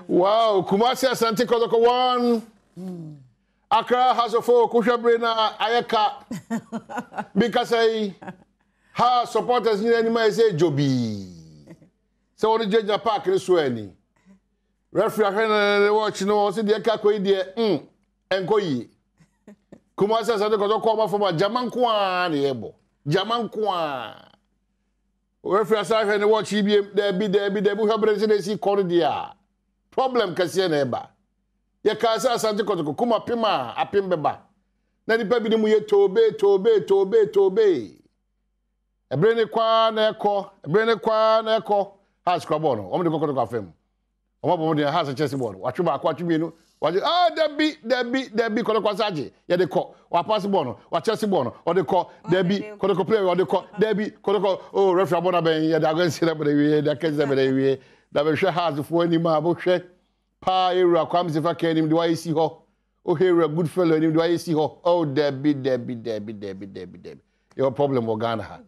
Wow, Kumasi Asante Kotoko 1. Accra has a folk Kushabrina Ayaka. Because her supporters in any way say Joby. So on the judge park in Swanny. Referee watch no see the Kakoi dear and Koyi. Kumasi Asante Kotoko from a Jamankwan ebo. Jamankwan. Referee aside and watch EBM there be Buha see Cordia. Problem kasiye na eba. Ye kasa Asante Kotoko kuma pima apim beba. Na nipa bi mu ye tobe. Ebrene kwa na eko. Has kwabo no. Omo de Kotoko afem. Omo bomo de has chesi bono. Watwe ba kwa twi no. Waje Debi Kotoko saje. Ye de ko. Wa pass bono. Wa chesi bono. O de ko Debi Kotoko play o de ko Debi Kotoko oh referee bona ben ye da gan sire bele wi da kenze bele wi. Da be hwe has fo ni ma bo hwe pa era kwam se fa kanim de why see ho o here good fellow ni de why see ho oh Debi your problem organa ha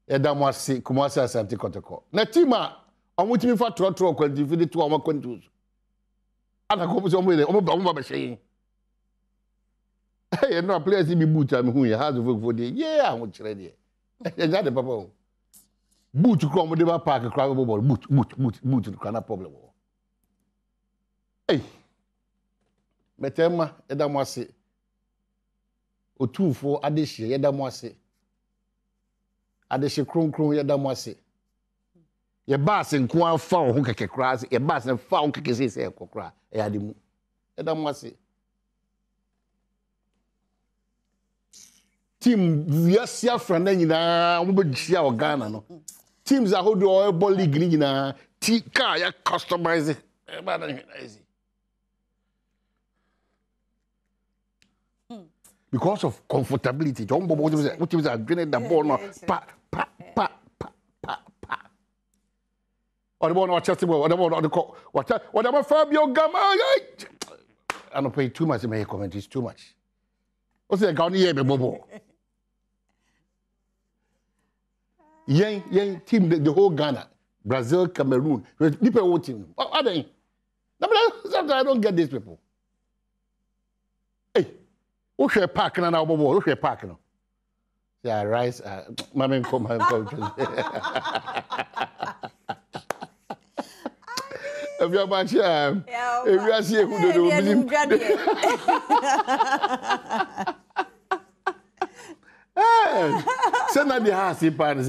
e da mo ase Kumasi Asante Kotoko na tima omutimi fa trotro kwanti fi to o makwantu ana ko so mo ile o ba be hye eh no players bi boot am hu ya has for dey yeah ho kire dey e ja de papa boot ko mo de ba park kra ball boot kana problem. Hey, Betema, Edamwase. Otufo Adeshi, Yedamwase. Adeshi Krum, Yedamwase. Ye bass and Kwan found Hunkake cries, ye bass and found Kakis, Kokra, Yadimu. Edamwase. Team, yes, your friend, then you know, we Ghana. No. Teams are who do all ball league, you know, car, ya customize it. Because of comfortability, John Bobo what was doing the ball no pa. Or the ball or Chelsea ball, or the call, whatever Fabio Gamma. I don't pay too much in my comment, it's too much. What's that gone here, Bobo? Yang team, the whole Ghana, Brazil, Cameroon, people team. What are they? Sometimes I don't get these people. Hey. Who share park na bobo? Who share park no? Yeah, rice. Mama come. If you are if you are see who do believe. Say na the house in Paris.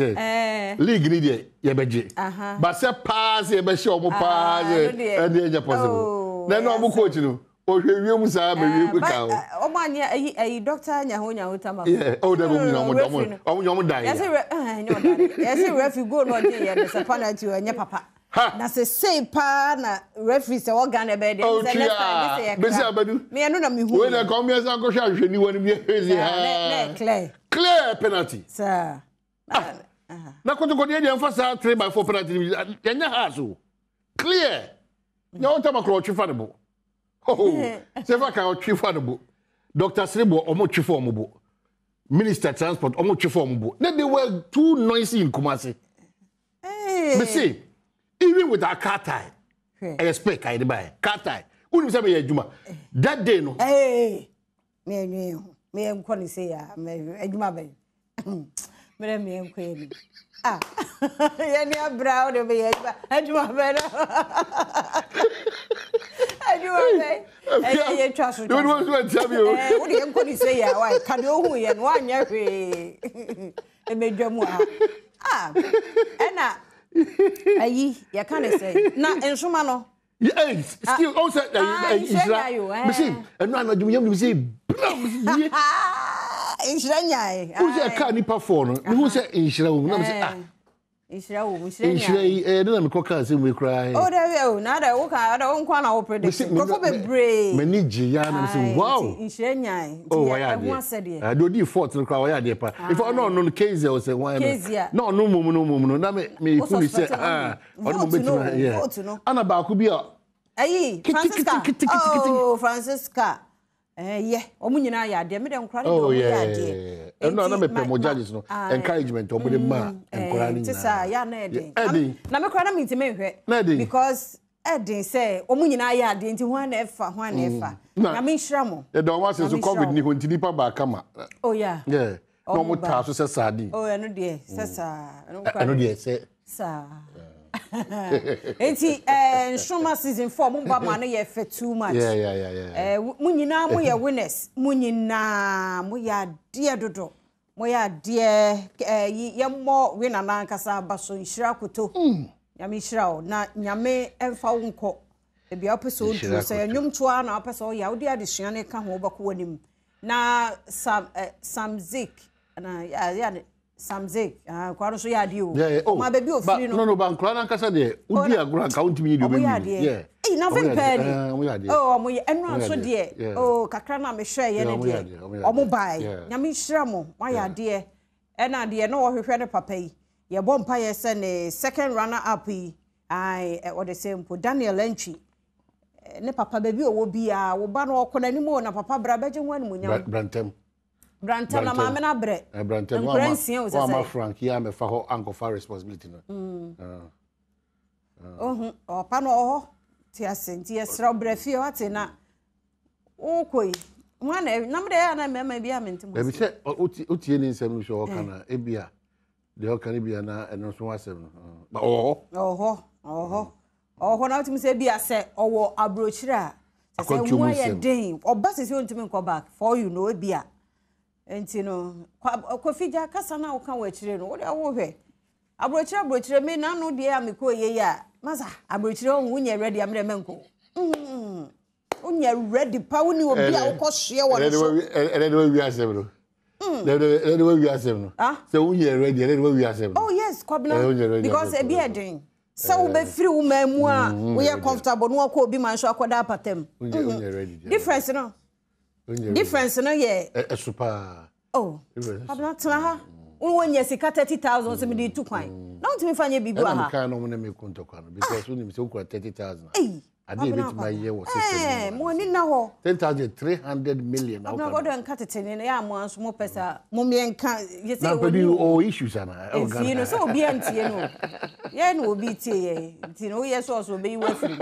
League ni dey ye beje. But say pass ye be show mo pass and dey possible. Na no mo coach no. Oh, we must have a doctor, Yahonia, Tama. Yeah, oh, the woman, oh, die. Yes, if you go not here, there's a panel to a papa. That's the same partner, referees, organ, a bed. Oh, me, I know me who when I come here, Uncle Shash, you want me clear penalty, sir. Now, go to the first 3x4 penalty, and your house clear. No time across your father. Oh, several can achieve for the book. Dr. Sribo, almost for Mobo. Minister Transport, almost for Mobo. Then they were too noisy in Kumasi. But see, even with our car tie, I expect I buy car tie. Wouldn't say Juma. That day, no. Hey, me, I'm going to say, Juma, me, I'm queen. Ah, you're proud of me, Juma, I trust you. What do you going to say? Why can you and one every ah, Anna, you can't say not in Sumano. Yes, still also Israel. And now you say, Israel. Who's a carnival phone? Who's Israel? Israel, don't cockers we cry. Oh, there you not a walk. I don't want to predict. Wow, Israel. Oh, I once said it. I do the fort to cry. If I know the case, I will say, why? No, no, me fully say, Annabelle could be up. Oh, Francisca. Yeah, Omunyina ya de me dem kwara de ya de. No, na me promo judges no. Encouragement omo de ma enkwara ni. Tisa ya na e de. Na me kwara me ntime hwe. Because Edin say omunyina ya ade nti ho na efa na me nhira mo e don wa se so covid ni ho nti nipa ba kama oh yeah no mo ta so se sadi oh eno de se sa eno de se sa enti nshoma season 4 mo ba ma na ye fe too much yeah munyina mo ye winners munyina mo ya de dodo mo ya de ye mo winner na nkasa ba so nhira koto nyame hyira na nyame emfa wo nko ebia opeso ntu se nyumtoa na opeso ya wodi adesua ne ka ho bako wanim na samzik na ya samzik kwaro so ya de o ma bebi ofiri no ba nkra na nkasa de udi agura ka untimi ni do be na fe pedi mo ye enu so de kakra na me hwe ye ne de omo bai nyame hyira mo wa ya de na de no wo hwehwe ne papa yi ye bompa ye se ne second runner up yi what the same po Daniel Entry ne papa baby owo bia wo ba no okona ni mo na papa bra beje ho anmu nyam Brantem na ma me na bre Brantem wa ma Frank ya me fa ho uncle fa responsibility no pa no ho ti asenti ye sra bre fie wate na o koi mo na me de ya na me bia me ntimo e bi se o tie ni nsem so o kana e bia de o kana bia na eno so wasem ba na utimi se bia se owo abrochira se nwa ye den oba se ontimi nko back for you know bia enti no kofija kasa na wo kan wa chire no wo de wo hwe abrochira me na no de ameko ye ya masa abrochira onwunye ready amre menko onye ready pa woni obi a wo ko hye wo no wi asem no let we asem no say unye ready let we asem oh yes kwabna because e be edin so we be free woman mu a we are comfortable no ko obi man so akoda apatem unye ready difference no ye super oh kwabna tena ha unye sika 30,000 so me di 2 kwan na untimi fanye bibu ha na kan no mo na me kunto kwan because unim se ukura 30,000 ade bit my year was system mo ni na ho 10,300 million now na godo nka tetene na ya mo anso mo pesa mo me nka ye say na pedi o issues ana you know so obi antie no ye no obi tie ye nti no ye so obi yi wafiri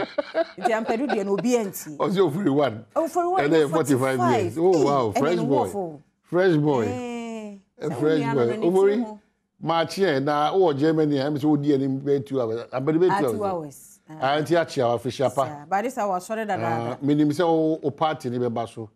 nti am pedu de no obi antie o so free one and then 45 years oh wow fresh boy omori match na o Germany am so odi ani be 2 hours abedi be 2 hours anti achia official pa but this was sorry that minim say o party ni be ba so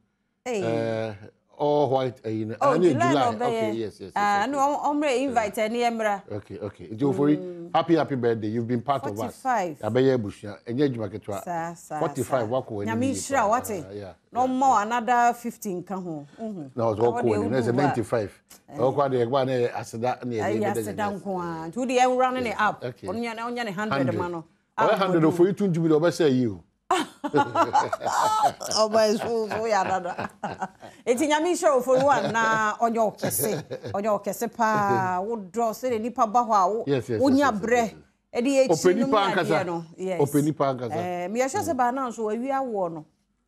all white in July okay yes no omre invite any emra okay Jofori happy birthday you've been part of us abeye bushia enye adwuma ketwa 45 wako ni nyame hira wate no more another 15 ka ho no so wako ni na 95 okwa de egba na aseda na e de aseda nko a to the run ne up onya ne 100 ma no 100 for you to be the say you oh my so ya dada eti nyame show for one na onyo kese pa wo do se nipa ba ho a wo nya bre e de echi no no yes openi pa nkasa me ya se ba na so awi awo no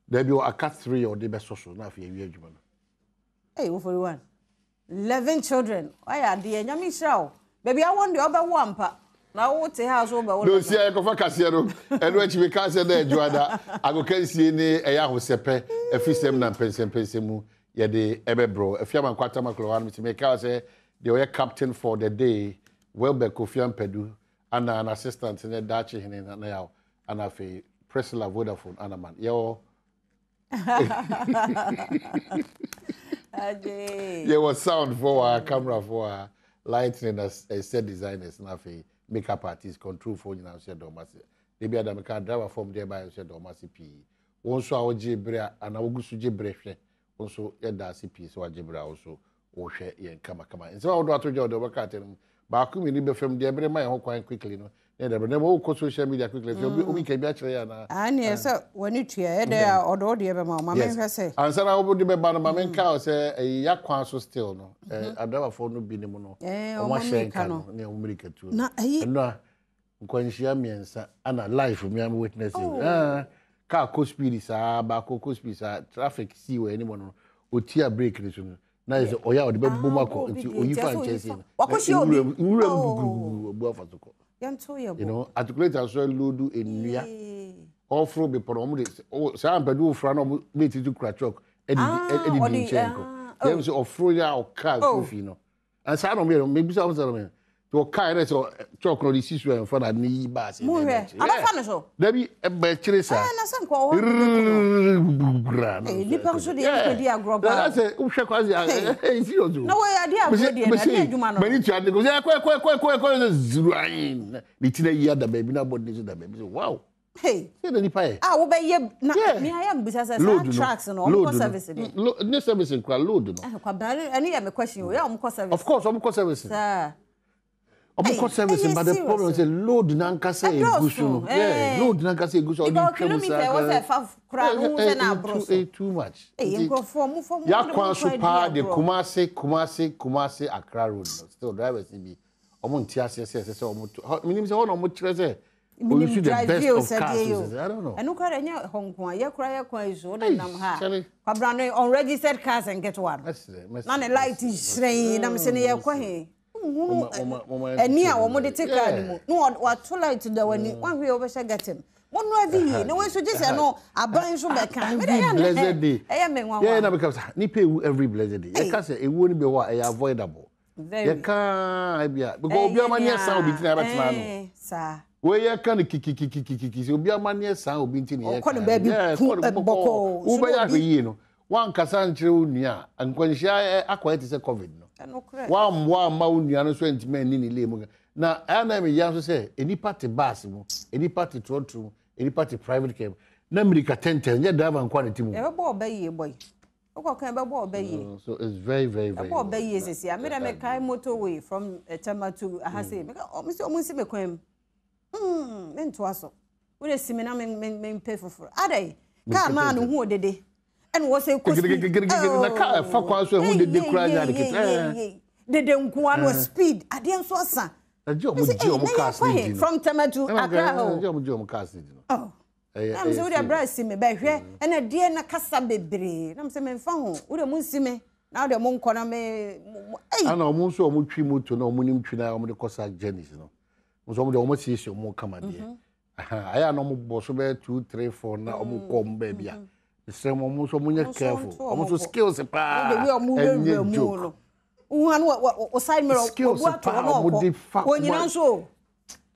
there be a cat 3 or the best so na afi awi adwuma no for one 11 children why de nyame show baby I want the oba wo ampa na wo te ha so ba wo no si e ko fa kase no eno achi we ka se na adwada agokansie ni eya hosepe afisem na pensem ye de ebebro afiama kwata maklo wan mi me ka se the way captain for the day Welbeck Kofian Pedu and an assistant in the Dutch in na ya and afi Priscilla Vodafone anaman yo yeah was sound for our camera for our lighting as set designers na afi makeup artist control for you now say domasi they be adam can driver from there by say domasi p won so awoje bre ana wogusu je bre hwe won so ye da cp so aje bre also wo hwe ye kama so wo do atoje do bakatem ba ku mi ni be fam there bre mai ho kwan quickly no e da bre na wo ko social media quickly so obi ka bi a kire ya na ani so woni tua e da odo de be ma men hwe say answer na wo de be ba no ma men ka say ya kwan so still no driver for no bi ni mu no o ma shenka no ne o mrika tu na nkwanhia miensa ana life me am witness car co speed sa ba co speed sa traffic see we any no otia break ni so na is oya o de be bomako nti oyifa nchese wakoshi obi uru bu afa soko yanto ye bo you know articulate as well load enua ofro be por omo de say am pedu ofra no me ti to kra truck e di chenko dem say ofro ya o car fufi no and say no me bi say me to car re so truck no di sisu en for na ni ba say mo hwe abafa no so da bi e ba kire sa na san ko ho ni pa so de e di agroba na say u hwe kwazi e si ozo na we ya di agro de na di adwuma no mani tu ade go say ko zuru ayin ni ti na yi ada baby na body so da baby so wow. Hey, say the nipa. Wo be ye na me ayam bisa say tracks no on service dey. No service in kwa load no. Kwa ba any ya me question we on service. Of course, on service. Sir. On service but the problem is load na nka say egusu no. Yeah, load na nka say egusu on the kilometer was say 5 kra no say na abroso. Too much. Eh, nko form ya kwa so pa de Kumasi Accra road no. Still drivers be omo ntia say omo minimum say no mo kire say we should the best of cars. I don't know. And look at Hong Kong. You cry, so then I'm ha. Kabrano unregistered cars and get one. None a light is saying, I'm saying, you're quite. And near one take card. No, what too light to the one we always get him. One way, no one should just know. I buy some back. Blessed day. Yeah, because Nipe every blessed day. I can't say it wouldn't be what I avoidable. You can't be because be a man, yes, I'll be there. Sir. Where you can kiki so be a man yes san obi ntini ye ko baby boko wo be ya hwe no wan kasa nkyere onua ankwanhia akwai say covid no wa ma onua no so ntime ni le mu na ana me ya so say enipa te bus mu enipa te trotro enipa te private cab na America tenten ye driver nkwa ne timu e be bo ye boy o kan be bo ye so it's very bo ye sisi I made me kai motorway from Tama to Ahase me say omunsi me kwam nto aso we see me na me pay for adai ka ma no hu odede and wo say ko na ka fa kwa so hu dede kura ja de kete dede nko an speed ade nso asa ajo mo car speed from Tama to Accra ho ajo mo car speed no am say we dey bra see me ba hwe na de na kasa bebre na say me mfa ho we dey mun see me na de mo nko na me ana o mun so o mu twi moto na o mu nim twi na o mu de kosa journeys no so mo de o see so mo kama de aya no mo boso be 2 3 4 na o mo kom ba bia se mo so mo nya careful o mo so skills pa de we o mo we mu no uhan o side mirror o to no ko o nyina so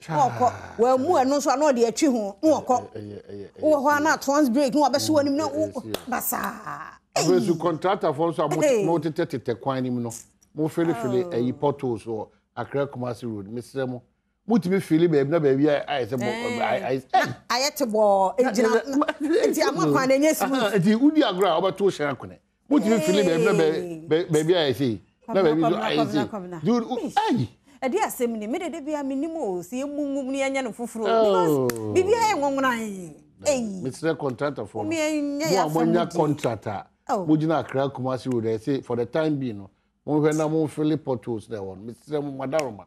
ko we mu eno so na o de atwi ho no ko o ho na trans break no be so wanim na basa abesu contractor for so mo tete kwan nim no mo fele ayi portals so Accra Kumasi road Mr. mo mutimi fili be na be wi ai se ayete bo ejina enti amakwa na nyesi enti udi agro obato hyan kone mutimi fili be na be wi ai se na be wi ai se dude ai edi asem ni me de bia minimo si emumum ni anya no foforo bibia ye nwonwona Mr. Contractor for mo amonya contractor mo jina Accra Kumasi road I say for the time being no mo hwe na mo fili portals there one Mr. Madaroma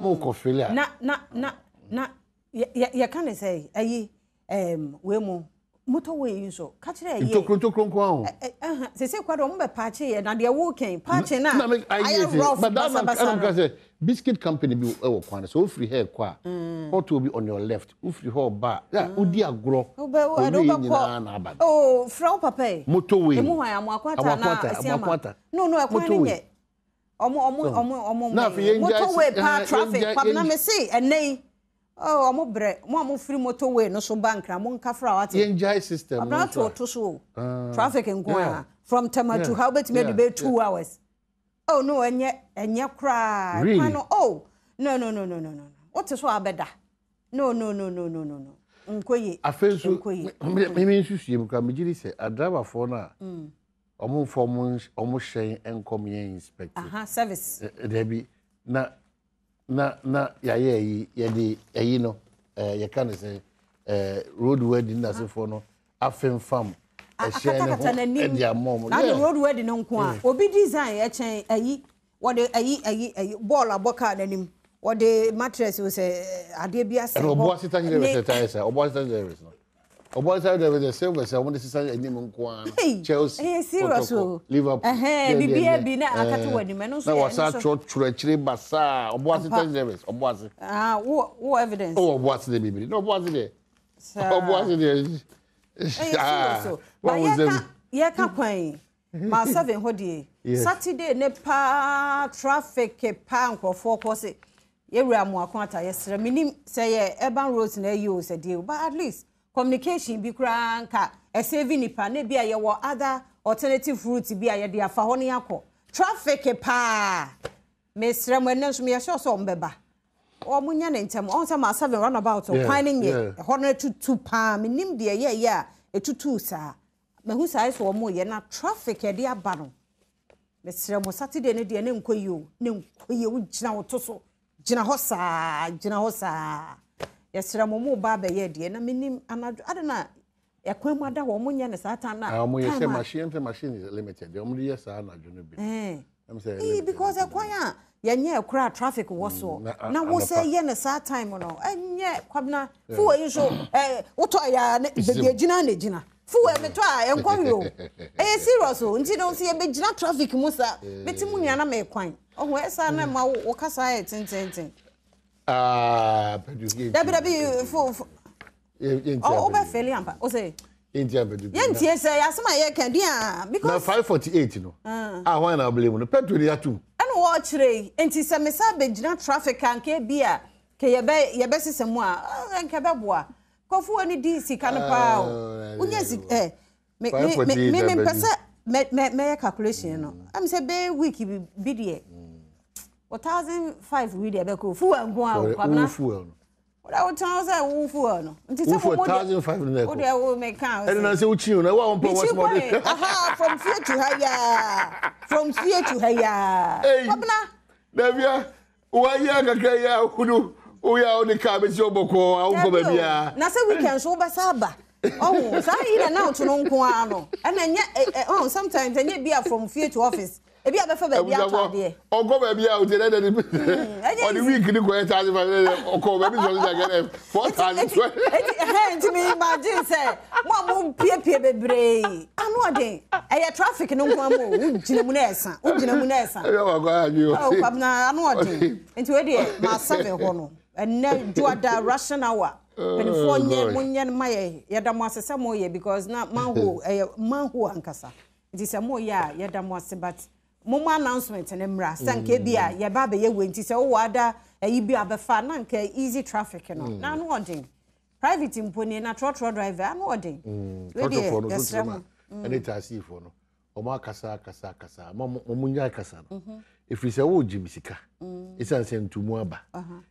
mo ko fili na ya kan say ayi we mo motorway so ka kire ayi tokro nko ahụ se kwado mo be patch ye na de wo ken patch na ayi but that say biscuit company bi e wo kwan so free hair kwa what will be on your left free hair ba ya udi agro oh from papa motorway emu hwan amakwata na asiama no ekwan ni ye omo motorway pa traffic pa na me see enei oh omo bre mo free motorway no so bank na mo nkafra wate enjoy system no to so traffic nko from Tama to how bet me be 2 hours oh no enye cry no oh no what is so abeda no nkoye afensu me nsusu em ka me giri se a driver for na omo form omo shen enkom ye inspector service there be na ya de eyi no ya kan say road wedding na se for no afem fam e share no e dia mom na road wedding no nko a obi design e chen ayi what the ayi ball aboka nanim what the mattress we say ade bia se obo asita ni we say say obo asita service no obo asita service say we say omo de sisa anim nko a Chelsea serious Liverpool bibia bi na akatu wani me no so na wasa chure chire basa obo asita service obo asita wo evidence obo asita bibiri no obo asita Obuasi de. So. But ye ka kwan. Ma 7 hodie. Saturday ne pa traffic pa nkofo ko se. Ye wura mu akwanta yesere minim say ye urban roads na you say dey, but at least communication bi kura nka e save nipa na bia ye wo other alternative routes bia ye dey afa ho ne akọ traffic pa mesre mo enso me ye so mbeba o munya ne ntem on sama 7 runabout kwan ye ho na tutu pa minim de ye ye etutu sa mehu sai so mo ye na traffic e dey aba no mesre mo Saturday ne de ne nkoyi o wo gina wo to so gina ho sa yesra mo ba ba ye de na minim anado adena ekwan mu ada wo munya ne satan na mo yese machine is limited mo de yesa anado no bi am say because ekwan a yenye ekura traffic wo so na wo say ye ne satan no enye kwabna fu yi so woto ya be gina na gina fu e meto a enkwa yo serious o nti no se be gina traffic mu sa beti mu nua na me kwan oh esa na ma wo kasa e tenten Pedu. Dabi for oh be feli ampa o say India Pedu. Yentie say asema ye kan dia because na 548 no why na blame no Pedu dia too and wo chire enti se me sa be gina traffic kan ke bia ke ye be sesemu a nke be boa kofu ani di sika no pa o unya si me pesa me calculation no am say be week bi die 1,500 we dey be ko fuel nko a kwabna fuel no oda wo tan say fuel no nti say mo 1,500 na ko o dey wo make count and na say uchi no wa on promise more aha from fear to higher kwabna Davia wa ya kaka ya hudu o ya o de ka be si oboko a unko ba bia na say weekend so ba saba oh say ina na to no nko a no and enye sometimes enye bia from fear to office ebi abefa ba bia atade ogo ba bia o de na de on the week ni ko 1,500 oko ba bi so get 4,000 nti me imagine say mo pie bebre anu ode eye traffic no nko am o ugina mu na esa e wa go ajo o kwabna anu ode nti we de ma 7 ho no enne duada russian hour penifo nye munye ma ye da mo asese mo ye because na manho ankasa nti se mo ye da mo ase but Mama announcement and emra sanke bia ye ba be ye wenti se wo ada ayi bia be fa na nke easy traffic no na no odin private imponi na trotro driver na odin we dey yes any taxi for no o ma kasa mo nya kasa no if we say wo jibisika isan se ntumu aba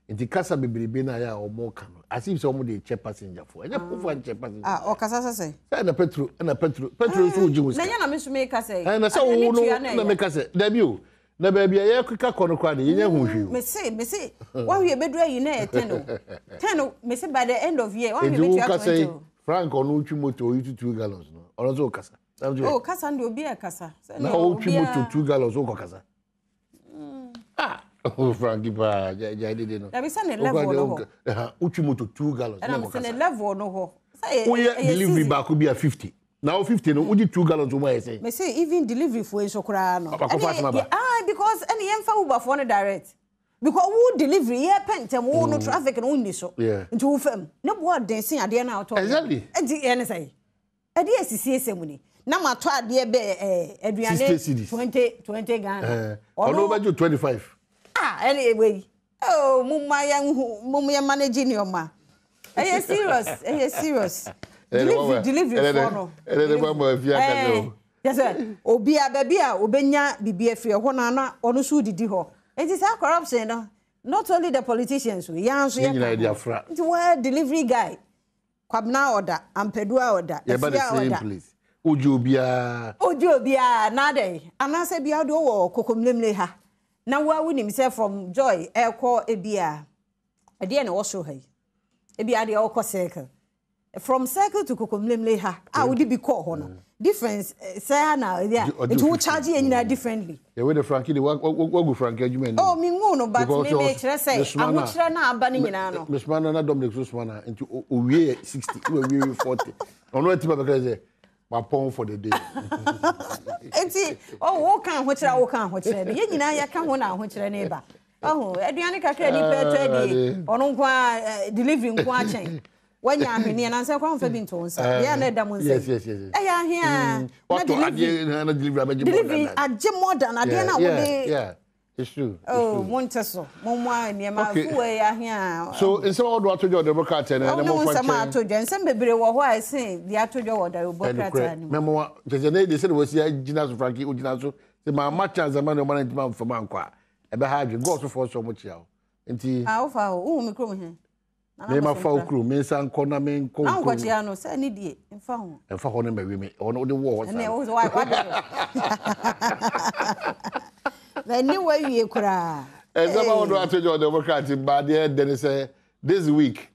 nti kasa bebrebe na ya o mo ka no as if so mo dey che passenger for enya for che passenger o kasa say na petrol so wo jimu na nya na me so me kasa na say wo no na me kasa da bi o na ba bia ye kwika kono kwa de yenya hu hwi me say wa we bedura yi na 10 me say by the end of year wa we bedura 20 Frank onu utwi moto you 2 gallons no ono so kasa oh kasa ndi obi e kasa na utwi moto 2 gallons o kasa Frankie pa ja did no. There be some level no ho. Uchi moto 2 gallons na ko. And level no ho. Say delivery back could be a 50. Now 50 no udi 2 gallons o my say. Me say even delivery for enso kra no. Because any emfa Uber for no direct. Because who delivery here pentem wo no traffic no ni so. Nti wo fam. Na bo dancing ade na auto. Exactly. Enti ene say. Ade asisi esemu ni. Na mato ade be aduane 20 Ghana. Ono ba 25. Anyway. Oh, mumma managing your ma. Are you serious? Delivery for no. Yes, sir. Obi a baby a obenya bibia free ho na ono so didi ho. It is corruption no. Not only the politicians, we yanso ye. It was delivery guy. Kwabna order, ampedua order. Yeah, but the same place. Ojobia na dey. Anase bia do wo kokomlemle ha. Na wa woni say from Joy Eko ebia. Ade na wo so ha. Ebia de wo circle. From circle to kokomlemle ha. We di bi call ho no. Difference say na there. It will charge you differently. Yeah, we the Frankie the what go Frankie adwuma no. Oh, me ngo no but me kire say ahuchire na aba ni nyina no. Miss Man na Dominic Susmana into owie 60, owie 40. Ono ati ba be say my pon for the day. Enti wo kan hochire ye nyina ya ka ho na hochire na eba. Oh, aduane kakra ni pe to adi. Ono nko delivery nko a chen. when you are here and answer from Fabin Tones. Yeah, yes. Yeah, here. What delivery at Jim Modern, yeah. It's true. Oh, Monteso, Monwa, near my here. So, in some order to your Democrat and some to Jen, some baby, what I say, the Atojo or the Democrat. Remember, they said was here, Ginas Frankie, Ujinazo, the match as a man of management for Manqua. Ever had you go for so much out. And how far, me come here. Name of folk crew, Miss and Corner main co. Now, what you know, say, need in phone. And for honor, me, on the wall. And there was why. They knew where you cry. And someone want to join the Democratic body, then say this week,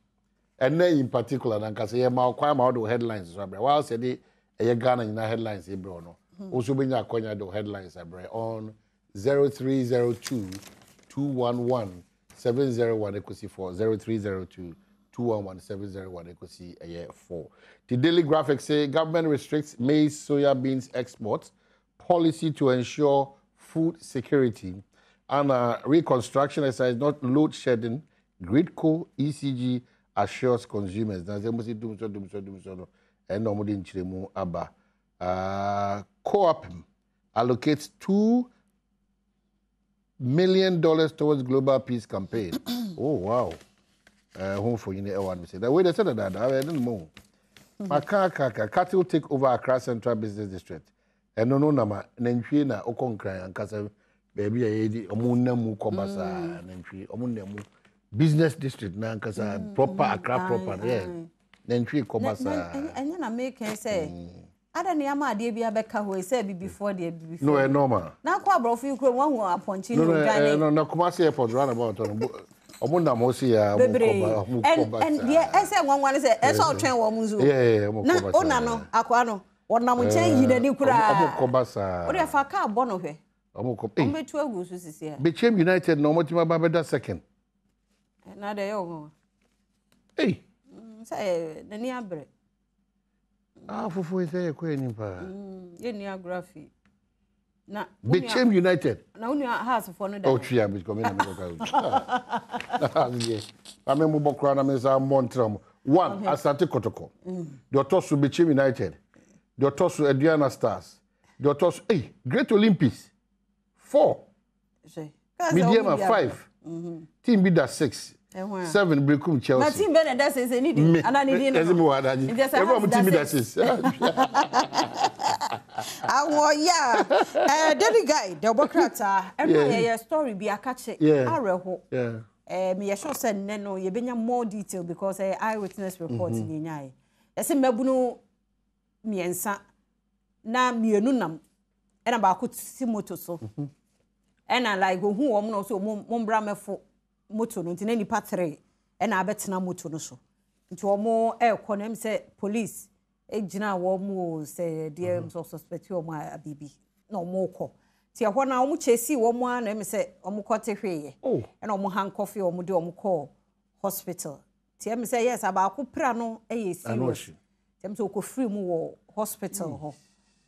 and then in particular, and can say, quite out of headlines. While said a Ghana in the headlines, Bruno. Also, bring your coin the headlines on 0302 211 701 equals 4 0302 211 701 equals 4. The Daily Graphic say government restricts maize soya beans exports policy to ensure food security and reconstruction exercise not load shedding. Gridco ECG assures consumers. Now they must do so. And normally in Chilemu Abba. Co-op allocates $2 million towards global peace campaign. Oh wow! Home for you, everyone say that. Wait, they said that. I don't know. Makaka cattle take over Accra Central Business District. And no nama nentwi na okonkran ankasa baby ayedi omunnamu komasa nentwi omunnamu business district na ankasa proper Accra proper yeah nentwi komasa anya na make say ada ne ama ade bia beka ho say before the before no normal na kwa brofo ikro wan ho aponchi no gane no na komasa airport run about omunnamu si ya and the say wan say e so twen wo munzu yeah na ona no akwa no wona mo chen yi dani kura omukobasa odi afa ka abo no hwe omukob ometu agu so sisi ya Bechem United no motima ba beda second na de yo say nani abre fufu say ko enipa ye ni agraphy na Bechem United na uni house for no da oh tria bi ko me na me ko ka amembo bokra na me za montram one Asante Kotoko the Otosu Bechem United the Otosu Adriana Stars the Otosu Great Olympics 4 Medium 5 Team Bida 6 7 Brekum Chelsea. Na team Bida that says any day ana ni no. Everyone team Bida 6. Daily guy the Bokrata every story be akache areho. Me ye sure say no ye benya more detail because eyewitness report ni nyaaye. Ese mabunu miensa na mienu nam ena ba ko si moto so. Ena like hu wom no so mombra mefo moto no nti na nipa 3 ena abetena moto no so. Nti omo ekonem say police ejina wom say dem so suspect wom abibi na omo ko. Ti ehwo na omo chesi wom a na me say omo kote hweye. Ena omo handcuff wom de omo call hospital. Ti me say yes aba ko pra no eye serious. Them so ko free mu wo hospital ho.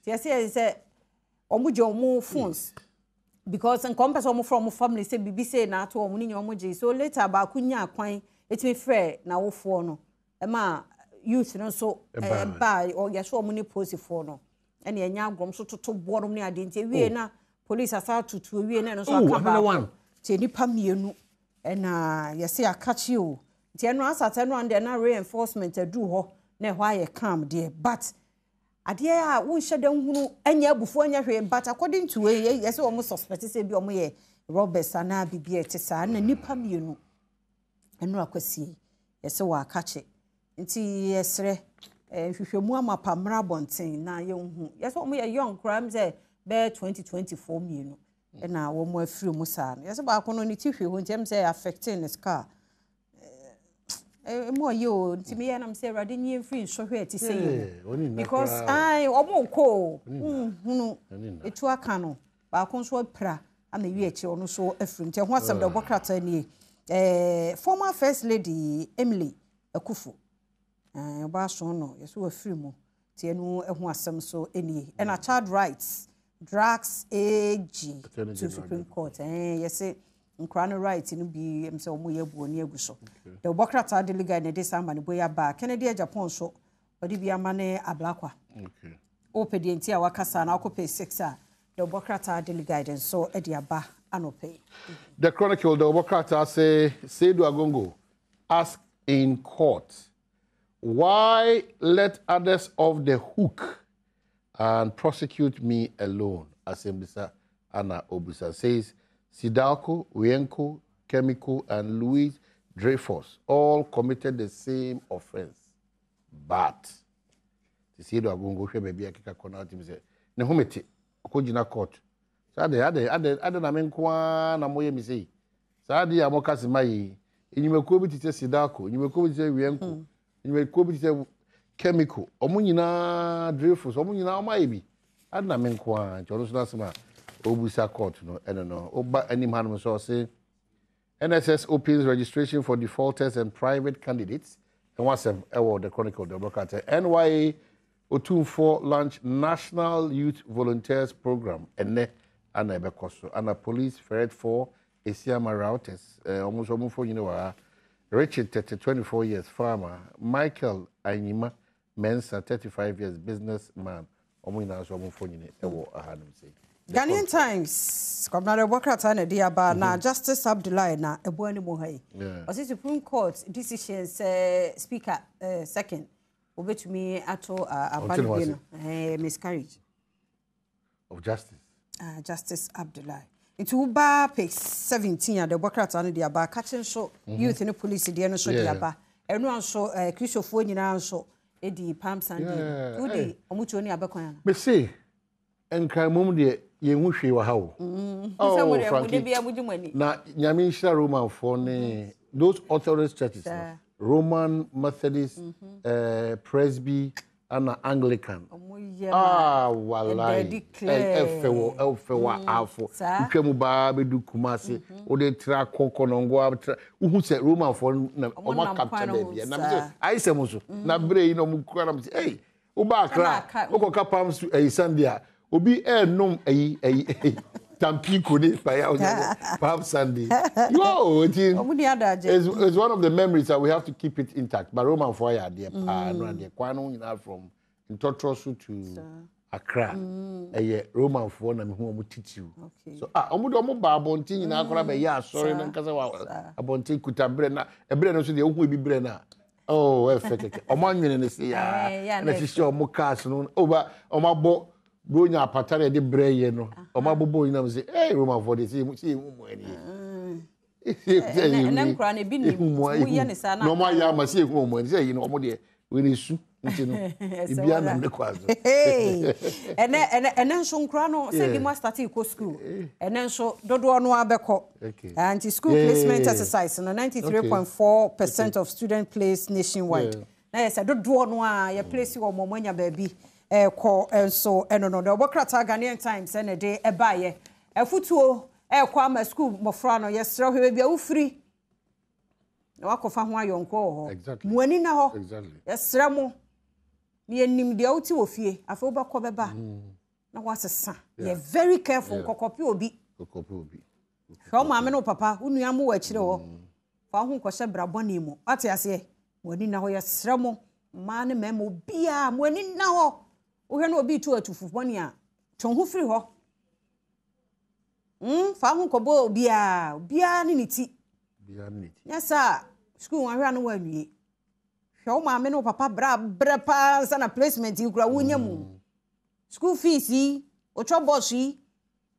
Ti say omo je omo phones because encompass omo from family say bibi say na to omo ni omo je so later ba kunya akwan etimi frɛ na wo fo no e ma youth no so ba o ya so omo ni post fo no ene enya agrom so toto borom ni ade nti wie na police asa tutu wie na no so aka ba ti nipa mienu na yesi akachi o nti eno asata no and na reinforcement adu ho na ho aye calm there but ade a wo hyeda hunu anya abufu anya hwe but according to yes we suspect say bi omo ye robbers ana bibia etisa na nipa mienu eno akwasi yes wa akache nti yesre hwehwemu amapa mra bonten na ye hu yes omo ye young crime say be 2024 mienu na wo mo afiri mu sa yes ba kono ni ti hwe ho ntem say affecting his car mo yo ntimi ya na mse rade nyi free so hwe ti say because omo ko hunu etu aka no ba kon so pra ama wi eche ono so afrim te ho asem da bokrata ni former first lady Emily Akufo ba so no yeso afrim mo te enu ho asem so eni and a child rights drugs AG to Supreme Court yes nkra right no bi em say omo ye bu oni agu so the bokrata delegate ne December ne boya ba Kennedy Japan so odi bi amane ablakwa okay opedienti a wakasa na akope 6 a the bokrata delegate so edi aba anope. The Chronicle, the Obokrata say Seydou Agongo ask in court, why let others off the hook and prosecute me alone? Assemblysa Anna Obusa says Sidalco, Wienko, Chemical, and Louis Dreyfus all committed the same offense. But Seydou Agongo she baby akika kona tim say ne homete okojina court. Ade na menkwa na moye mi sei. Saade ya mokase mai. Enyimekuo bi tite Sidalco, enyimekuo bi tite Wienko, enyimekuo bi tite Chemical. Omo nyina Dreyfus, omo nyina omaye bi. Ade na menkwa nchoro so na sema Obusa court no no. Oba anim hanum so say NSS opens registration for defaulters and private candidates. And what's the Chronicle the broadcast NYA Otumfo launch National Youth Volunteers Program and Anna Bekoso, Anna Police Ferret 4, Esiama Routers, almost for you know, Richard 24 years farmer, Michael Ainima Mensa 35 years businessman, Omina Somophone, I had him say. Ghanaian Times, Commander Bokrata and Diaba, na Justice Abdullah na Ebuani Mohai. Was the Supreme Court decisions Speaker second, over to me at all miscarriage of justice. Justice Abdullah. Into Uba page 17 at the Bokrata and Diaba, catching so youth in the police, the end of Diaba, and one so Christopher Ninan so Eddie Palm Sandy, 2 days, Omuchoni Abacoyan. But say, and Kamum de Yemushi wa how. Oh, Frankie. Na Nyamisha Roman for those Orthodox churches, Roman, Methodist, Presby, and Anglican. Walai. Elfewa Alfo. Ukemuba bedu Kumasi. Ode tra Konkonongo. Who said Roman for Oma capture baby. And I say Musu. Na bre no mukwana mti. Hey, Uba kra. Oko kapams Sandia. Obi nom Tampico ni Palm Sunday. Yo, it's one of the memories that we have to keep it intact. But Roman Foya, the Kwano, you know, from Ntotrosu to Accra. Roman Foya, and who will teach you. So, Omudo Babontin in Accra, yeah, sorry, Nankasawa, Abontin Kutabrena, a Brenna, so the Oku be Brenna. Oh, effectively. Oman in the sea, and it's still Mokas, over Omabo. Bronya patare de breye no o mabobo ina say hey Roman for the see mu ani nem kra na bi ni mu ye ne sa na no ma ya ma see mu ani say you know omo de we ni su nti no ibia na me kwazo ene nso nkra no say di ma start ko school ene nso dodo no abekọ anti school placement exercise no 93.4% of student placed nationwide na yes dodo no a ye place wo momanya ba bi ko enso eno the Bokrata Ghanaian Times ene de ebaye efutuo kwa ma school mofra no yesre hwe bia ufiri na wakofa ho ayonko ho muani na ho yesre mo me enim de oti wo fie afa obakọ beba na wasesa ye very careful kokopi obi hwe ma me no papa unu am wa kire ho fa ho nkọhye braboni mu ate ase muani na ho yesre mo ma ne memo bia muani na ho uhwe no obi tu atufu boni a tonhu firi ho fa hu kobo bia ni niti yesa school wan hwe no wanwie hwe o ma me no papa bra pa sana placement ikura wonya mu school fees o chobos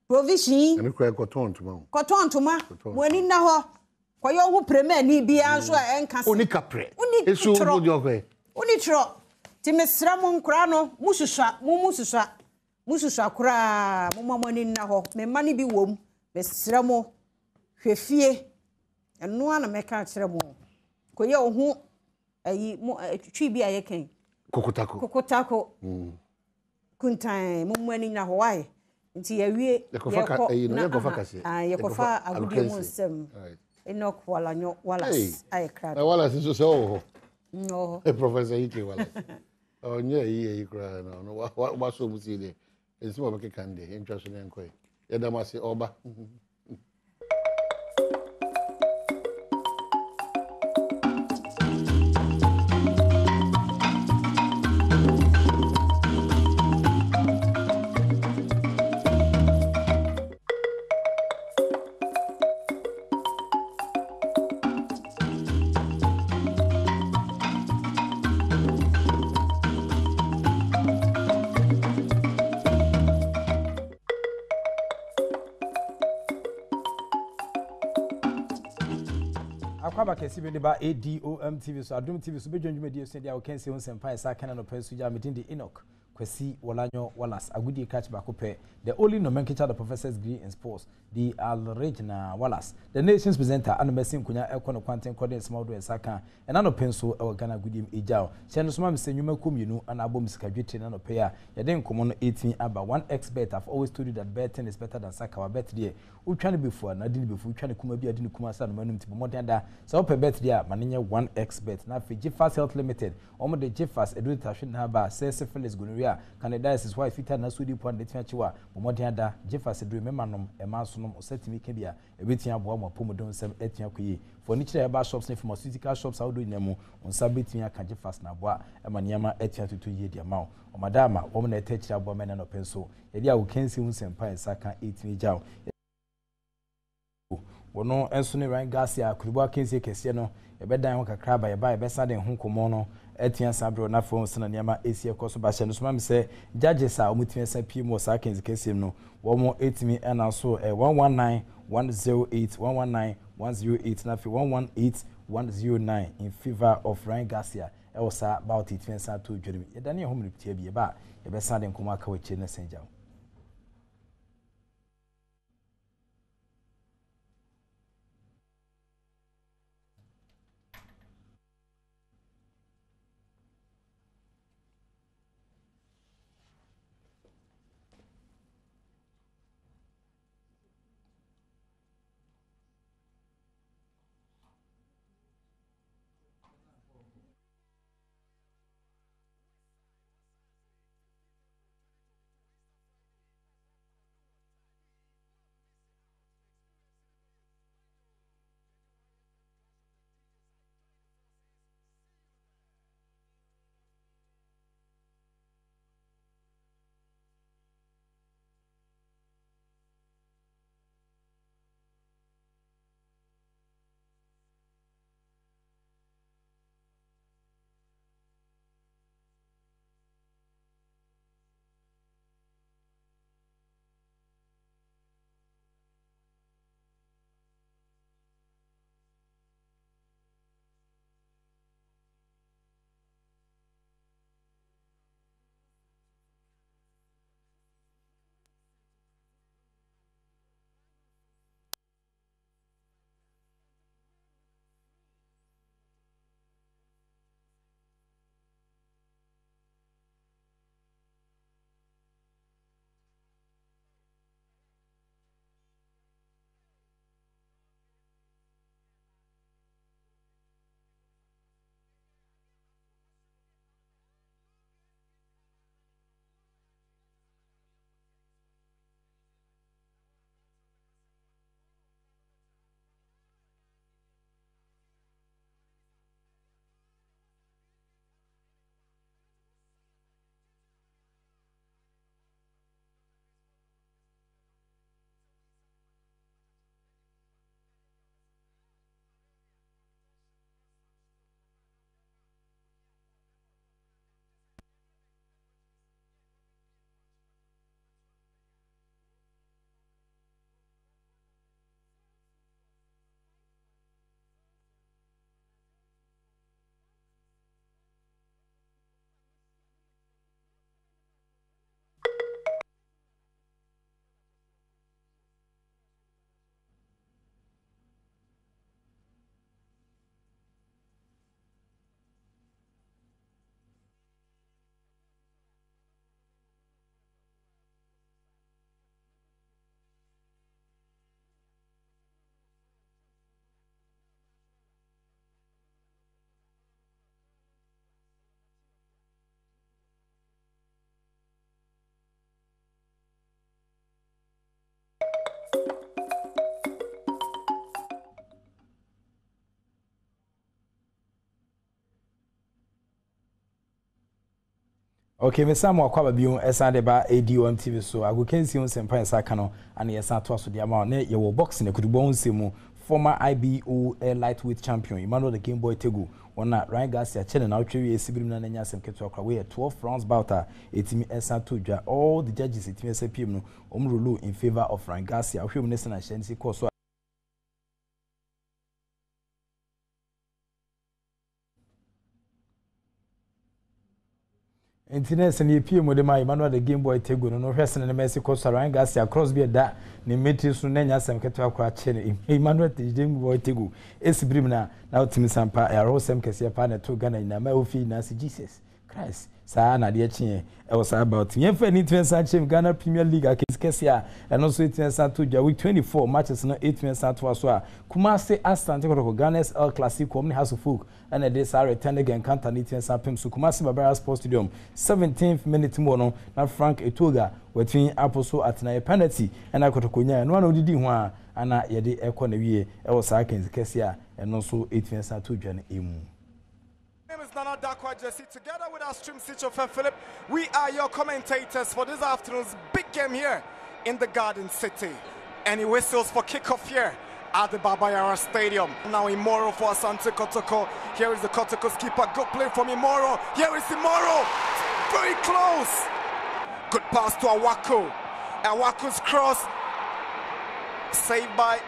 provision ene kra koton tuma wani na ho koyo hu premier ni bia so enka se oni kapre esu mo di okwe oni tro ti mesra mo nkra no mususua kura mo mamani na ho me mani bi wom mesra mo hwefie eno ana meka kire mo koye ohu ayi twi bi ayekan kokotako kuntan mo mani na ho wae nti yawie yekofa agudi mo nsem enok wala nyo wala ayekra wala so so no professor Ike wala onye yi ikra no wa so mu si de ensi mo be kekande entwa so ne nkoy yedamase oba akwaba kesi bi ba Adom TV so Adom TV so bedwonjuma die so dia o kan se on sempa isa kana no pensu ja metin de Enoch Kwesi Wolanyo Wallace agudi catch back up the only nomenclature the professor's degree in sports the Al-Regina Wallace the nation's presenter and mesin kunya ekono kwanten kode small do esaka and ano penso e Ghana gudi ejao se no soma mse nyuma kominu and abom sika dwetire na no pay a ye den komo no 18 aba 1xbet. I've always told you that betting is better than saka wa bet there utwane before na dini before utwane kuma bi adini kuma sa no manum ti bomo da so pe bet there manenye 1xbet na fe Gifas Health Limited omo de Gifas edu tashin na ba se syphilis gonorrhea candidiasis why fita na sudi pon de tiachiwa bomo da Gifas edu memanom emasonom osetimi ka bia ebetia aboa mo pomodon sem etia koyi for nichira eba shops ne pharmaceutical shops awdo nyamo onsa betia ka Gifas na aboa emaniama etia tutu ye dia mawo o madama wo na etachira aboa mena no penso ye dia wo kensi hu sempa esaka 18 jaw wono enso ne ran gas ya kuribo kensi kese no ebedan ho kakra ba ye ba ebesa den ho komo no etia sabro na fo sna niama esie koso ba hye no soma me se judges a omutia sa pie mo sa kensi kese no wo mo etimi ena so 119 108 119 108 na fi 118 109 in favor of Ryan Garcia e was about it when sa to dwere ye dane ho mritia bi ba ye be sa den komo aka wache na senja. Okay, me Samu akwaba biun esa de ba Adom TV so ago kensi on sempa esa kano and yesa to aso de ama na ye wo box na kudubo nsemu former IBO lightweight champion Emmanuel the Game Boy Tego wona Ryan Garcia chene na otwe wi esibirim na nya asem keto akwa we 12 rounds bouter etimi esa to dwa all the judges etimi esa pm no omrulu in favor of Ryan Garcia ohwem ne se na hye nsi course Internet and PM with my manual the Game Boy Tego, no rest in the Messi Costa Rangas, across be that, Nimeti Sunena, some Cataqua Chen, Emmanuel the Game Boy Tego, Es Brimna, now Tim Sampa, a rose some Cassia Pana to Ghana in a Melfi, Nancy Jesus Christ. Sana dear Chin, I was about Yenfen International Ghana Premier League against Kessia, and also International week 24 matches, no 8 minutes at Waswa. Kumasi Aston Ghana's El Clasico, House of Folk, and a day are return again, Canton International Pim, so Kumasi Barbara Sports Stadium, 17th minute mono, now Frank Etuga, between Apostle at a penalty, and I could Konya, and one of the D1, and I yet economy, I was against Kessia, and also 8 minutes at 2 Jan Emu. My name is Nana Dakwa Jesse. Together with our stream teacher Philip, we are your commentators for this afternoon's big game here in the Garden City. And he whistles for kickoff here at the Babayara Stadium. Now Imoro for Asante Kotoko. Here is the Kotoko's keeper. Good play from Imoro. Here is Imoro. Very close. Good pass to Awaku. Awaku's cross. Saved by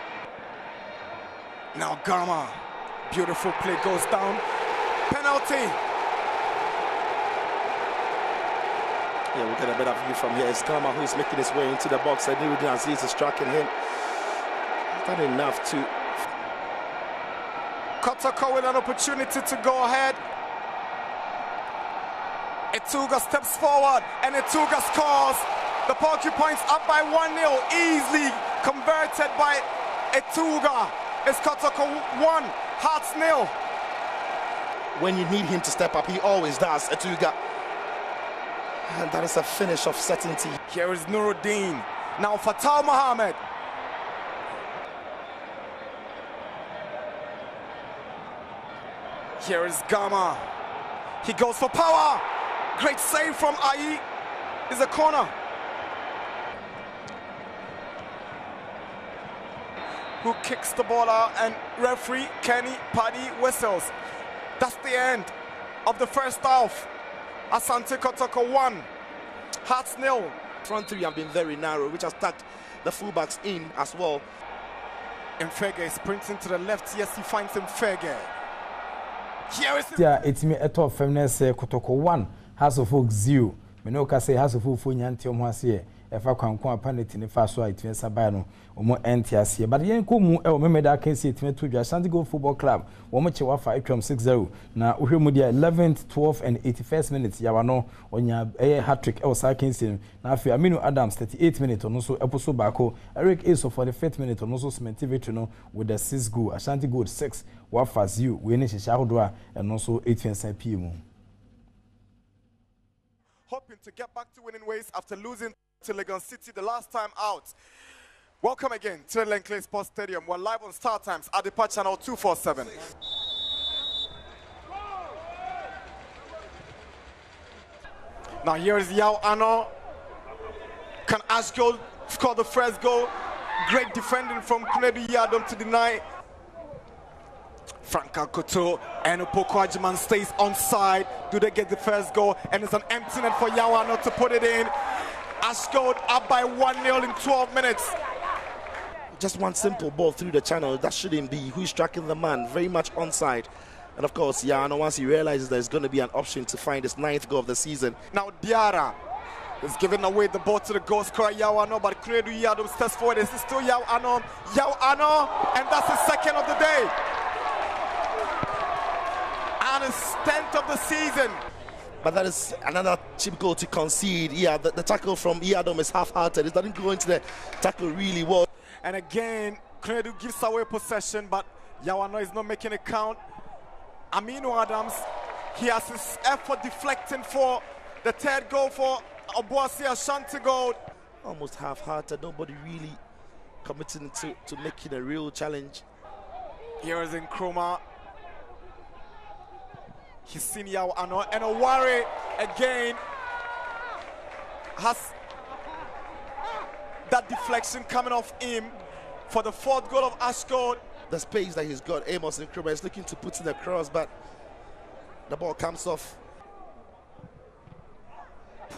now Gama. Beautiful play goes down. Penalty. Yeah, we'll get a better view from here. It's Gama who's making his way into the box. I knew Aziz is tracking him. Not enough to. Kotoko with an opportunity to go ahead. Etuga steps forward and Etuga scores. The Porcupines up by 1-0. Easily converted by Etuga. It's Kotoko 1, Hearts 0. When you need him to step up, he always does, Etuga. And that is a finish of certainty. Here is Nuruddin. Now Fatal Mohammed. Here is Gama. He goes for power. Great save from Ai. Is a corner. Who kicks the ball out, and referee Kenny Paddy whistles. That's the end of the first half. Asante Kotoko 1, Hearts 0. Front three have been very narrow, which has tucked the fullbacks in as well. Mfege is sprinting to the left. Yes, he finds Mfege. Here is yeah, it's me a top feminist Kotoko 1, House of Folk 0. Menoka say House of Folk Nyantium was here. If I can come upon it in the first way, it's Sabano, or more NTS. But yen Kumu, remember that I can see it to Ashanti Gold Football Club, Womachiwa 6-0. Now, Uhimudia 11th, 12th, and 81st minutes, Yawano, on your hat trick, El Sarkinson. Now, for Aminu Adams, 38 minutes, on also Eposo Bako, Eric Aso for the 5th minute, on also Cementivitino with the 6 goal, Ashanti Gold 6, Wafas you, Winnish Shahodwa, and also 8th PM. Hoping to get back to winning ways after losing to Legon City the last time out. Welcome again to the Lenkley Sports Stadium. We're live on Star Times at the Patch Channel 247. Now here is Yao Ano. Can Ashgold score the first goal? Great defending from Kunedu Yadom to deny. Frank Akoto and Upoko Ajiman stays onside. Do they get the first goal? And it's an empty net for Yao Ano to put it in. Ashgold up by 1-0 in 12 minutes. Just one simple ball through the channel. That shouldn't be. Who's tracking the man? Very much onside. And of course, Yano, once he realizes there's going to be an option to find his 9th goal of the season. Now Diarra is giving away the ball to the goal scorer Yao Ano, but Kunedu Yadom steps forward. This is still Yao Ano, and that's his 2nd of the day. And his 10th of the season. But that is another cheap goal to concede. Yeah, the tackle from Iadom is half-hearted. It doesn't go into the tackle really well. And again, Kunedu gives away possession, but Yao Ano is not making it count. Aminu Adams, he has his effort deflecting for the 3rd goal for Obuasi Ashanti Gold. Almost half-hearted. Nobody really committing to making a real challenge. Here is Nkrumah. He's seen Yao Ano, and Oware again has that deflection coming off him for the 4th goal of Ashgold. The space that he's got, Amos Nkrumah is looking to put in the cross, but the ball comes off.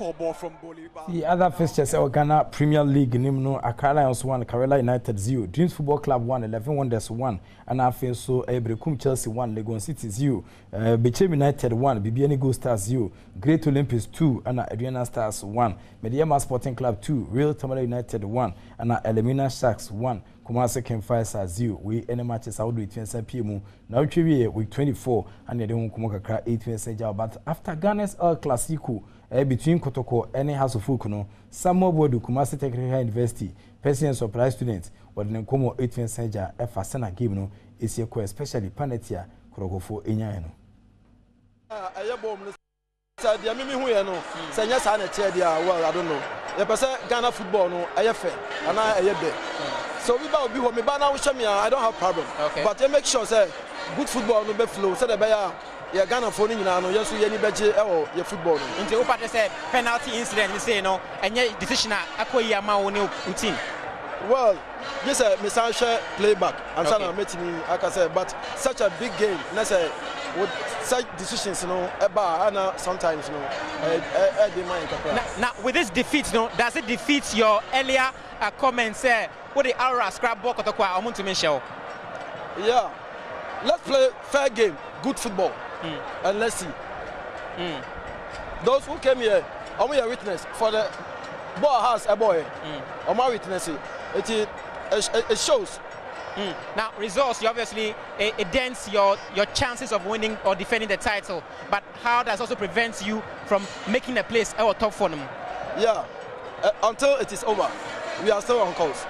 call ball from Bolivar. The other fixtures are Ghana Premier League, Nimno, Accra Lions 1, Kerala United 0, Dreams Football Club 1, 11 Wonders 1, and I feel so Ebrekum Chelsea 1, Legon City 0, Bechem United 1, BBN Eagle Stars 0, Great Olympics 2, and Adriana Stars 1, Mediama Sporting Club 2, Real Tamale United 1, and Elimina Sharks 1. Kumasi King Fires 0. We any matches out with 20 PM. Now we week 24 and they don't come back 8 but after Ghana's El Clasico between Kotoko and House of Fukuno, some more board Kumasi Technical University, Persian surprise students, but then come 8 Senja Fasana game no is your especially Panetia Krogofo Inyano. Dia mimi hu ye no se nya sa na che dia well I don't know ye pese Ghana football no eye fair and eye be so we ba obi ho me ba na wo hwe me I don't have problem but you make sure say good football no be flow so the be ya Ghana for ni nyina no ye so ye ni beje e wo ye football no nti wo pate say penalty incident ni say no enye decision akoyi ama wo ne team. Well, yes, me say playback and okay. Sana metini aka say but such a big game na say with such decisions, you know, about sometimes, you know, they mind. Now, with this defeat, you know, does it defeat your earlier comments? What the Aura scrap ball to mention? Yeah, let's play fair game, good football, and let's see. Those who came here, are we a witness for the ball has a boy? Are my witness? It shows. Now, results, you obviously it dents your chances of winning or defending the title, but how does also prevent you from making a place our top for them? Yeah, until it is over, we are still on course.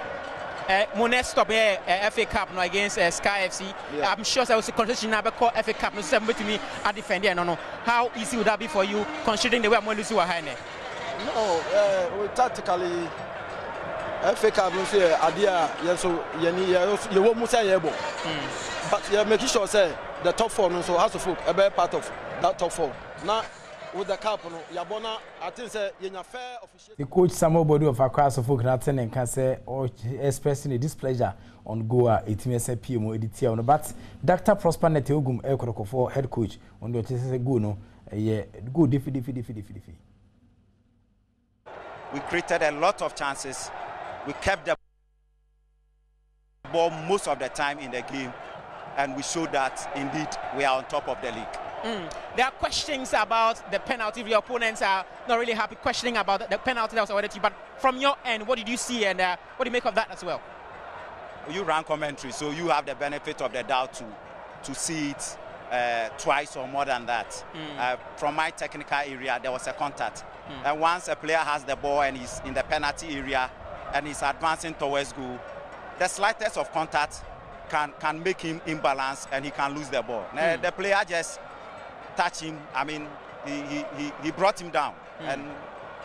Monet stop here FA Cup no against Sky FC. Yeah. I'm sure I was a concession now call FA Cup no same to me at defender. No. How easy would that be for you considering the way I'm going to do a No, we tactically. FA Cup no say idea so you won't say able. But you're making sure say the top 4 no so has to folk a better part of that top 4. Now with the cup no Yabona I think say you fair official. The coach Samuel Bodu of Accra so folk Nathan and can say or expressing a displeasure on Goa 18 PM editia on but Dr. Prosper Neteogum Ekorokofo head coach on the say go no go diffi. We created a lot of chances. We kept the ball most of the time in the game, and we showed that indeed we are on top of the league. There are questions about the penalty. Your opponents are not really happy questioning about the penalty that was awarded to you. But from your end, what did you see and what do you make of that as well? You ran commentary, so you have the benefit of the doubt to see it twice or more than that. From my technical area, there was a contact. And once a player has the ball and he's in the penalty area, and he's advancing towards goal, the slightest of contact can make him imbalance and he can lose the ball. The player just touched him. I mean, he brought him down, and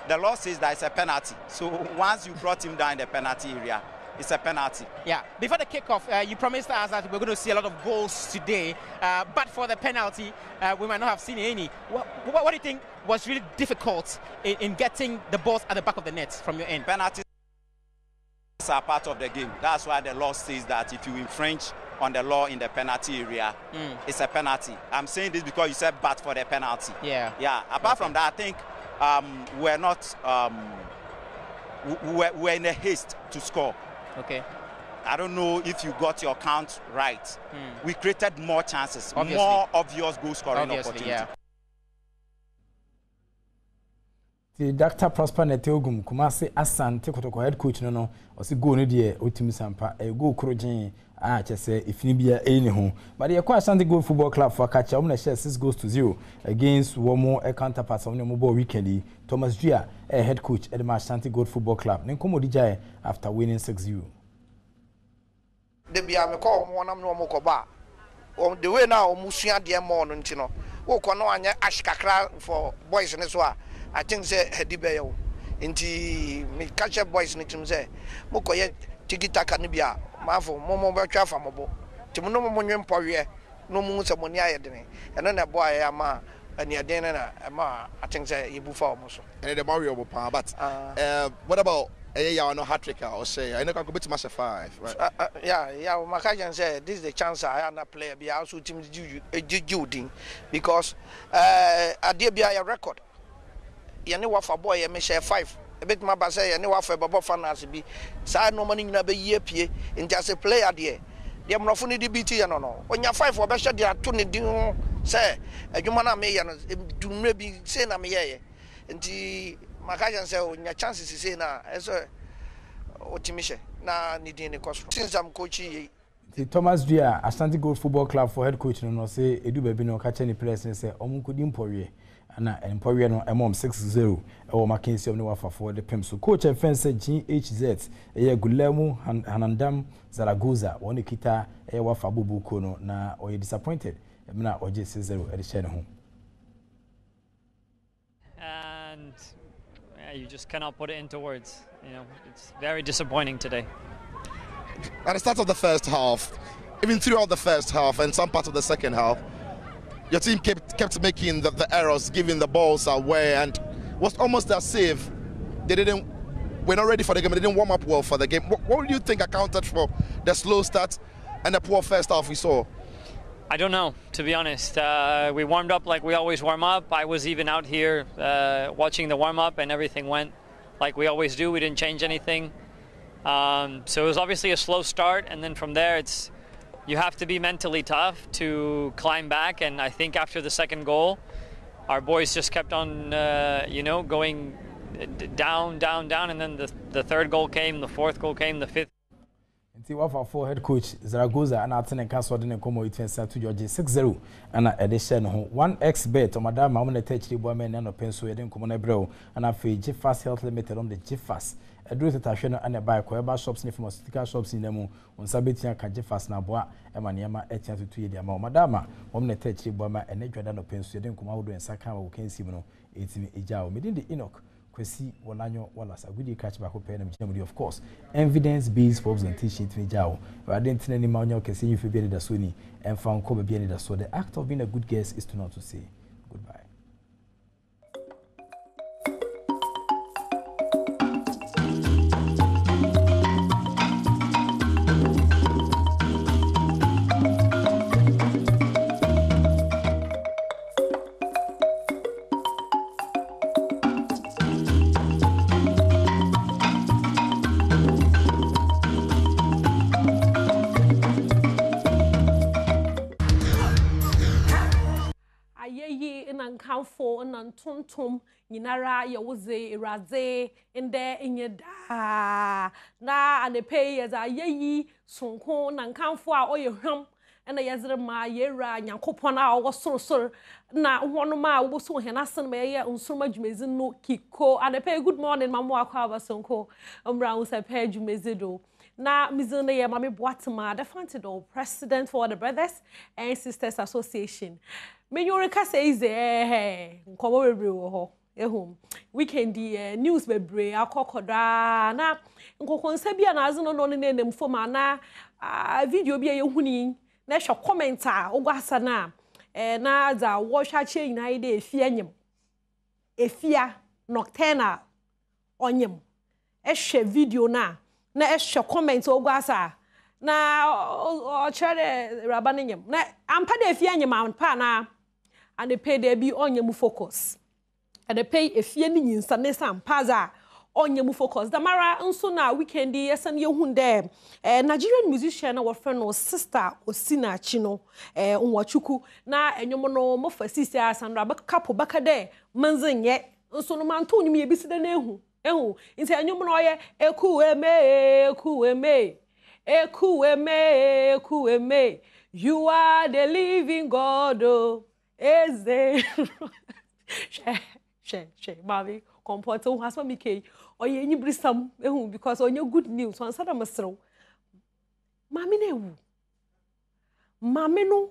the law says that it's a penalty. So once you brought him down in the penalty area, it's a penalty. Yeah. Before the kickoff, you promised us that we're going to see a lot of goals today, but for the penalty, we might not have seen any. What do you think was really difficult in getting the balls at the back of the net from your end? Penalties are part of the game. That's why the law says that if you infringe on the law in the penalty area, it's a penalty. I'm saying this because you said but for the penalty. Yeah. Yeah. Apart from that, I think we're not we're in a haste to score. Okay. I don't know if you got your count right. We created more chances, obviously. More obvious goal scoring opportunity. Yeah. The Dr. Prosper Neteogum Kumasi Asante Kotoko head coach no osi go no de otimi sampa go krojin chese ifinibia eni ho but the Asante Gold Football Club for catch am na share 6 goals to 0 against Womo counterpart on the weekend. Thomas Dua head coach at the Asante Gold Football Club nen komo dijay after winning 6-0. The bia me call mo nam no mo ko ba on the way now omusua de mo no ntino wo ko no anya ashkakra for boys ne so I think say Hedibeyo inti me catch boys ni tim say mo koye tiki taka ni bia mafo mo betwa fa mobo tim no mo nwen powe no mu se mo ni ayedene eno na boy ama ani adene na ma I think say you bufa omo so and the Mario obo but what about yeah no hat trick or say I know can go bit match 5 right yeah my can say this is the chance I na play be also team juju because adie bia your record yene wafa boy ye me share 5 ebet ma ba say yene wafa babo finance bi sa no mani nyina be yie pie ntia se player de mnofo ni di biti ye no onya 5 obe hye de ato ne din say adwuma na me ye no dumre bi say na me ye nti maka jan say onya chances say na eso otimishe na ni din ne koso since am coach Thomas Dia, Ashanti Gold Football Club for head coach no say edu baby no catch any players say omunkodi mpowie ana empowie no emom 6-0 e Mackenzie of no wafa for the pem so coach fence GHZ e Gulemu Hanandam Zaragoza won kita e wafa bubuko no na oye disappointed na oje 6-0 e de share home. And you just cannot put it into words. You know, it's very disappointing today. At the start of the first half, even throughout the first half and some parts of the second half, your team kept making the errors, giving the balls away, and was almost as if we're not ready for the game. They didn't warm up well for the game. What do you think accounted for the slow start and the poor first half we saw? I don't know, to be honest. We warmed up like we always warm up. I was even out here watching the warm up, and everything went like we always do. We didn't change anything. So it was obviously a slow start, and then from there you have to be mentally tough to climb back. And I think after the second goal, our boys just kept on, going down, and then the third goal came, the fourth goal came, the fifth. Until wafa for head coach Zaragoza and Atene Castle didn't come with 6-0 and edition 1x bet on Madam Mamma Touch the woman and a pencil didn't come on a bro and I feel Jiffas Health Limited on the Jiffas. A drew the Tashana and a buy Coeba shops in from sticker shops in the moon on Sabitia Kajifas Naboa and Maniama Etian to 2 years. Madama, Mamma Touch the woman and a Jordan of pencil didn't come out and Saka or Kensimono, 18 Ijao, within the Enoch. Kwesi Wolanyo Wallace a good catch back up and Germany, of course. Evidence-based representation to Jao. I didn't any manual can see if you be the Sony and found Kobe being the so the act of being a good guest is to not to say goodbye. Kanfo na ntontom nyinara ye woze iraze inde inyeda na anepe ye za yeyi sonko na nkanfo a oye hwam na yezre ma yera nyankopon a wo sorosor na wono ma wo so hena sen ma ye nsoma dwumezi no kiko anepe good morning mamo akwa abasonko omra wo se pe dwumezi do na mizuna ye mame boatema the fantido president for the Brothers and Sisters Association. Menyorika says nkomo bebre wo ho ehum weekend news bebre akokoda na nkokonsa bia na azu no ne nem foma na video bia ye huni na hwe comment a ogwasa na za wo hwa che nyina ide efia nocturnal onyem ehwe video na ehwe comment ogwasa na o chere rabane nyem na ampa de efia nyem ampa na and they pay there be on your focus. And they pay a fear in Sanesa Paza on your focus. The Mara also now weekend yes and you hunde Nigerian musician our friend or sister or Sina Chino Unwachuku na and your mono mofa sister Sandra couple back a day manzing yet so no man told me a bit the nehu in say your mono ekueme you are the living God eze she mami comporte o hasma mike oye nyi brisam ehu because onye good news on sada masro mami na ewu mami no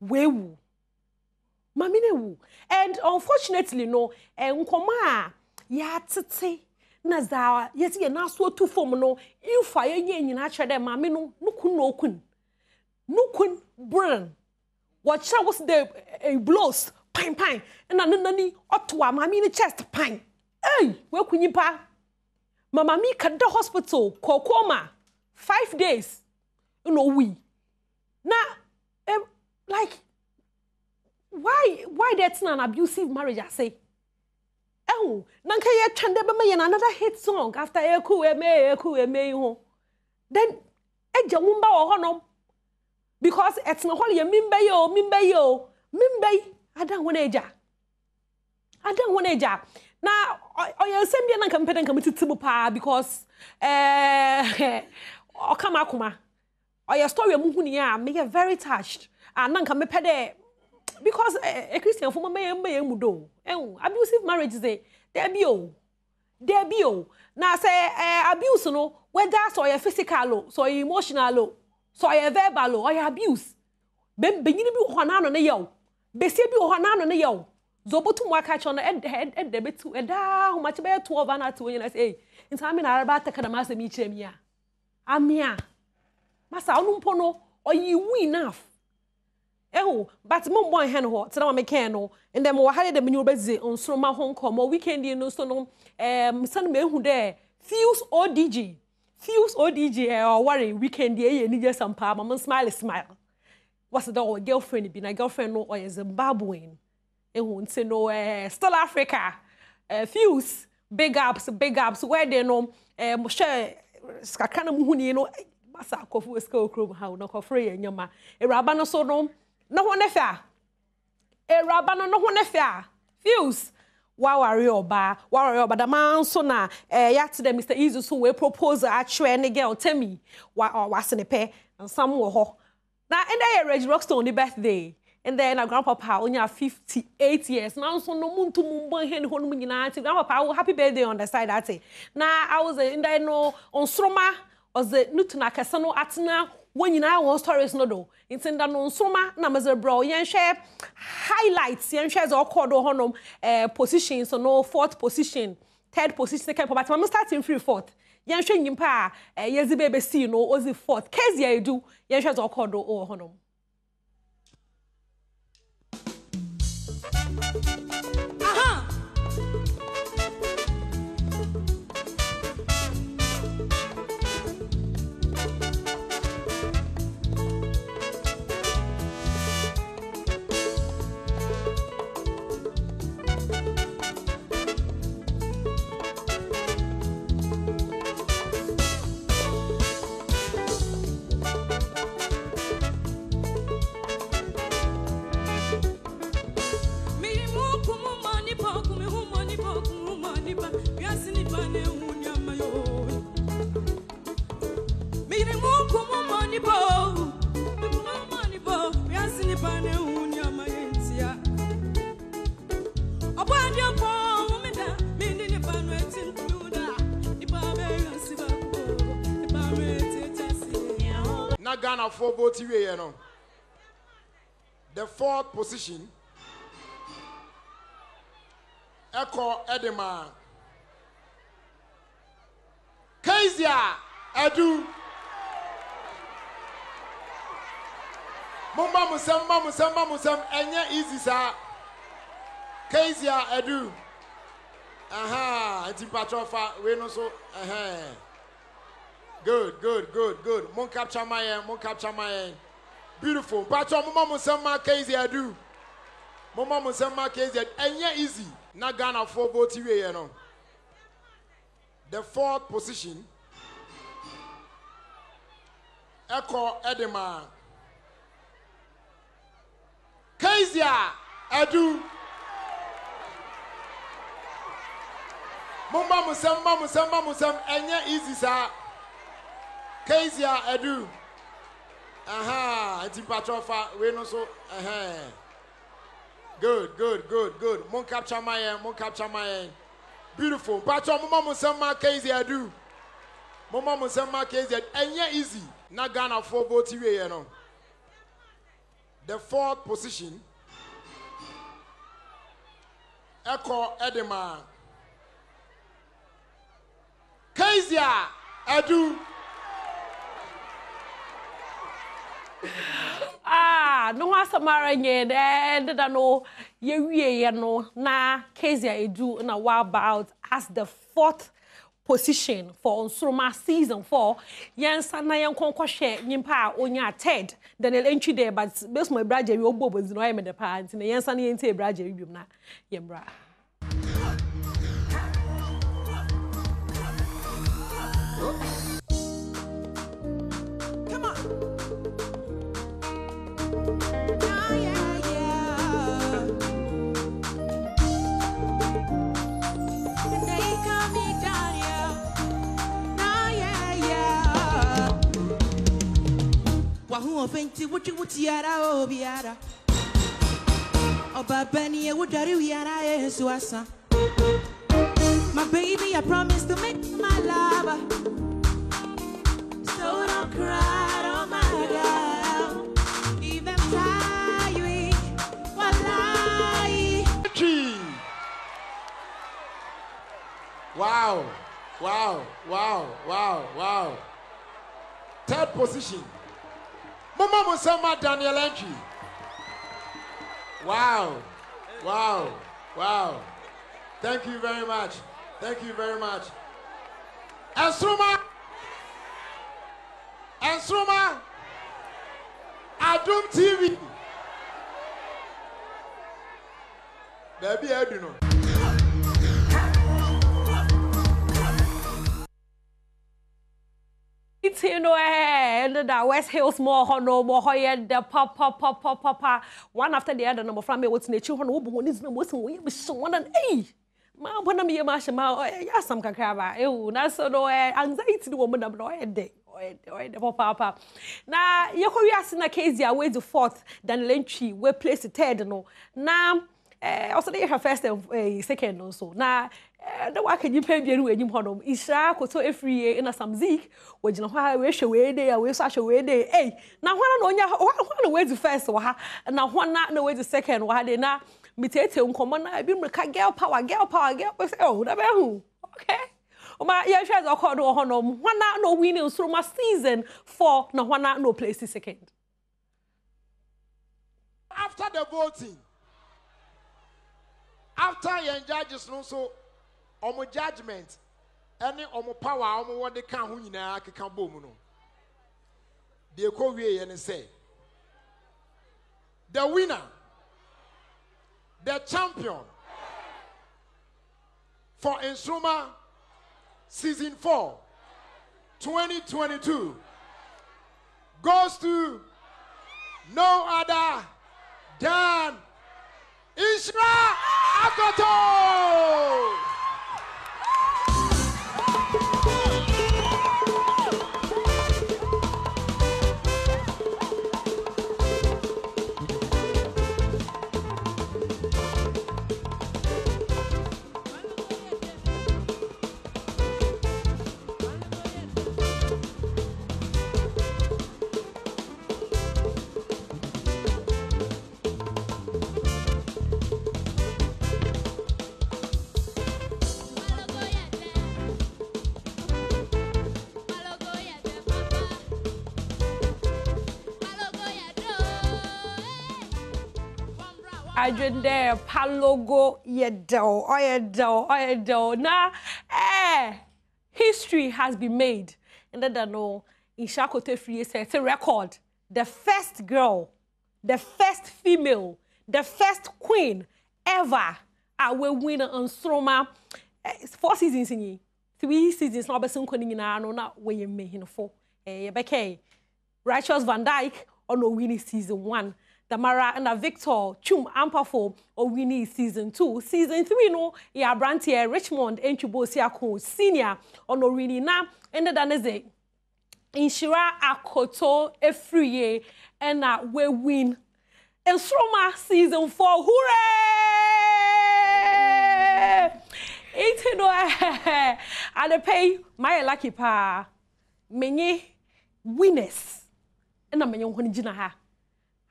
wewu mami na ewu and unfortunately no nkoma ya tete na za yeti ye na so tu fom no infa ye nyina chede mami no nukun burn what was the blows pine and nani otwa mami ni chest pine hey we kunyipa mama mi kada hospital kokoma 5 days we na like why that's an abusive marriage I say Oh, nanka ye twende be me another hit song after eku eme ho. Then eja wumba wo honom because it's no hole ye mimbe yo. Adan wona eja. Na oye nsem bia nanka mpeden ka mutitibu pa because okama oye story mu huni ya me get very touched. Nanka mepede because a Christian for me mudo. Abusive marriages there be now say abuse no whether so your physical so your emotional so your verbal or your abuse ben benyini bi ho na no ne yaw besie bi ho na no ne yaw zobotu mu aka cho no de betu eda ho mache be 12 na to yin say nta me na araba taka na masa mi kire mi a amia masa onu mpo no oyi win enough but mom boy hen ho tena me ken no and them wo hare de me nyobezi onsroma ho nkomo weekend no so no san me hu de feels ODG or worry weekend ye ni just some pa mama smile what's the girlfriend be na girlfriend no or Zimbabwean nti no still Africa feels big ups where they no mo share skakana mu huni no masa kofu eska okrom ha no kofre nyama eraba no so no no ho nefa eraba no ho nefa feels wawari oba da man so na yat the Mr. Izu so we propose atwe ne girl temi wasene pe nsam wo ho na enda Reggie Rockstone the birthday and then our grandpapa only 58 years now so no muntu mumbo hen ho no nyina ti grandpapa happy birthday on the side that say na I was in there no on sroma was the nutuna kasa no atena when you know stories no do intinda no nsoma na maze bro yen share highlights yen shares all called honom position so no fourth position third position second but I'm starting free fourth yen share nyimpa yezi bebe see no ozi fourth case ya do yen shares all called honom aha Ghana for vote you know. The fourth position Echo Edema Kezia Edu Mumba musem enye easy sa Kezia Edu enti patrofa we no so Good. Mon capture my beautiful. Patron, mama musema Kezia Edu. Mama musema Kezia enye easy. Na Ghana for vote you know. The fourth position Echo Edema Kezia Edu Mumba musem enye easy sa Kezia Edu enti patrofa we no so Good. Mon capture my beautiful. Patron mama musema Kezia Edu. Mama musema Kezia enye easy. Na Ghana for vote you know. The fourth position Echo Edema Kezia Edu no asamara nye de no ye wie no na Kezia Edu na what about as the fourth position for Onsroma season 4 yensa na yenkonkwo hwe nyimpa onya third then entry there but best my brother we obobo zino I me the pa nti yensa na yenti brother biom na yembra wuchi wutiara obiara. Oba Benny, I would do Yana Suasa. My baby, I promise to make my lover. So don't cry, oh my girl. Even tired, wallahi. Wow, wow, wow, wow, wow. Third position. Mama Musama Daniel Entry. Wow, wow, wow. Thank you very much. Thank you very much. Ensruma, Adom TV. Baby, I do know. It's in the West Hills more no more the papa one after the other number from me what's nature who is no most one and ma bona me ma shema ya sam kakra ba na so no anxiety the woman am no day the papa na yekowi ase na case ya way to fourth than Lentry we place third no na also they have first and second no so na the work you pay bienu enyim honom isra koto efriye in some zik we gina ho we hwe we dey we so hwe we dey na hwana na onya hwana we to first wa ha na hwana na we to second wa ha dey na mitete nkomo na bi mreka girl power say oh da be hu okay oma ye hwe za call do honom hwana no winning so ma season 4 na hwana no place second after the voting after your judges no so omo judgment any omo power omo what they can hu nyina keka bom no de ko wie ye ne say the winner the champion for Ensruma season 4 2022 goes to no other than Isra Akoto. I dream there palogo yedo na history has been made and that no in Shakote free set a record the first girl the first female the first queen ever we win on Ensruma 4 seasons in 3 seasons na besun kwani na no na we mehinfo beke Righteous Van Dyke on no winning season 1 Tamara and Victor Chum Ampafo or winning season 2. Season 3 no ya Brantier Richmond Enchubosia senior on no winning na ended aneze. Inshira Akoto Efriye and we win. Ensruma season 4. Hooray! It's no I pay my lucky pa many winners. And I'm going to ha.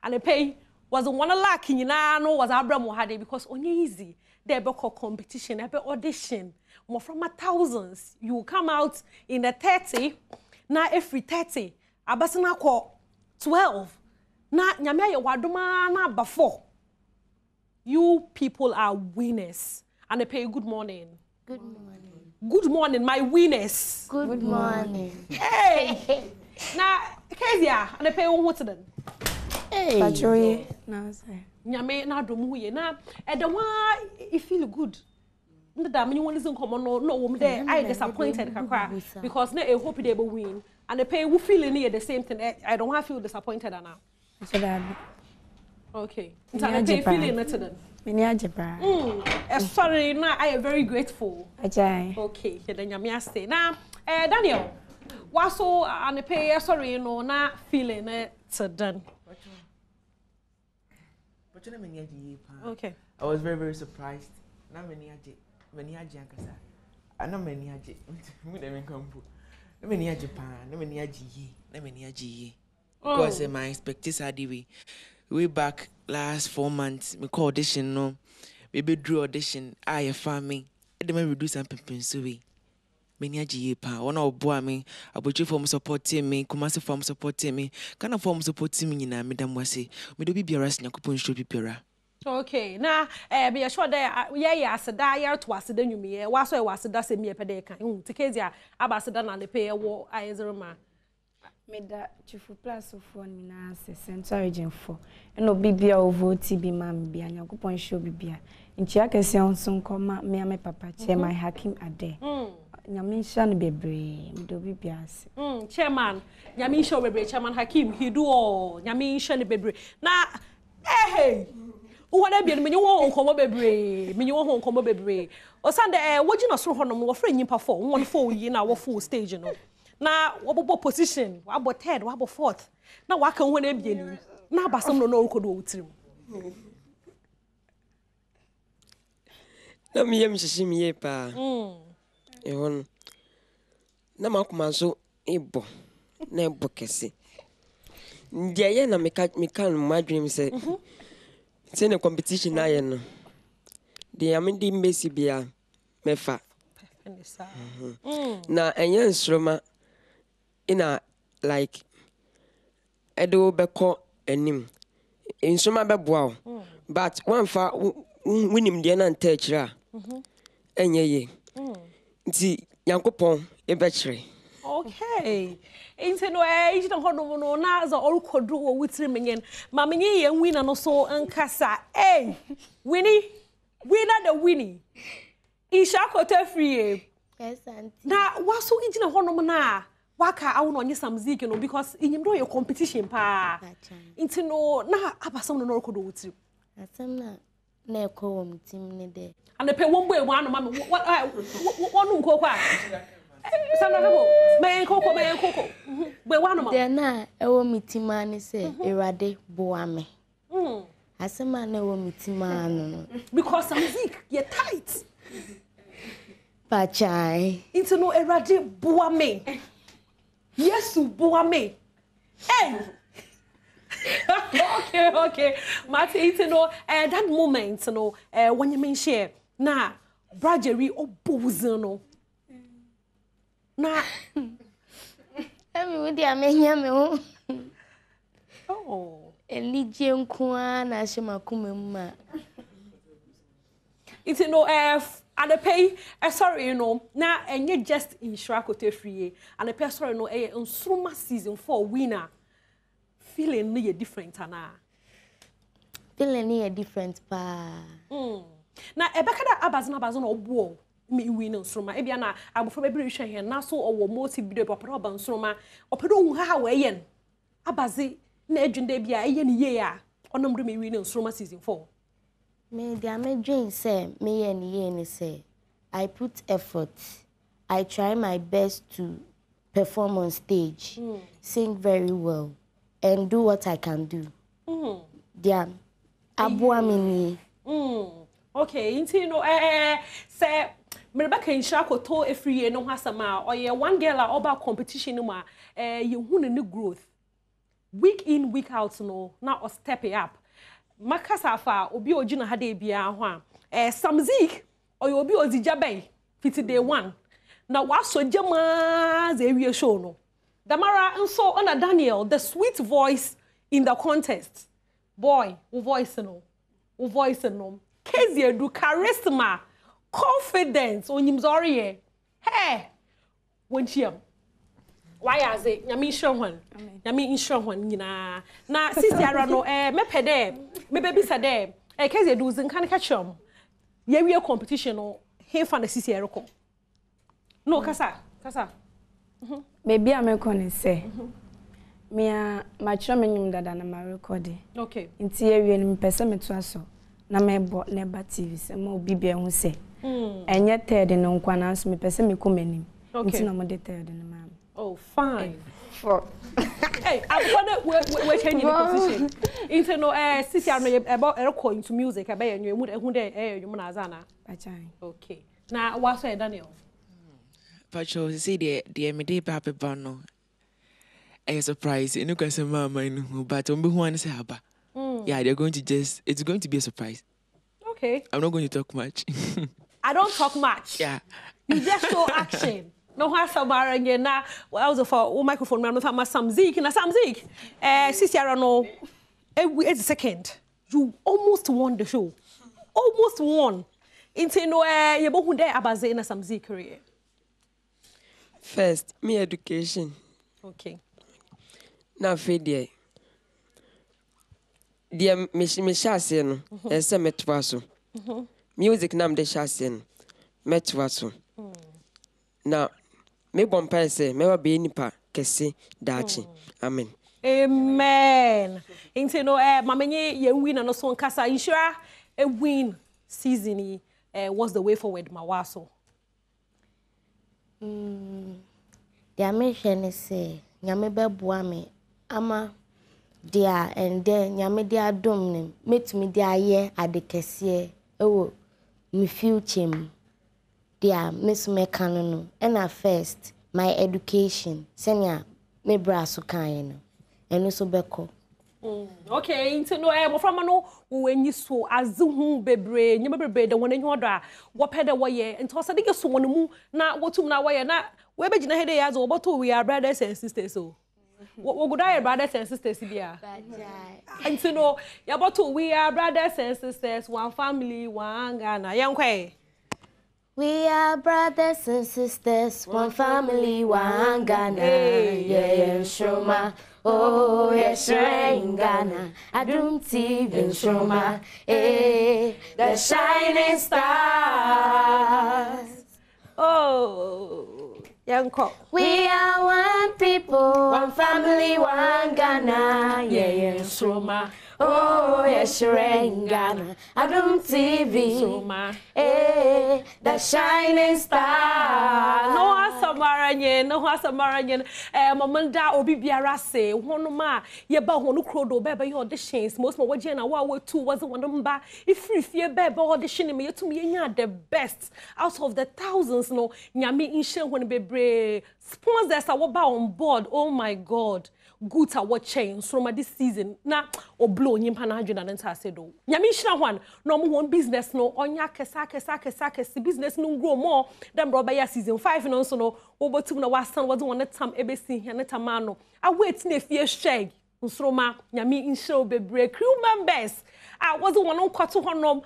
And the pay was one luck in no was Abraham Mohade because only easy. There be competition, there be audition. More from thousands. You come out in the 30, now every 30. Abasana ko 12. Na nyame ya wadoma na before. You people are winners. And they pay good morning. Good morning. Good morning, my winners. Good morning. Hey. Na Kezia, and they pay one to them. Hey. Patroye. No, sir. Nyame na domu ye na the one it feel good. Nda me one listen come no wo there I disappointed kakra because na hope they will win and they pay who feel near the same thing. I don't want to feel disappointed now. Okay. So I pay feeling it to them. Sorry, now I am very grateful. Okay, then you stay. Now, Daniel, what's so and pay sorry, no, not feeling it to done. Okay. I was very, very surprised. Na many aje ankasa. Ana many aje. Me dem kampo. Na many aje pa, na many aje ye. Because my expectations are the way back last 4 months, me call audition no. Maybe drew audition, I farming. They may reduce and pimpen many aje pa. One of boy me, abuchi form supporting me, Kumasi form supporting me, kind of form supporting me na Madam Wasi. Me do be biaras nyakupon show biara. Okay, na be sure that yeah aseda year to aseda nwume waso e waseda se me pede kan tikezia abaseda na lepe wo ayezerma me da chifu plus of one na se central region 4 eno bibia vote bi mam bia nyakopon show bibia nchi akese onso nkoma me papa chairman Hakim Ade nyamisha no bebre me do bibia ase chairman nyamisha bebre chairman Hakim he do all nyamisha no bebre na hey Uwana bi menyi wo nkomo bebre osande wogi na soro honom wo fra nyimpa fo won fo yi na wo full stage no na wo bobo position wo abo third wo abo fourth na wa kan ho na bieni na abasam no no rukodo wo tirim na miyem shishim ye pa ehon na makoma so ebo na ebo kese ndiye ye na mekan madwem se say the competition na yen no de amindi Messi bia mefa na enye nsroma ina like edo beko enim nsroma beboa but one fa winim de na ntachira enye ye nti yankopon e bekire. Okay. Into no age don't no na za orukodu wo witiri menyen ma menye ye win no so nkasa eh winner the winning isha kota free yes auntie na waso igina honom na waka awo no onye samzik no because inyimdo ye competition pa into no na abasam no orukodu witiri asam na ekwo wom tim ne de anepe wombo e wan no ma wonu nkokwa Sandra Kabo, me koko. We wanu ma. Then na ewo mitima ni se Erade boame. Asema na ewo mitima no. Because music you tight. Pachai. Into no Erade boame. Yesu boame. Hey. Okay. Mati into no that moment no when you mention na Brajeri obuzano. Na emi we dia mehia me ho Elije nkoa na shema kumemma. It's no and the pay sorry you know na enye just in Shrakote free and the pay sorry no nsroma season 4 winner feeling no different ana feeling no different pa na ebekada abazina obo me win nsroma e bia na abofo be hwe hwe na so owo motive video papa oba nsroma opedo hu ha we yen abazi na adwunda bia eye ne ye a onamdo me win nsroma season 4 me dia me dream say me ye ni say I put effort. I try my best to perform on stage, sing very well, and do what I can do. Dia Badwam. Okay, you know say me Rebecca in Shakoto every year no hasama or ye one girl about competition no ma you hu ne growth week in week out no now or step it up makasa fa obi ogina ha de bia ho a samzik or obi ozijabe fit day 1 na waso jama ze ewie show no damara nso ona Daniel the sweet voice in the contest boy wo voice no Kezi edu charisma confidence onyimzori hey wonchiam why as it nyami inshon nyina na sisi ara no mepede me baby sade Kezi edu zinkan ka chom ye wie competition no he fa na sisi ereko no kasa baby ameko ne se me ma chiro menyum dada na ma record okay nti ye wie ni pese meto aso na mebo Neba TV se ma obi bia hu se enye third no nkwa na so me pese me komanim nti na mo de third no ma oh fine 4 Hey, we're changing the position. Into no sisi about into music. I bet you would who there you manazana. Okay. Now what's Daniel? Pacho, see the me papi bano. A surprise. You know, cause mama in but who wants to have. Yeah, they're going to it's going to be a surprise. Okay. I'm not going to talk much. I don't talk much. Yeah. You just show action. No has Samara again now. Well, I was for microphone. I'm not some Zeke and some Zeke. Sister, no. It's a second. You almost won the show. Almost won. Into no you both there about na some Zeke career. First, me education. Okay. Now, Fede. Dear Miss Shassin, and some metwaso. Music nam de Shassin. Metwaso. Now, me bon paise, me wa be nipa kese dachi. Amen. Amen. Into no mamenye ye win and so kasa insura a win season what's the way forward mawaso. The mission is say nyame beboa me ama dia and then nyame dia dom ne metumi dia ye adekese ewo me future dia miss me kanu and at first my education senior me braso kan no eno so beko. Okay, into no mo from no when you so azuhu bebre nyame bebre de won enyo do a wo pede wo ye into so de so won mu na wotum na wo ye na we be gina hede ya zo oboto we are brothers and sisters so we go die brothers and sisters bia into no ya oboto we are brothers and sisters one family one Ghana yankwe. We are brothers and sisters, one family, one Ghana. Yeah, Shoma. Oh, yes, Ghana. Adom TV, Shoma. The shining stars. Oh, Yanko. We are one people, one family, one Ghana. Yeah, Shoma. Oh, yes, Ghana. Adom TV. Shoma. The shining star. No Asamaranye. Mamanda obi biara say honoma ye ba honu krodo beba ye auditions most mo waje na wa two was one number if fear beba audition me yetum ye nya the best out of the thousands no nyame inshe when bebre sponsors are on board. Oh my God. Good at what change from this season na oblo nyimpa na adwena na nta sedo nyame hira hwan no mo won business no onya kesa business no grow more than bro ya season 5 no so no obotum na wasan wode won tam ebesi hia ne tamano a wait na fie shag nsroma nyame hira bebre crew members a wode won kwato honom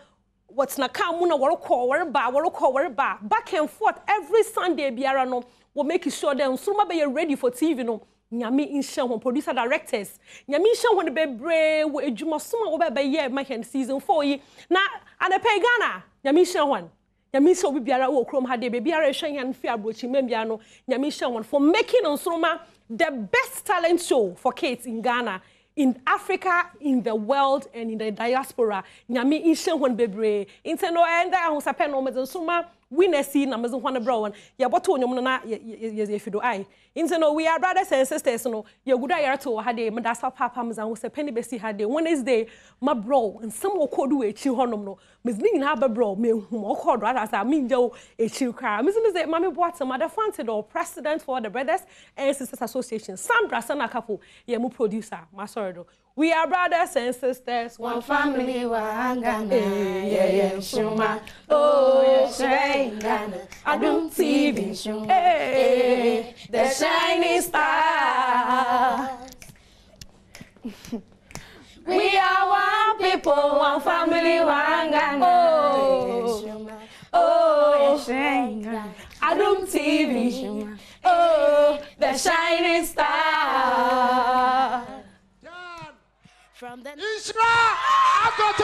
what's na kam mu na worokọ ba back and forth every Sunday biara no we make sure them nsroma be ready for TV no nyame insha won producer directors nyame insha won bebre wo edwuma soma wo be ye make season 4 yi na anape Ghana nyame insha won nyame insha obi biara wo krom ha de be biara ehwan yan fi abrochi membia no nyame insha won for making nsroma the best talent show for kids in Ghana, in Africa, in the world, and in the diaspora. Nyame insha won bebre inteno enda ahosape no nsroma winners na mezo hwana brown ya boto onyom na ye fido ai inteno we are brothers and sisters no ye guda yare to ha de medasa papa mza ho se penny besi ha de Wednesday ma bro nsem okodu echi honom no mezni na ba bro me hu okodo asa me njo echi kra mezni ze mame boatem ada fanted or president for the Brothers and Sisters Association Sandra Sanakapo ye mu producer ma sorry do. We are brothers and sisters, one family, one Ghana. Yeah, Shuma. Oh, yes, Ghana. Adom TV. Hey, the shining stars. We are one people, one family, one Ghana. Oh, yes, Ghana. Adom TV. Oh, the shining stars. From the Isra Akoto!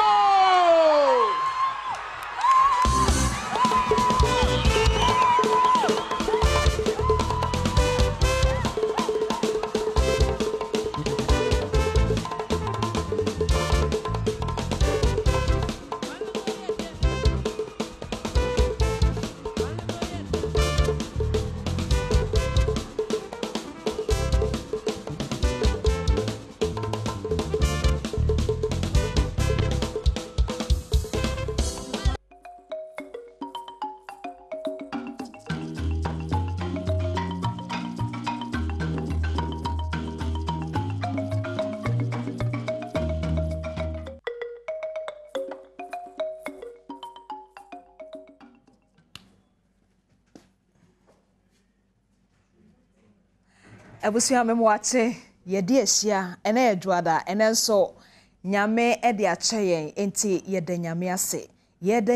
Ebusia memwache yedi ehia ene edwada ene nso nyame ede ache yen enti yede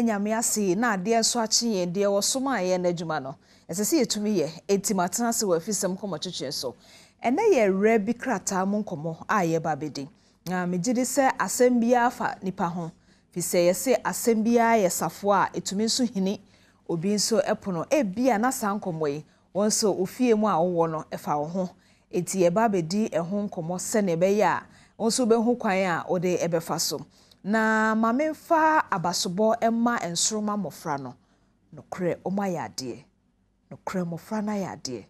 nyame ase na ade nso ache yen de wosoma ye na adwuma no esese yetumi ye enti matena se wa fisem komo twetwe so ene ye rebi krata mu nkomo aye babedi na megidi se asembia afa nipa ho fise ye se asembia ye safo a etumi nso hini obi nso epono ebia na sankomo yi wonso ofie mu a wo no efa wo ho eti eba bedi eho nkomo se ne be ya wonso be hu kwan a ode ebefa so na mamemfa abasobo emma ensoroma mofra no nokre oma yade nokre mofra na yade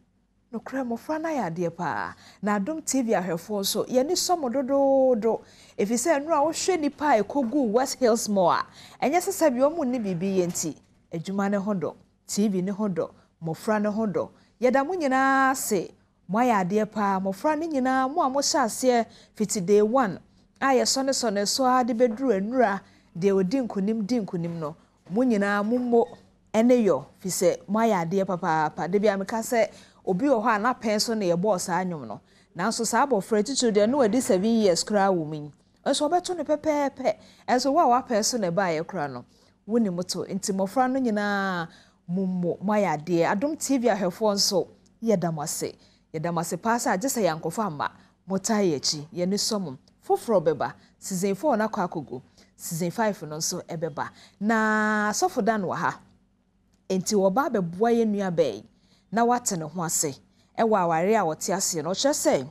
nokre mofra na yade pa na Adom TV ahwefo so ye ni somo dododo efise enu a wo hwe nipa ekogu West Hills Mall enye sesa bi omu ni bibi yenti adwuma ne hodo TV ne hodo mofra ne hodo yeda mu nyina se moya ade pa mofra ne nyina mo amosha ase fiti day 1 aye sone so ade beduru enura de odi nkunim no mo nyina mummo ene yo fise moya ade papa de bia meka se obi wo ha na pen so ne ye boss anyum no nanso sa abofra titu de no adi 7 years kra wumi enso obeto ne pepepe enso wa pen so ne ba ye kra no woni moto enti mofra no nyina mummo moya ade Adom TV ahwefo nso yedamase pasa agese yankofa ma motaye echi ye ni somo foforo beba season 4 na kwakogo season 5 no nso ebeba na sofodan wa ha enti wo ba beboa ye nua bei na wate ne ho ase ewa aware a wote ase no kyese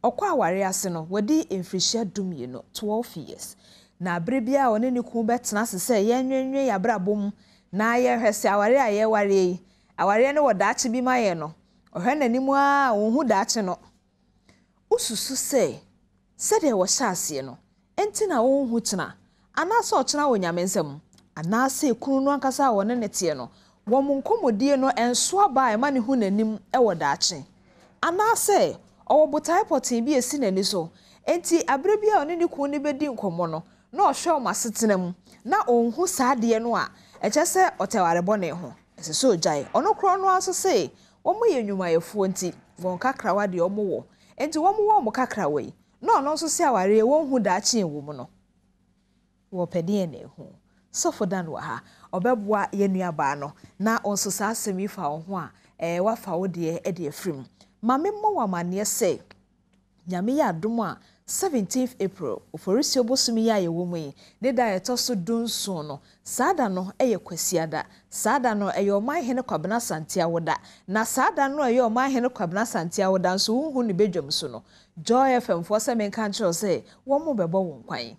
okwa aware ase no wadi emfrihia dumie no 12 years na abrebia one ne ku betena se ye nwenwe ya brabom na ye hwese aware a ye ware aware ne wodache bi maye no ohwe nanimu a wohu dache no ususu se de wo hyase no enti na wohu tena anase ochena wonyamensem anase kunu no ankasa wone nete no wo munkomodie no enso aba e ma ne hu nanim e wo dache anase owo botai potin bi esi nani so enti abrebia one ne ku ni bedi nkomo no na ohwe o masetenam na onhu saade no a echese oteware bone ho esese ojai ono kro no aso se omo ye nwumayefo nti won kakra wa de omo wo enti wo mo kakra we no no so se aware won hu da chi enwo mu no wo pede na ehu sofodan wa ha obeboa ye nuaba no na onso sa asemi fa wo ho a wafa wo de e de afrim mame mo wa mane se nyame ya Adom a 17th April oforisi obosumi ya yewo mu yi ne da etoso dunso no saada no eye kwasiada saada no eye oman hene kwabena santia woda na saada no eye oman hene kwabena santia woda nso hu ne bedwam so no Joy FM fo se men kan kire se wo mo bebo won kwan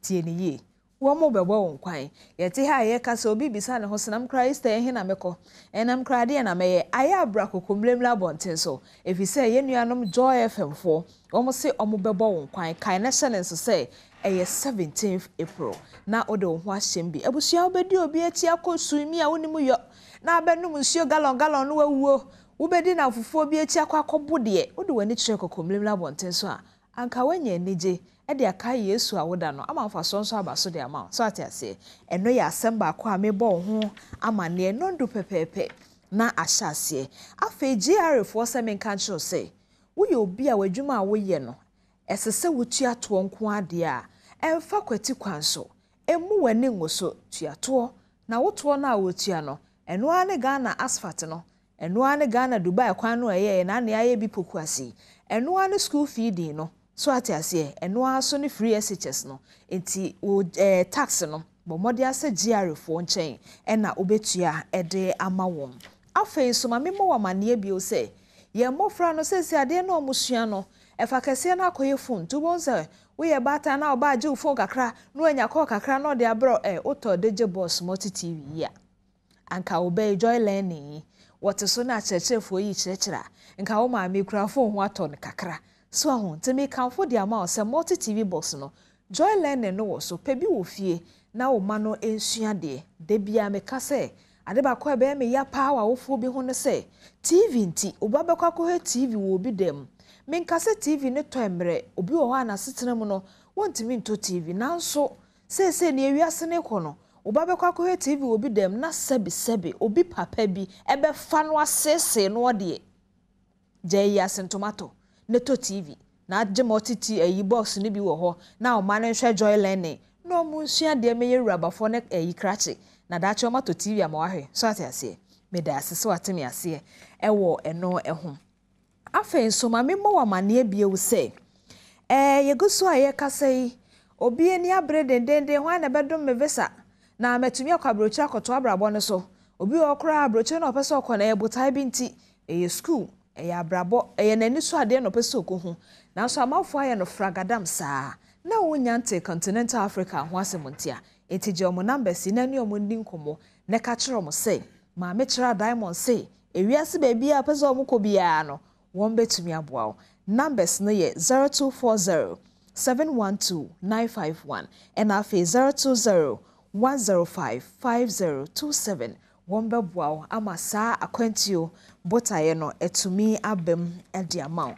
tie ne yi wo mo bebo won kwan yete ha ye ka se obi bisa ne ho senam Christ e hena meko enam krade na meye aya abra kokomlemla bonten so efise ye nuanom Joy FM fo omo se omo bebo won kwan kan na challenge se eye 17th April na ode ho ahyem bi abusua obedi obi ati akosumi a wonimu yo na abenum nsuo gallon no wawuo ubedi na fufu obi ati akwakobo de ode wani kire kokomlemla bonten so a anka wanya nije ede aka Yesu awoda no amamfa sonso abaso de ama so atiase eno ya asemba akwa mebo ho amane no ndu pepepe na ahyase afa GR for semen kan kire se wo ye obi a wadwuma a wo ye no esese wotua to nko ade a emfa kwati kwanso emu wani ngoso tuato na woto na wotua no eno ane Ghana asphalt no eno ane Ghana Dubai kwan no eye na ne aye bi pokuasi eno ane school fee no so atiase eno aso ne free SHS no enti tax no bomodi ase GR fo nchen na obetua ede ama won afei so mamemo wa mane bi o se ye mofra no sesi ade na omusua no efa kese na akoye phone to bonse we ye bata na oba age phone kakra no anya call kakra no de abro oto deje boss multi TV ya anka obey joy learning what so na chechefo yi chechera nka wo ma me kura phone ho ato ne kakra so ahun temi kanfo de ama o se multi TV box no joy learning no wo so pebi wo fie na wo ma no ensua de bia me ka se ade ba ko ebe me ya power wo fo bi ho ne se TV nti obabekwa ko he TV wo bi dem menkase TV ne to emre obi wo ha na setena mu no wontimi nto TV nanso se ne ewiase ne ko no obabekwa ko he TV wo bi dem na sebi obi papa bi ebe fa no asese no de je yasin tomato neto TV na agema otiti eyi box ni bi wo ho na o ma ne hwe joy learning no mu nsua de me yewura bafo ne eyi krache na da che tomato TV amahwe so atiase me da asese watemi ase ewo eno eho afen so ma me mo wa mane bie wo se yeguso aye kasei obi eni abre dendende ho na bedom me visa na metumi akwabrochi akoto abrabo ne so obi okra abrochi na opese okona ye botai bi nti eye school eye abrabo eye nani so ade na opese okohu na so amafo aye no fragadam saa na wonya nte continental Africa ho asemontia etije omo numbers na ni omo ndi nkomo ne ka kire omo say ma me kira diamond say ewiase ba bia opese omo ko bia no won betumi aboa numbers no ye 0240 712-951 and afi 020-105-5027 wombe bwao ama saa akwentio botaye no etumi abem edi amount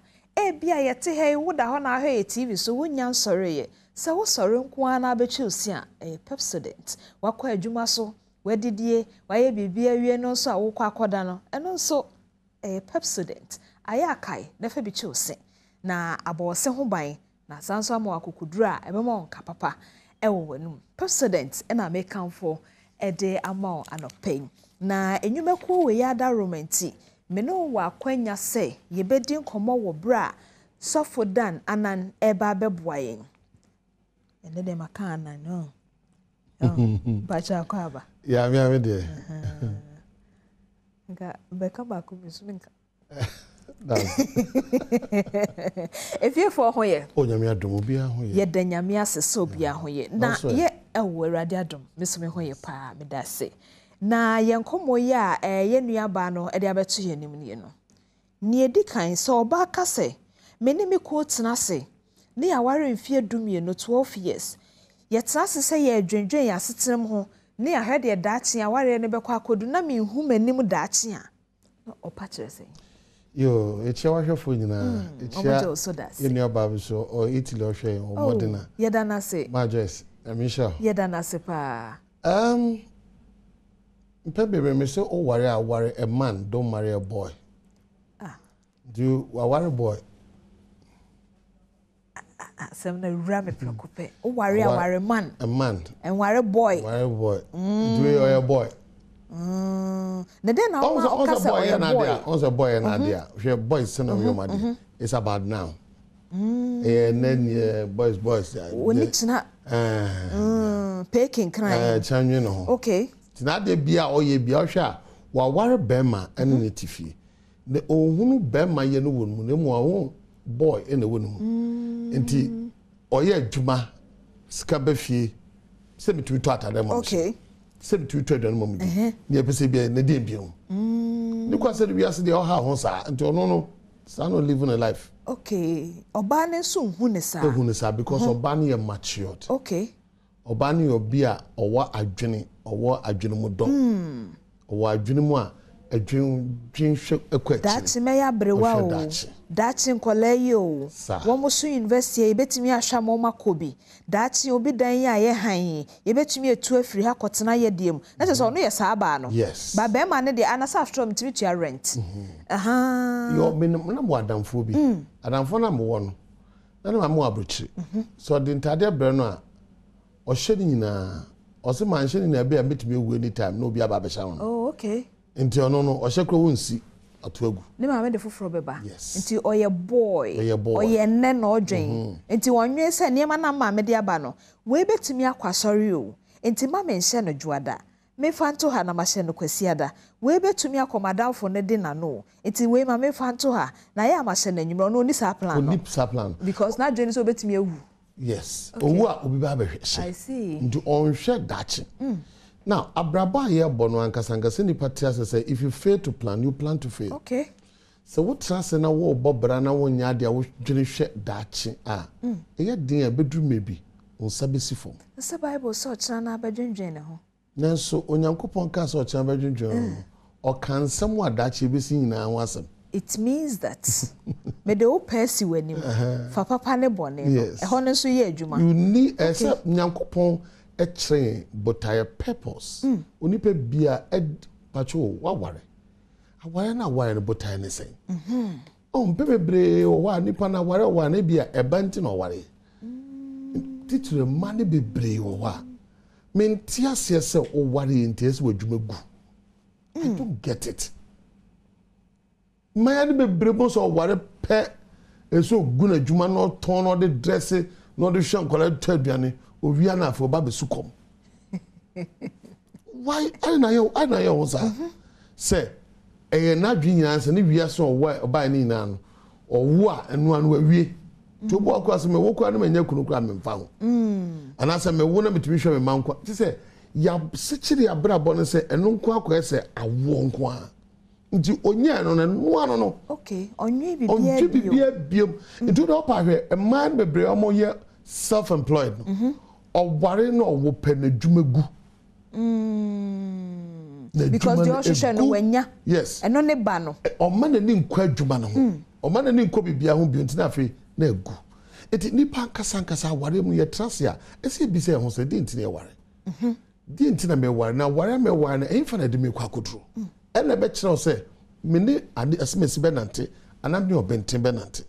bia yete he woda ho na ahwe TV so wonya nsore ye se wo sore nko ana abechi osia Pepsodent wakwa adwuma so wedidie waye bibia wie no so awokọ akoda no eno nso Pepsodent ayakai na fa bichi osi na abose ho ban na sanso ama akukudura ebema onka papa ewo wanum Pepsodent na mekanfo ede ama anopen na enyumeku we yada romanti meno wa kwanya se yebedi nkomo wo bra sofodan anan eba beboayen ene de makana no bacha kwaba ya mi de nga beka ba ku bisuminka if you for hoye o nyame adom obi ahoye ye da nyame asese obi ahoye na ye ewo awurade adom mesome hoye pa me da se na ye nkomo ye a ye nuaba no e de abeto ye nim ne no ne edi kan so oba ka se me ni me ko tena se ne ya ware mfie dumie no 12 years ye tena se se ye adwendwen ya setrem ho ne ya hwede ye daache ya ware ne bekọ akodu na me hu manim daache a opa kire se yo echi wahwefo nyina echi ye nuaba bi so o Italy ohwe o modena ye da na se majes amisha ye da na se pa Mpebe me say o worry a man don't marry a boy. Do you worry boy? Some na rame preocupe. O worry a man. A man. And worry boy. Worry boy. Do you a boy? The day now on a boy and idea. She a boy son of your mother. It's about now. And then boys. When it's not peking crying. Okay. Tina de bia oye bia hwa wa ware bema ene ne tifi ne ohunu bema ye no wonu ne mu awo boy ene wonu enti oye adwuma sika bafie se mitu to atade mo okay se mitu to adwan mo ne epese bia ne de bia ne kwase de bia se de o ha ho sa enti ono no sa no living a life okay oba ne so hu ne sa because oba ne matured okay oba ne obi a owa adwene owo adwene mu do owo adwene mu a adwene hwe ekwachi dachi me ya brewa o dachi nkola yi o wo mo so university e betimi ahwa mo makobi dachi obi dan ya ye han ye betimi etu afiri ha kotena ye dem na se no ye saaba no ba be ma ne de anasa after mtimi tua rent yo me na mo adamfo bi adamfo na mo wo no na mo abrochi so de ntade bre no a o hye nyina ose manhye na be a metumi ewu anytime no bi aba be sha won oh okay nti ono no o hye kro wonsi atoagu ne ma me de foforo beba nti oye boy oye nne na odwen nti wonwe se niema na ma me de aba no we betumi akwasori o nti ma me nhye no juada me fanto ha na ma hye no kwasiada we betumi akomadamfo ne de na no nti we ma me fanto ha na ya ma hye na nyumro no ni sa plan because na dwen so betumi ewu. Yes. Owu a obi ba behwe. I see. Ndu onhwe dachi. Now, abraba here bono ankasanga se nipa tia say if you fail to plan, you plan to fail. Okay. So what trust na wo bobra na wo nya dia wo dwene hwe dachi a. Eye din a bedru mebi. Onsa besi fom. The Bible so chana na badwendwen ne ho. Nanso onyankopon ka so chana badwendwen. O kan sam wa dachi besi nyina ho asem. It means that me de o pesi wanim fa papa ne bone no e ho no so ye adwuma you need except nyankopon e kire botaye purpose onipa bia pacho wa ware aware na ware no botaye ne sen on bebre o wa nipa na ware wa na bia eba nti na ware titire mane bebre o wa men tiase se o ware nti se wadwumagu I don't get it maya ne bebre bo so ware pe eso gu na dwuma no ton no de dress no de hwan kola taduane o wia na afo ba besukom why I na yo sa say na dwi nyina se ne wia so o ba ni na no o wo a enu anu awie to bo akwa se me wo kwa na manya kunu kura me mfa ho ana se me wo na metimi hwe me mankwa ti se ya sekiri abrabo no se enu nko akwa se awo nko a nti onye no na nu ano no okay onye bibia bio nti do pa hwe a man bebre omo ye self employed no o ware no wo pe na dwumagu because the ocean no wenya yes eno ne ba no o man na ni nkwa adwuma no ho o man na ni nkwa bibia ho bio nti na afi na egu eti nipa nkasa ware mu ye trase a ese bi se ho se di nti na ware di nti na me ware na ware me ware na enfa na de me kwa kodro ena be kire o se me ni ade asemesi be nante anam ne obenten be nante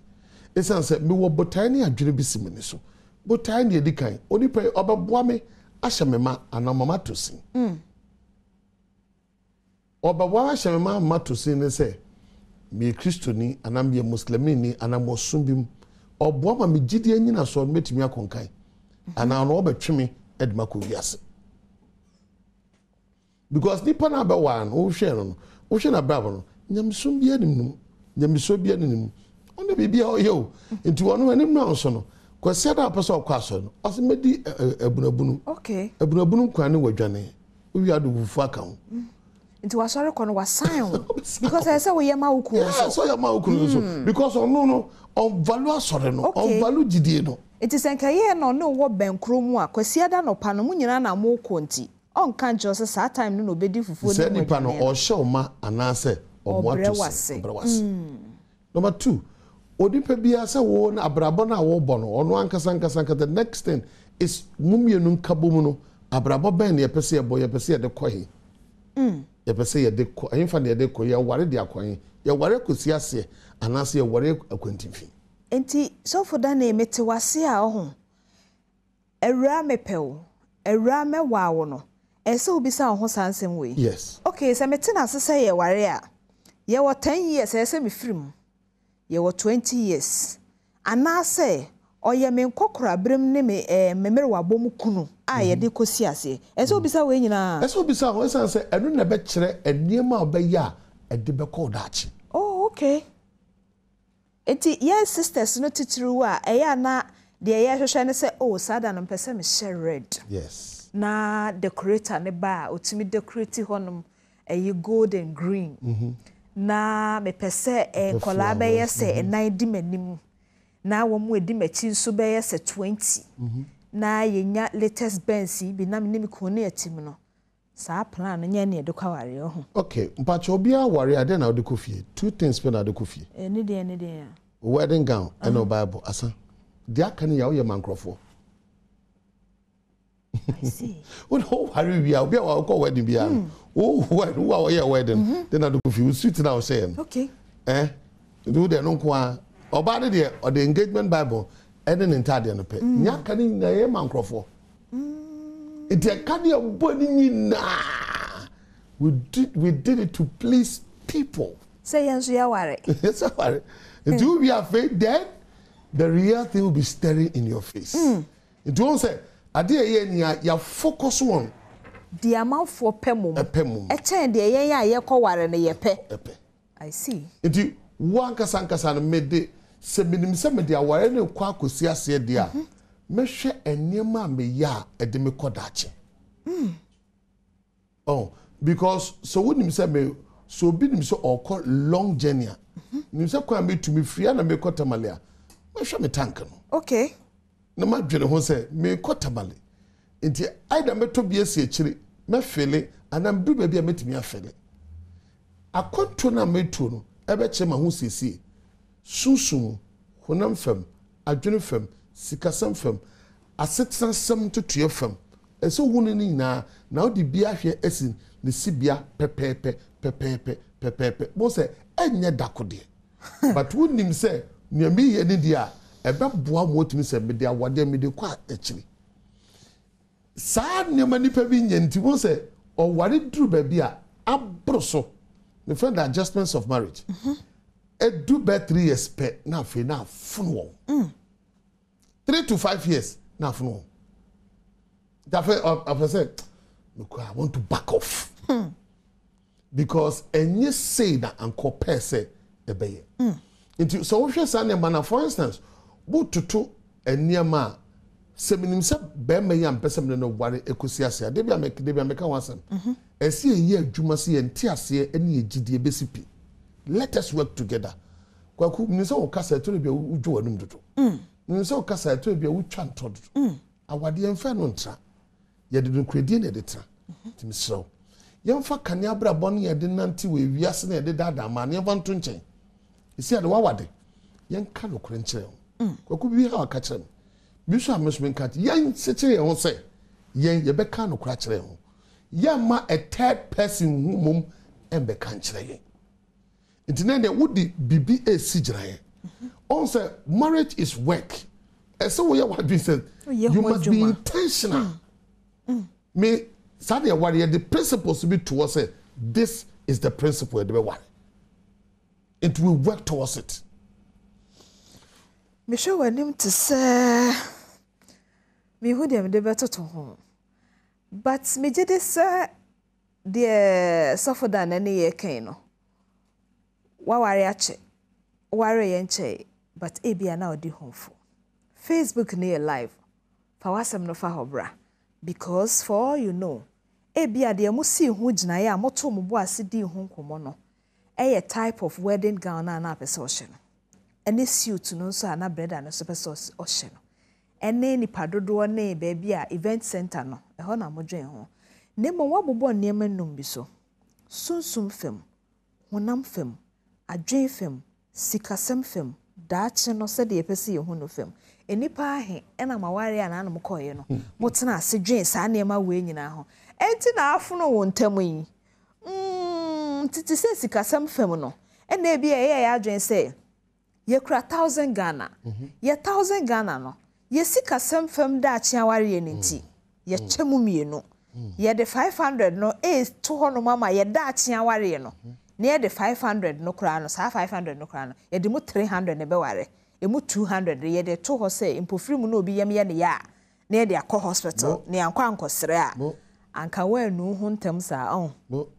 esan se me wo botai ne adwene bi si me ni so botai ne edikan onipa obeboa me ahye me ma anamama tosin obawa ahye me ma matosin ne se me kristoni anam ye muslimi ni anam osumbim oboa ma me gidi nyina so metimi akonkan ana no obetweme edma ko wiase because nipa na be wan o hwe na bravo no nyamsum bia nim nyamso bia nim ona bibia o yo nti wono anim na so no kwase da pese okwaso no ose medi abunabunu okay abunabunu kwan ne wadwane o wi ado bufu aka ho nti wasore kono wasan because I say we yema wuku so yema wuku so because no on value asore no on value gidie no it is enkaye no wo benkro mu a kwase da no pa no munyina na mo konti on kan jo say time no obedi fufu no ni pa no o shewma anase o moatose number 2 odipa bia se wo na abrabo na wo bo no ono ankasa the next thing is mumienu nkabom no abrabo ben ne yepese yebo yepese ye de kohi yepese ye de ko enfa ne ye de ko ye ware de akohi ye ware kosi ase anase ye ware akwantimfi enti so for da na emete wase a ho ewura mepew ewura mewa wo no ese obi sa ho sansem we yes okay se mete na sese ye ware a ye wo 10 years ese me firim ye wo 20 years anase oye me nkokora brem ne me memere wabom kunu a ye de kosi ase ese obi sa we nyina ese obi sa ho ese se enu na be kire eniema obeya ede be ko dachi oh okay eti yes sisters no titiru a eya na de ye hwehwe ne se oh sada no pese me share red yes na decorator ne ba otimi decorate honum eyi gold and green na me pese kola be yese enan di manim na wo mu edi machi nso be yese 20 na yenya latest benz bi na me nim ko na atim no sa plan nya ne de kwaware ho okay mpacho obi aware ade na de kofie two things pe na de kofie ne de wedding gown and no bible asa de aka ne ya wo ye mankrofo I see. What worry we are go wedding bia. Oh, what your wedding. Then I do you sweet now saying. Okay. Do there no kwa oba de there or the engagement bible and then entire no pe. Nya kan na ye mankrofo. It e kan ye boni na. We did it to please people. Say yanso ya ware. Yes, ware. Do we are faith then the real thing will be staring in your face. It won't say ade ye ni ya focus on the amount for pemum e chen de ye ya ye kware ne ye pe I see enti wan kasa no mede se minim se mede aware ne kwa akosi ase de a mehwe enema me ya e de me kodache oh because so wonim se me so binim so okọ long journey nim se kwa me tumi free na me kotamale a mehwe me tank no okay na ma dwene ho se me kotabale enti aida meto bia si akiri me fele anam du ba bia metimi afele akonto na meto no ebe che ma ho sisi susum honam fam adwene fam sikasam fam asetsansam tutue fam ese hunu ni na odi bia hwe esin ne sibia pepepe mo se enye dakode But when him say, near me, any dia, a Badwam what me say, media, what they made quite actually. Sad near many pavilion, to one say, or what it drew baby, a broso, the friend adjustments of marriage. A do better 3 years pet, now for now, fun. 3 to 5 years, now fun. That I said, look, I want to back off. Because any say that Uncle Per say, the bay. So, if you're saying, man, for instance, what to a near ma, seminim sub, Bemay and Pessamino of Wari Ecosia, they make a once. And see a year, Jumasi and Tiasia, any GDBCP. Let us work together. Kwaku, Niso Casa to be a Ujo. Niso Casa to be a Uchantod. Our dear Fernontra. You didn't credit editor. So, young for Canyabra Bonnie, I didn't until we yasne the dada man, you want to change. You see, at the Wawade, young Cano Crenchel. What could be our catcher? Bishop must be cut, young Sitchay, on say, young Yabecano Cratcher. Young ma a third person whom and be country. Internet would be BBA Sijray. Also, marriage is work. And so, what we said, you must be intentional. Me, Sadia Warrior, the principle to be towards it. This is the principle of the one. It will work towards it. Me sure when him to say me who them the better to home. But me did say the suffer than any year kano. Wa worry yenche, but ebia now di home for. Facebook near live. For wasam no fa hobra. Because for all you know, ebia de amusi hu gina ya moto mo bo asedi hu nkomo no. A type of wedding gown na pese ohye no. Ene suit no so na brother no so pese ohye no. Ene ni padodo na baby a event center no. E ho na modwen ho. Ne mo wabobo niam num bi so. Sunsum fem, honam fem, adwen fem, sikasem fem, daache no se de pese ye hu no fem. Enipa ahe ena maware ana no mkoye no motena asedwen saa neema we nyina ho enti na afono wo ntamu yi titi se sikasam fam no ena e bia ye ya adwen se ye kura 1000 Ghana ye 1000 Ghana no ye sikasam fam da achia ware ye nti ye chemu mienu ye de 500 no to ho no mama ye da achia ware no na ye de 500 no kura no saa 500 no kura no ye de mu 300 ne be ware emu 200 ye de to ho say impofiri mu no obi yem ye ne ya na ye de akọ hospital ne ankwa ankosere a anka wanu hu ntem sa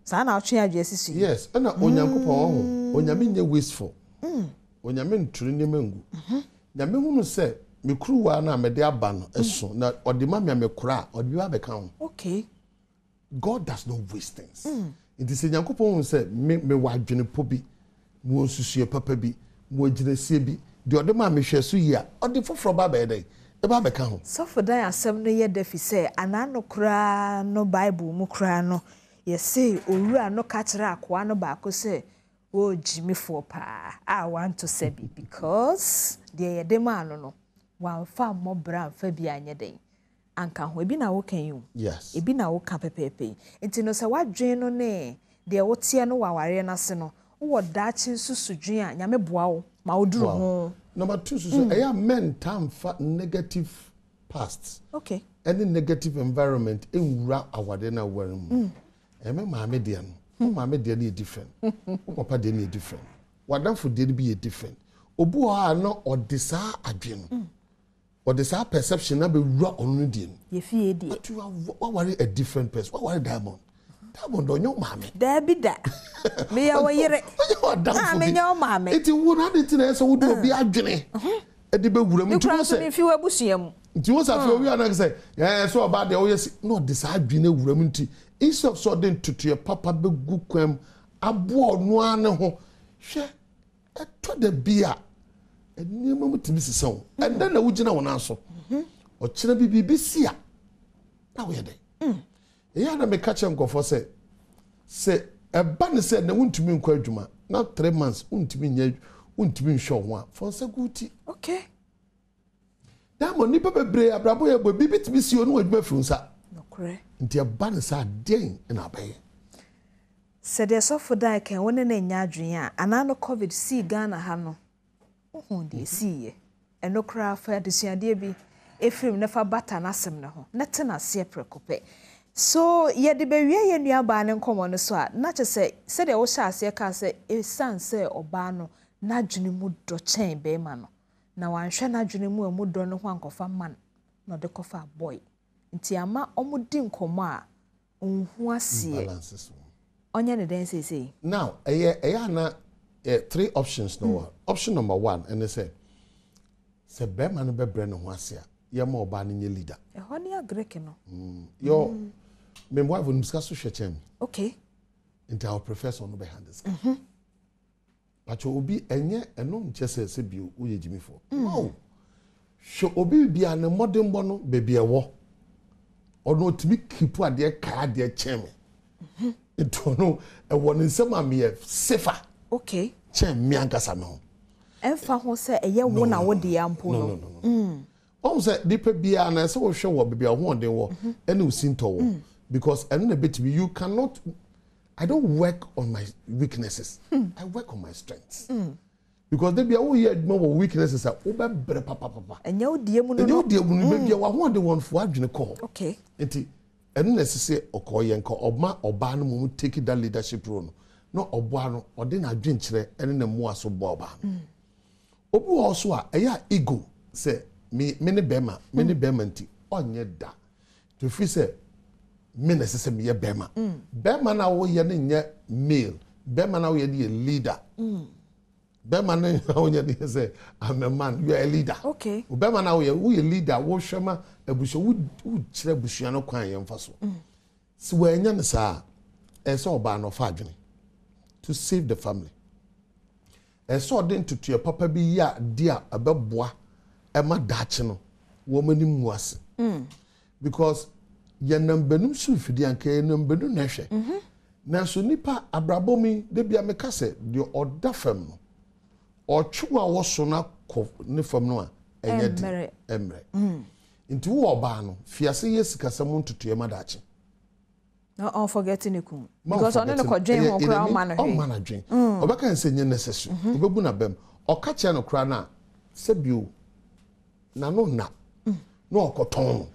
sa na atwe adwe asisu yes na onyankopon ho onyame nye wasteful onyame nturu ne mangu nyame hu no say me kuruwa na me de aba no eso na odima me kura odiwa be kan okay God does not waste things it is onyankopon hu say me wadwene po bi mo susue papa bi mo ginesie bi de odema me hweso yi a odi foforo ba be dey e ba be kan so for dan asem no ye defi say anano kura no bible mu kura no ye say owura no ka kire akwa no ba ko say o jimi for pa I want to say because the yedema no wan fa mo bra fa bi anye den anka ho ebi na wo kan yu yes ebi na wo ka pepepe enti no say wadwen no ne de wo tie no waware na se no wo dachi susudwen a nyame boa wo ma oduru ho number 2 so I am men time negative past okay any negative environment ewura awade na ware mu eme maame de no maame de na different papa de na different wadanfo de be different obu ha no odisa adwen no odisa perception na be wura onu de no ye fie die but you are worry a different person what worry diamond onyo maame da bi da me ya wo yire me nya maame iti wo na de tina so wo do bi adwene e de be wura mu tu so me fi wa busuam nti wo sa fi owi ana say so oba de wo yes no de sa adwene wura mu nti instead of so den tutu papa be gu kwam abo onu ane ho hwe eto de bia enima mutimi sisan and then na wo gina wona so o kire bibi sia na wo ye de ya na me catch nkofo say eba ne say na wuntumi nkwa adwuma na 3 months wuntumi nya wuntumi nhwo ho a for seguti okay da mo ni pepe bre abrabo ye bo bibi timi si onu adwuma frunsa no kure nti eba ne say den na abaye said the soft die can win an yadrian, and I know COVID see Ghana Hano. Oh, dear, see, and no craft for the Sia Debi, if you never but an assem, nothing as separate. So, yet the baby and your ban and come on the swat, not to say, said the old shas, your car say, if son say or bano, not Juni mood do chain baymano. Now I'm sure not Juni mood don't know one of a man, not the coffer boy. Intiama omudin koma, balances. Onya the dance say. Now, na 3 options no. Option number 1, and they say Beman be brand wasia, ya more banning your leader. A honia Greek no. Your memoir will discuss with okay. Into our professor on the behind this. But you will be any and non just a you we Jimmy for. No. Should obi be an a modern bono baby a war. Or no to be keep what dear card dear chairman. It no a one in some mere safer. Okay. Chem Miancasano. And for say a year one hour the ample. No. Also, deeper be an as so show what be a one day war and you seem to because and a bit you cannot. I don't work on my weaknesses. I work on my strengths. Because they be all year more weaknesses are over papa. And you dear moon, maybe I want the one for a call. Okay. And necessary or coyenko or ma or ban take that leadership role. No or buano or then I drink and in the more so boba. Obu also a ego say me many bemanti on your da. To free say me necessary me a bema. Bema na wo ye ne male. Bema na wo ye leader. Bema na wo ye say I'm a man, you are a leader. Okay. Bema na wo ye leader, wo shema ebusho wo kire busua no kwan ye mfa so. Si wo anya ne sa eso oba no fa adwene to save the family. Eso den tutu ye papa bi ya dia abeboa e ma dache no wo mani mu ase. Because ye nambenum su fidi anka ye nambenu na hwe. Na so nipa abrabomi de bia meka se de oda fam no. Otwu a wo so na ko ne fam no a enye de emre. Nti wo oba no fiase yesikasam ntutu ye ma dache. No, I'm forgetting it. Because on the quadrin or crown manner. Oh, managing. Obaka and say necessary. Obuna bem. Or catch no crana. Sebu. Na no na. No cotton.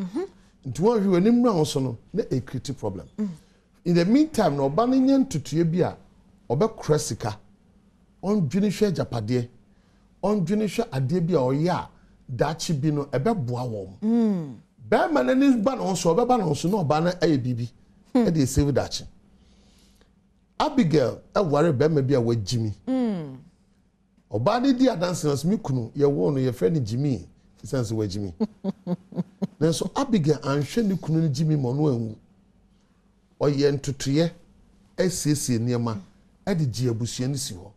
Into one you and round son, a critical problem. In the meantime, no banning to Tibia, Oba Cressica, on Junisha Japade, on Junisha Adebia or ya, Dachi Bino, a Badwam. Bearman and his ban also, a ban also, no banner a baby. And they say with that. Abigail, I worry about maybe a with Jimmy. Obadi dear dancing as me kunu, your one your friend Jimmy, he says away Jimmy. Then so Abigail and Shenny kunu Jimmy Mono or yen to trie, SCC near ma, Eddie Giabusian is you.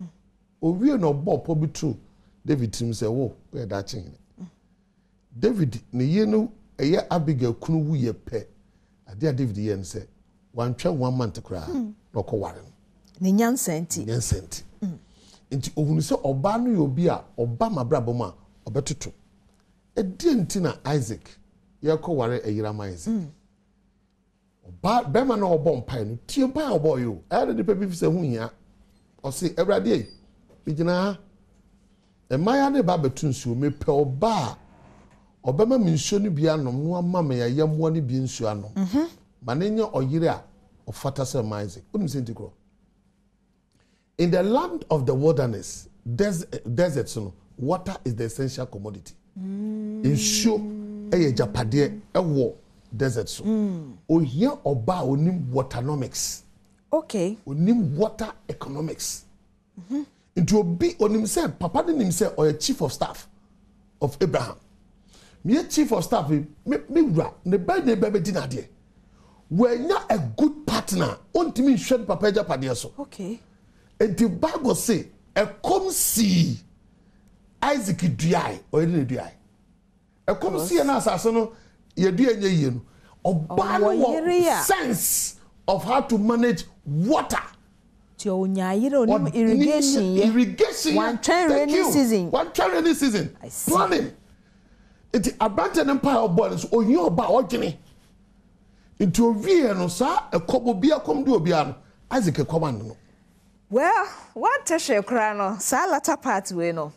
Oh, we are no Bob, probably true. David Tim say, oh, we're that thing. David, you know, a year Abigail kunu we a pet. Adia David yen say. One month cry, no co-warren. Nyan senti. Inti ohunu se oba no yobia oba mabraboma obetutu. E dientina Isaac ye co-warren eyirama Isaac. Oba bema na obo mpa no tie mpa obo yo. E de pepi fi se hu hia. O se Ewrade e bigina ha. E maya ne ba betu nsuo mepe oba obema minsuo no bia nom no ama me ya yamwo ne bi nsuo anom. Manenya oyire a ofata se Isaac. Unim in the land of the wilderness, deserts, water is the essential commodity. Nsuo eye japade ewo deserts. O here oba onim waternomics. Okay. Onim water economics. Into obi onim se papa de nim se or chief of staff of Abraham. Me chief of staff me wura ne ba ne ba be dinade. When you're a good partner, only me shred papa japade so. Okay. And the Bible say, "A come see Isaac duai or you duai. A come see an assassin, you do ye no. Or sense of how to manage water. Irrigation. One time rainy season. Planning. It's a abandoned empire of borders or you about Jenny. Into a no sa a couple beer come do a piano. Isaac command no. Well, what teshe kra no, sa latter part we no.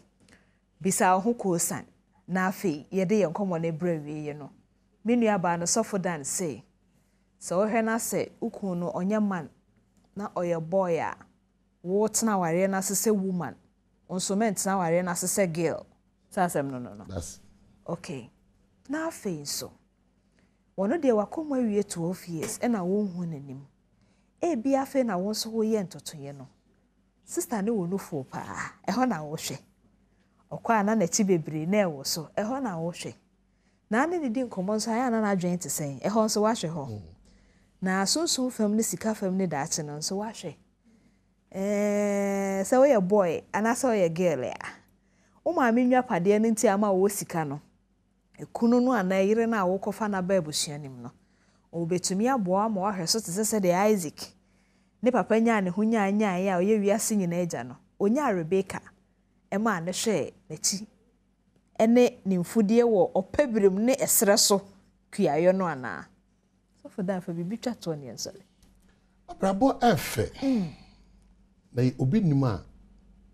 Bisa ho kosan. Na afi yede ye nkomo na brewe ye no. Me nua ba no sofo dan say. So he na say ukun no onye man na oye boy a wo tena ware na sese woman. Onso men tena ware na sese girl. Sasem no. That's okay. Na afi so. Wono de wakomo awie 12 years e na wo hu nanim. E bia afi na wo so wo ye ntotoye no. Sister ne wo no fo pa. E ho na wo hwe. Okwa na chi bebre na ewo so. E ho na wo hwe. Na ane di nkomo nso aya na adwen te sen. E ho nso wa hwe ho. Na sunsun fam ne sika fam ne daache no nso wa hwe. So we boy ana so we girl ya. O ma menwa pade ne nti ama wo sika no. Ekunu no ana yire na wo kofa na ba ebusuanim no. O betumi aboa ma wa hwe so te se de Isaac. Ne papa nya ne hunya nya ya o ye wiase nyina agya no. Onya Rebecca. Ema ne hwe n'echi. Ene nimfudie wo opabirem ne esre so kuayo no ana. So for that for bibi twato ne nsole. Abrabo efe. Na obi nima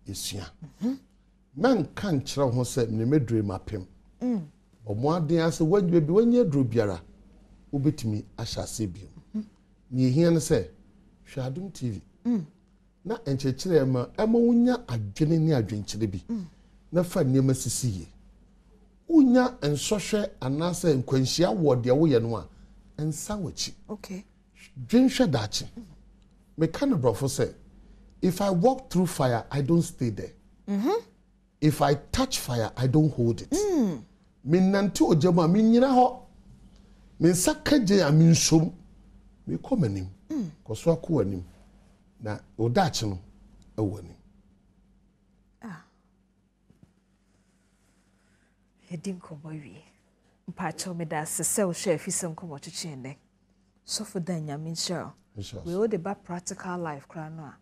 esua. Man kan kire ho se me medre mapem. Omo aden ase wadwe bi wanye dro biara obetimi ahyase biom. Ni ehia ne se hwe Adom TV. Na enchechire ma wonya adwene ne adwenkyere bi. Na fa niam asisiye. Unya ensohwe anase nkwanhia wo de wo ye no a ensa wachi. Okay. Dwenhwe dachi. Me kan brofo say if I walk through fire I don't stay there. If I touch fire I don't hold it. Me nante ojama me nyina ho. Me sakaje a me nsom. Me komanim. Koso akọ anim. Na odachi no ewanim. Hedin komo wi mpacho me da sese o hwe afisem komo chichi ne so for dan nyame nshira we all the back practical life kra no a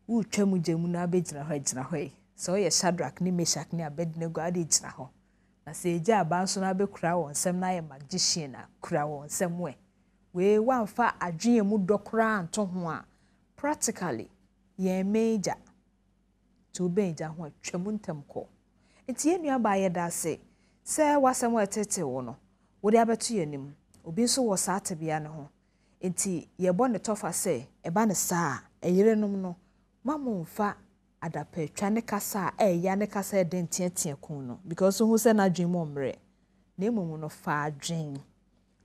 wo twam gemu na abegyina ho so ye Shadrach ni Meshach ni Abednego ade gyina ho na se eja abanso na abekura won nsem na ye magician na kura won nsem we wanfa adwen mu dokora anto ho a practically ye meja to benja ho twam ntam ko enti enua ba ye da se wasem wetete wo no wo de abeto yanim obi nso wo sa atebia ne ho enti ye bo ne tofa se eba ne saa eyerenom no mamomfa adape twa ne kasa ya ne kasa de ntiatia kun no because who se na dwen mo mre na emom no fa adwen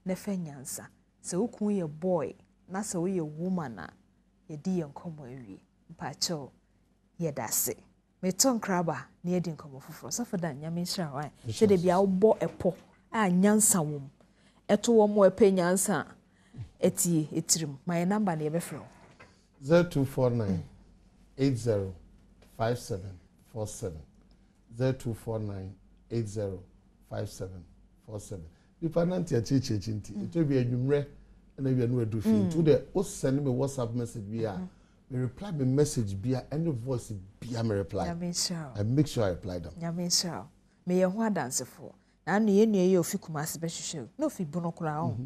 ne fa nyansa se ukun ye boy na se wo ye woman a ye di ye nkomo awie mpacho ye da se meton kraba na yedi nkomo foforo so for dan nyame nhira wan se de bia wo epo a nyansa wom eto wo mo epe nyansa eti etirim my number na ye befro 0249 805747 0249 805747 ipa nanti achechechi nti eto bi adwumre na wi anu adu fi to the o send me WhatsApp message bia me reply me message bia any voice bia me reply I make sure I reply them nyame me ye ho adansefo na anu ye nua ye ofi kumase be hwehwe no fi bono kura ho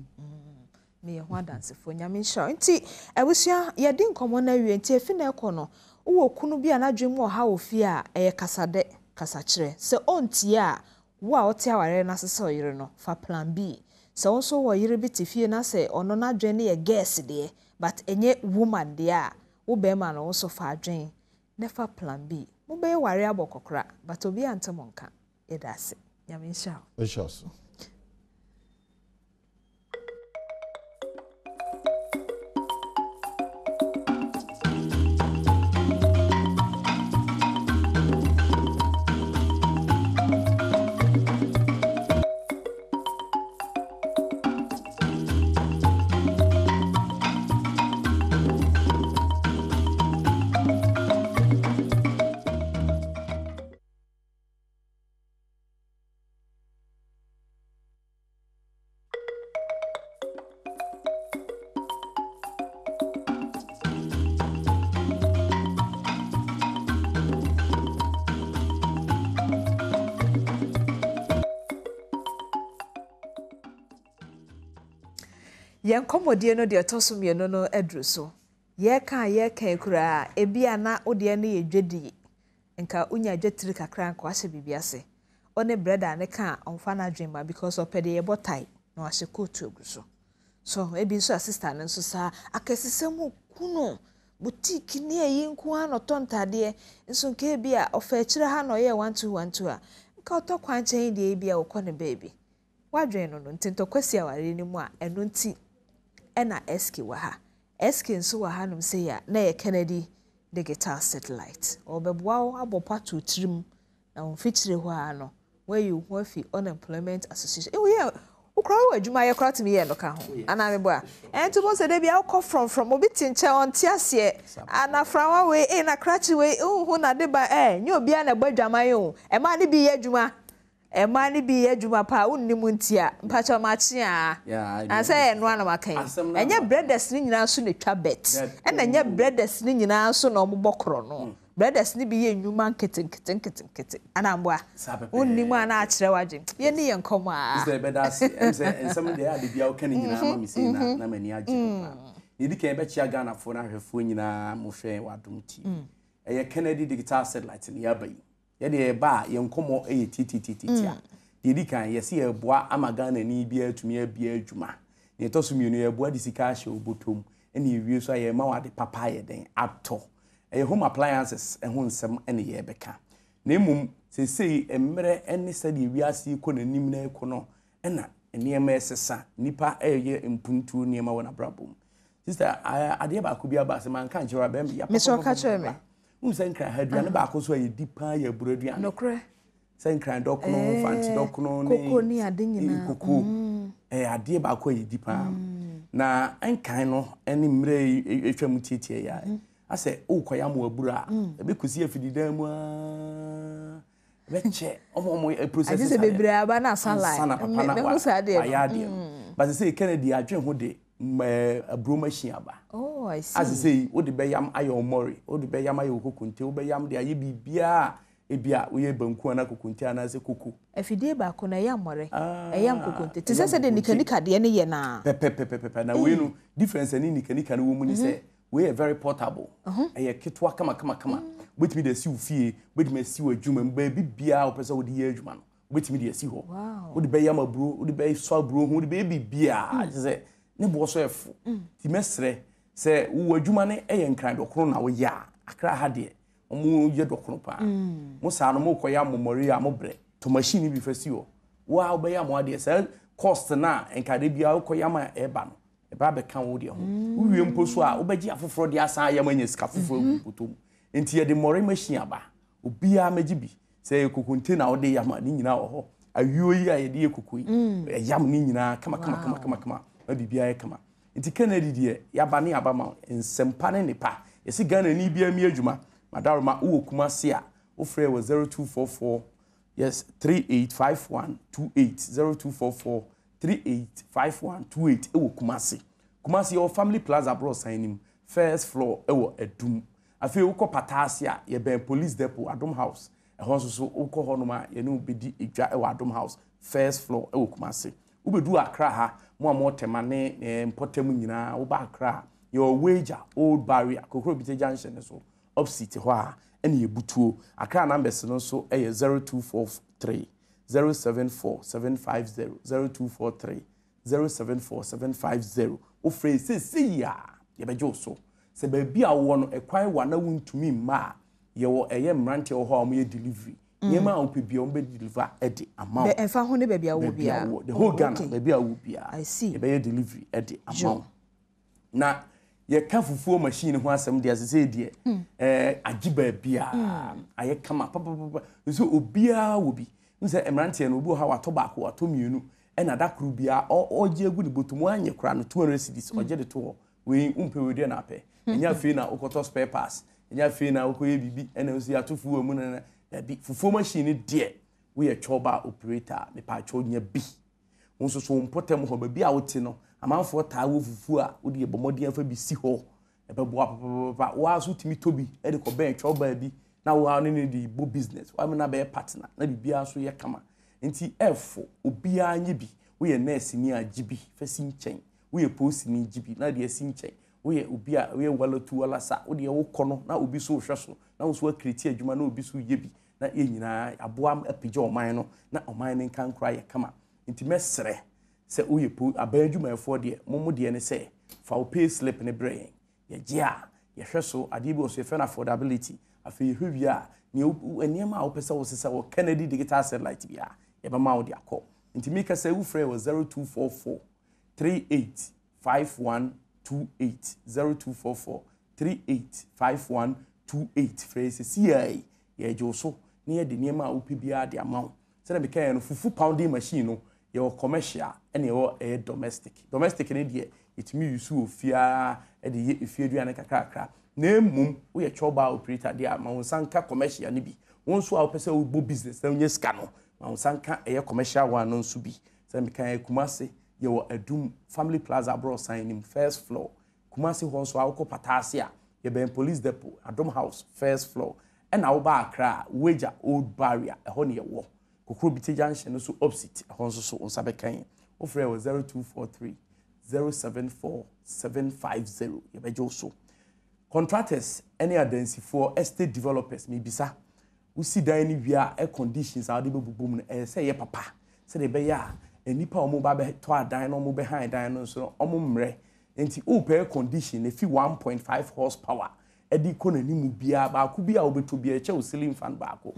me ye ho adansefo nyame nti abusua ye di nkomo na wi nti efi na ekono wo kunu bia na dwem wo ha ofi a eye kasade kasakire se onti a wo a ote aware na sese oyire no fa plan B se onso wo yire bi tifie na se ono na dwen ye guess de but enye woman de a wo be ma no so fa adwen nefa plan B mo be ware abokokra but obi antemonka edase nyame nshao inshallah yen komodie no de etoso mieno no adru so ye ka kura ebia na ode na yedwedi nka unya dwetiri kakra nko ahye bibiase one brother ne ka onfa na dream because opede ye botai na wahye kotu oguso so ebi nso assistant nso sa akesesemu kuno boutique ni eyi nko ano tontade nso nke ebia ofa kire ha no ye 1212 a nka otokwa nchen de ebia okone baby wadwen no ntintokwasi aware ni mu a eno nti ena SK wa ha SK nso wa ha no se ya na ye Kennedy digital satellite obebua abopa to trim na onfitire ho ano where you wafi unemployment association ye ukra wa adwuma ye kra timi ye no ka ho ana me boa enti bo se de bia ukọ from obi tinche on tiase ana frawa we na krachi we hu na de ba nye obi na gbadwama ye o e ma ne bi ye adwuma emani bi yedwuma pa unnimu ntia mpacha machi a asa eno ana makan enye brothers ni nyina so netwa bet ena enye brothers ni nyina so na ombokro no brothers ni bi ye nnwuma nkete ana mboa unnimu ana akire waje ye ni ye nkomo a is the bedas ensem de ade bia o kan nyina ma mi sei na mani age pa ye di kan be chia Ghana fo na hwefo nyina mo hwe wadom TV eye Kennedy digital satellite ni abai ye de ba ye nkomo eye titititia ye di kan ye se ye boa ama Ghana ni bia atumi abia adwuma ne to so mienu ye boa di sika hye obotom ene ewie so ye ma wade papa ye den ato eye home appliances ho nsem ene ye beka na emum sesei emre ene sade ewiase ko nanim na eko no ena enema esesa nipa eye mpuntu niema wona brabom sister ade ba ko bia ba se man kan jira bem ya me ka chere me unsenkran haduane ba ko so ye dipa ya buraduane nokre senkran dokno fanti dokno ni koko ni ade nyina koko ade ba ko ye dipa na enkan no eni mre etwam tietie ya ase ukoya mo abura ebe kusi afidida mu a beche omo process ade se bebre aba na sunlight me ho sa de but say Kennedy adwen ho de abro machine aba oh I see as say wo de beyam ayo mori wo de beyam ayo kokunte wo beyam de aye bibia ebia wo ye banku na kokunte ana se koko afidie ba ko na ya more eyam kokunte ti se de nikanika de ne ye na pepe na we no difference ni nikanika no wo mu ni se we are very portable eye ketwa kama wetimi de si ufie wetimi si wadwuma mba bibia wo pese wo de ye adwuma no wetimi de si ho wo de beyam abro wo de bey so abro wo de bey bibia se ne bo so efu ti mesre se wo adwuma ne eye nkran dokoro na wo ya akra ha de omu ye dokoro pa mo sa no mo koya momori a mo bre to machine bi fasi wo wa wo beyam wo de se cost na nkade bia wo koya ma eba no eba be kan wo de ho wo wie mpo so a wo beji afoforo de asa ya manya sika foforo gupotom enti ye de mori machine aba obia meji bi se kokunte na wo de ya ma ni nyina wo ho awio yi a ye de kokoi yam ni nyina kama bibia kama nti Kennedy de ya ba ne aba ma ensempa ne nepa yesi Ghana ni bia mi adwuma madaroma wo kuma se a wo frɛ wo 0244 yes 385128 0244 385128 ewo kuma se your family plaza bro sign first floor ewo Adum afi wo ko patase a ye ben police depot Adom house ehon so wo ko hono ma ye ne obedi edwa ewo Adom house first floor ewo kuma se ubedu Accra ha mo amotema ne mpotem nyina wo ba Accra your wager old barrier kokro bite junction so opposite ho a ene yebutuo Accra numbers no so 0243 074750 0243 074750 o phrase say ya ye bejo so se ba bia wo no ekwan wa na wuntumi ma ye wo eye mrante wo ho am ye delivery yema opebia on be deliver edi amount be enfa ho ne be bia wo bia the whole Ghana be bia wo bia I see e be delivery edi amount na ye ka fufuo machine ho asem de asese die agiba bia aye kama papa so obia wo bi nse emrante no obi ha wato ba ko wato mienu na dakru bia oje egu ni botumu anye kra no 200 cedis oje de to we umpe we de na pe enya fe na okoto spare parts enya fe na okoye bibi ena nso ya tofuo mu na bi fufuo machine de we a choba operator me pa cho nya bi nso so mpotem ho ba bi a wote no amanfo taa wo fufuo a wo de bomodi afa bi si ho e be bo papa wa so timi tobi e de ko ben choba bi na wo ne di bo business wa me na be partner na bibia so ye kama nti efo obia anye bi we ye nurse ni agibi fa si nchen we ye post ni agibi na de si nchen we obi a we wala tu wala sa wo de wo kɔ no na obi so hwɛ so na wo so akreti adwuma na obi so ye bi na ye nyina aboa apagya ɔman no na ɔman ne nkan kora yɛ kama nti mesrɛ sɛ wo ye po aban adwumayɛfoɔ de momo de ne sɛ fa wo pay slip ne brɛ ye gye a ye hwɛ so ade bi so ye fɛ na affordability afei hwɛ wi a ne enema a wo pɛ sɛ wo sesa wo Kennedy digital satellite bia ye ba ma wo de akɔ nti me ka sɛ wo frɛ wo 0244 385128 0244 385128 phrase CI ye joso na ye de niema a wo pɛ bia de amawo sɛ na me ka no fufu pounding machine no ye wo commercial ene ye domestic ne de itimi yusu ofia e de ye efie aduane kakrakra na emum wo ye choba operator de ama wo sanka commercial ne bi won so a wo pɛ sɛ wo bo business na nye ska no ma wo sanka ye commercial one no so bi sɛ me kan Kumase ye wo Adom Family Plaza bro sign in first floor Kumase ho so awko patase a ye ben police depot Adom House first floor and wo ba Accra Wager Old Barrier e ho ne ye wo kokro biti junction no so opposite e ho so onsabe kan wo frɛ wo 0243 074750 ye bejo so contractors any adansifoɔ estate developers me bisa wo si dan ni wia air conditions a de bebubum no sɛ ye papa sɛ de be ya enipa omo ba be to adan no omo be han dan no so omo mre enti open condition e fi 1.5 horsepower edi ko na nimu bia ba ku bia obeto bia che o ceiling fan ba ko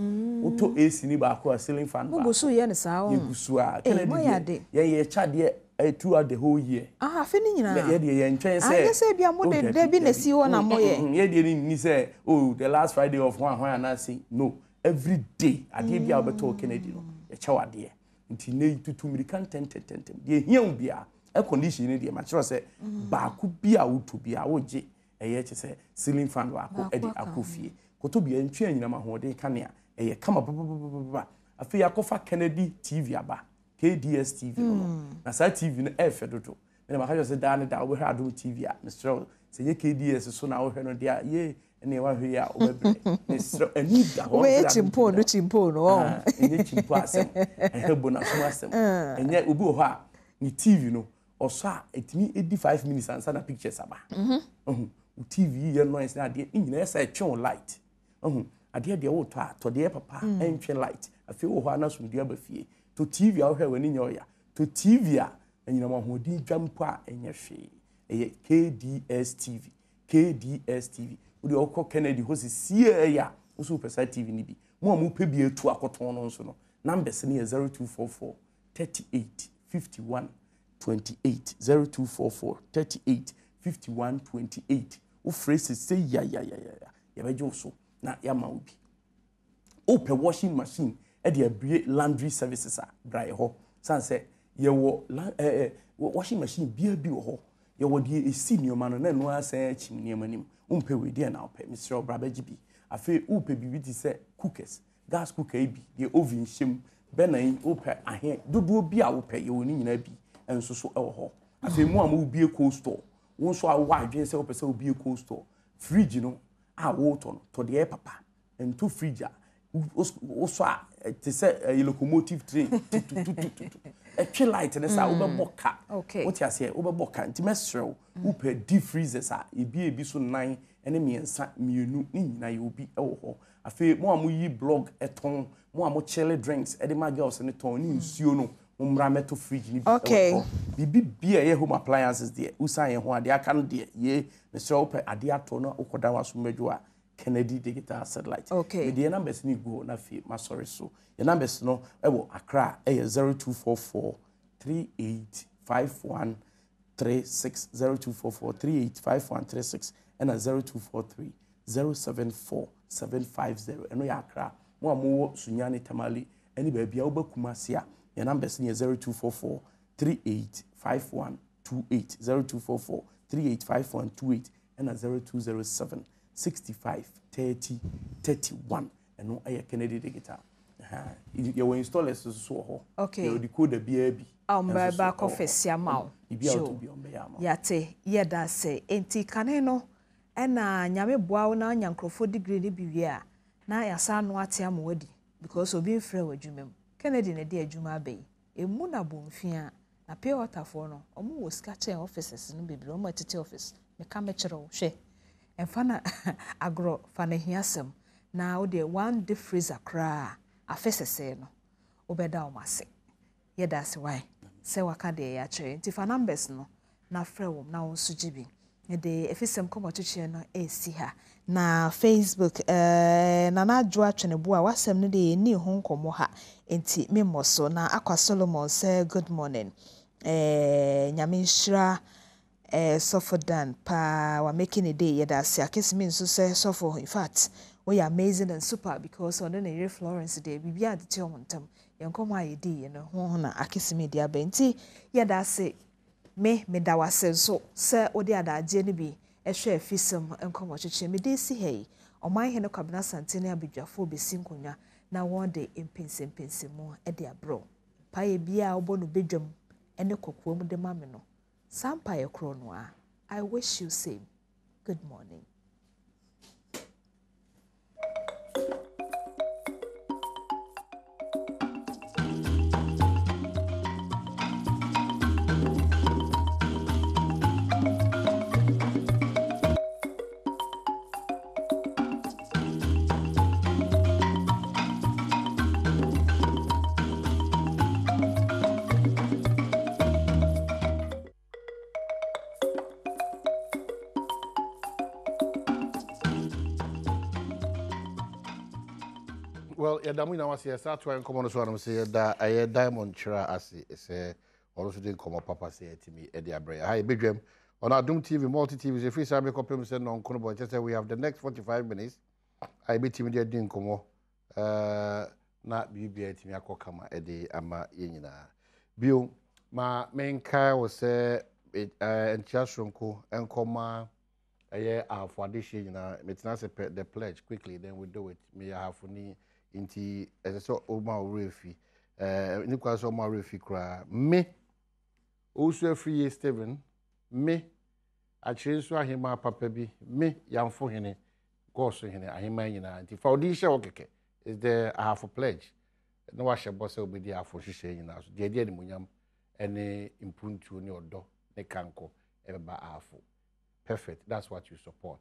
oto AC ni ba ko ceiling fan ba go so ye ne sa o ye gusu a Kennedy ye chade throughout the whole year afi ni nyina ye de ye ntwen say anya say bia mo de bi na si wo na mo ye ye de ni say oh the last Friday of one and I say no every day ade bia obeto Kennedy no ye chawade nti ne tutu American tentem de hiam bia air condition ne de ma kiro say ba ku bia woto bia wo je eye che say ceiling fan wa ko edi akofie koto bia ntwe anyina ma ho de kanea eye kama baba afi yakofa Kennedy TV aba KDS TV no na sa TV no efe dodo me ma ka say da ne da wo hwe Adom TV a Mr. say ye KDS so na wo hwe no de a ye ene wa hwe ya obebre Mr. ani da ho we chimpo no enye chimpo asem ehebo na so asem enye obi ho a ni TV no oso a etimi 85 minutes ansa na pictures aba TV ye noise na de nyina esa etwe light ade de wo to de papa entwe light afi wo ho ana so de abafie to TV a wo hwe wani nyoya to TV a nyina ma ho di dwampo a enye hwe eye KDS TV wo de okọ Kennedy ho sie ya wo so pesa TV ni bi mo pe bi etu akoton no so no numbers ne 0244 38 51 28 0244 38 51 28 wo phrase say ya bejo so na ya ma obi open washing machine e de abie laundry services a dry ho san say ye wo washing machine bia bi ho ye wo de esi nioma no na no asan achim nioma nim umpe we de na ope Mr. Obrabaji bi afi upe bi ti say cookers gas cooker bi de oven shem benan ope ahe dodo bi a ope ye woni nyina bi enso so e wo ho afi mu am obi cold store won so a wa adwen say ope say obi cold store fridge no a water no to de papa ento fridge a so a te say locomotive train a chill light ne sa obeboka what you say obeboka nti mesrew upe deep freezers a ebi so 9 ene miensa mienu ni nyina ye obi e wo ho afi mo amuyi blog eton mo amo chili drinks e de ma girls ne ton ni nsuo no umra meto fridge ni bibi bia ye home appliances de usan ye ho ade aka no de ye mesrew upe ade ato no ukoda waso medwo a Kennedy digital satellite. Okay. The numbers ni go na fi ma sorry so. The numbers no ewo Accra 0244 385136 0244 385136 and 0243 074750 eno ya Accra. Mo amowo Sunyani Tamale eni ba bia obakumase a. The numbers ni 0244 385128 0244 385128 and 0207 65 30 31 and no Kennedy digital. You will install it so. Okay. You decode the BAB. Back office yamao. Yate yeda say enti kaneno ena nyame boa na nyankrofo degree ni biwia na yasa no ate amwadi because obi mfre wadwumem. Kennedy ne de adwuma abai. Emu na bomfia na pay water for no omo wo skache offices no bebre omo tete office me ka me kyerɛ hwɛ emfa na agro fa na hiasem na wo de one deep freezer kra afesese no obeda o mase yeda se why se waka de ya kyerɛ nti fa numbers no na frɛ wo na wo so gibi de efisem komo twetwe no esi ha na Facebook na na adwo atwene bo a wasem no de ni ho nkomo ha enti memmo so na Akwa Solomon say good morning nyame nhyira Sofodan pa wa making a day yeda se akesimi nso say sofo in fact we are amazing and super because on the Florence day bibia de te omontam yenkomo ayedi ye no ho na akesimi dia benti yeda se me da wase so se odi adaje ne bi ehwe afisem enkomo cheche me de si hei oman he no kwabena santene abedwafo besi nkonwa na won de empensempense mu e de abro pa ye bia obo no bedwam ene kokoa mu de mame no sampa ye kro no a I wish you same good morning. Well, yeah, damu na wasi start to come on so am say that I diamond chira ase say also didn't come up papa say to me e dey abre. Hi Badwam on Adom TV multi TV say free say make up say no kono but just say we have the next 45 minutes. I be team dey din komo na bibia timi akoka ma e dey ama ye nyina. Bio ma menka wo say enchasronko enkoma eye afwadishe nyina metina say the pledge quickly then we do it. Me afuni inti so oma refi ni kwa so oma refi kra me also free Steven me actually so ahima papa bi me yamfo hene goso hene ahima nyina inti foundation okeke is there a half a pledge no wa she boss obedi afo hwehwe nyina so de de munyam ene impuntu ni odo ne kanko eba afo perfect that's what you support.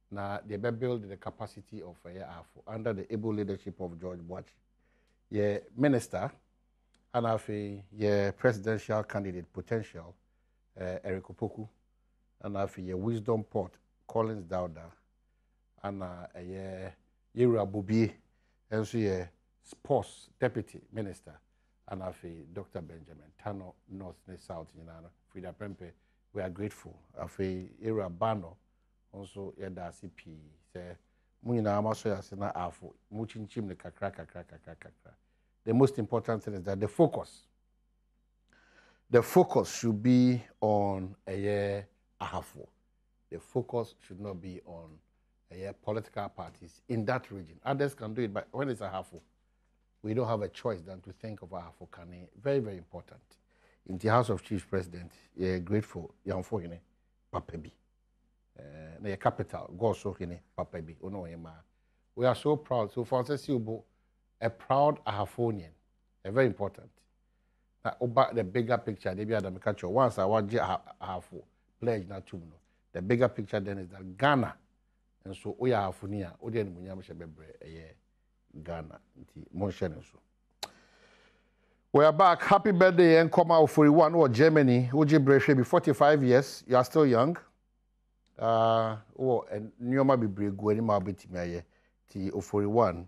Now, they build the capacity of under the able leadership of George Boachi. Yeah, minister, and a presidential candidate potential, Eric Opoku, and a wisdom port, Collins Dowda, and a Yera Bobi, and so sports deputy minister, and Dr. Benjamin Tano, North and South, Frida Prempe. We are grateful. Yera Bano. Also, yada CP say munyina amaso ya sena afo muchinchim ne kakra. The most important thing is that the focus should be on ahafo. The focus should not be on political parties in that region. Others can do it, but when it's ahafo, we don't have a choice than to think of ahafo. Very, very important. In the House of Chiefs President, grateful yamfo hine papebi. Na capital go so hine papa bi ono hima. We are so proud. So for us a proud Ahafonian, very important. Now about the bigger picture they be Adam catch once I want Ahafo pledge na tum no. The bigger picture then is that Ghana and so we are Ahafonia odi en munyam shebebre Ghana nti mon share so. We are back. Happy birthday and come out 41 or Germany. Uji Breshe be 45 years. You are still young. And Nyoma be brave going ma betimi ti 41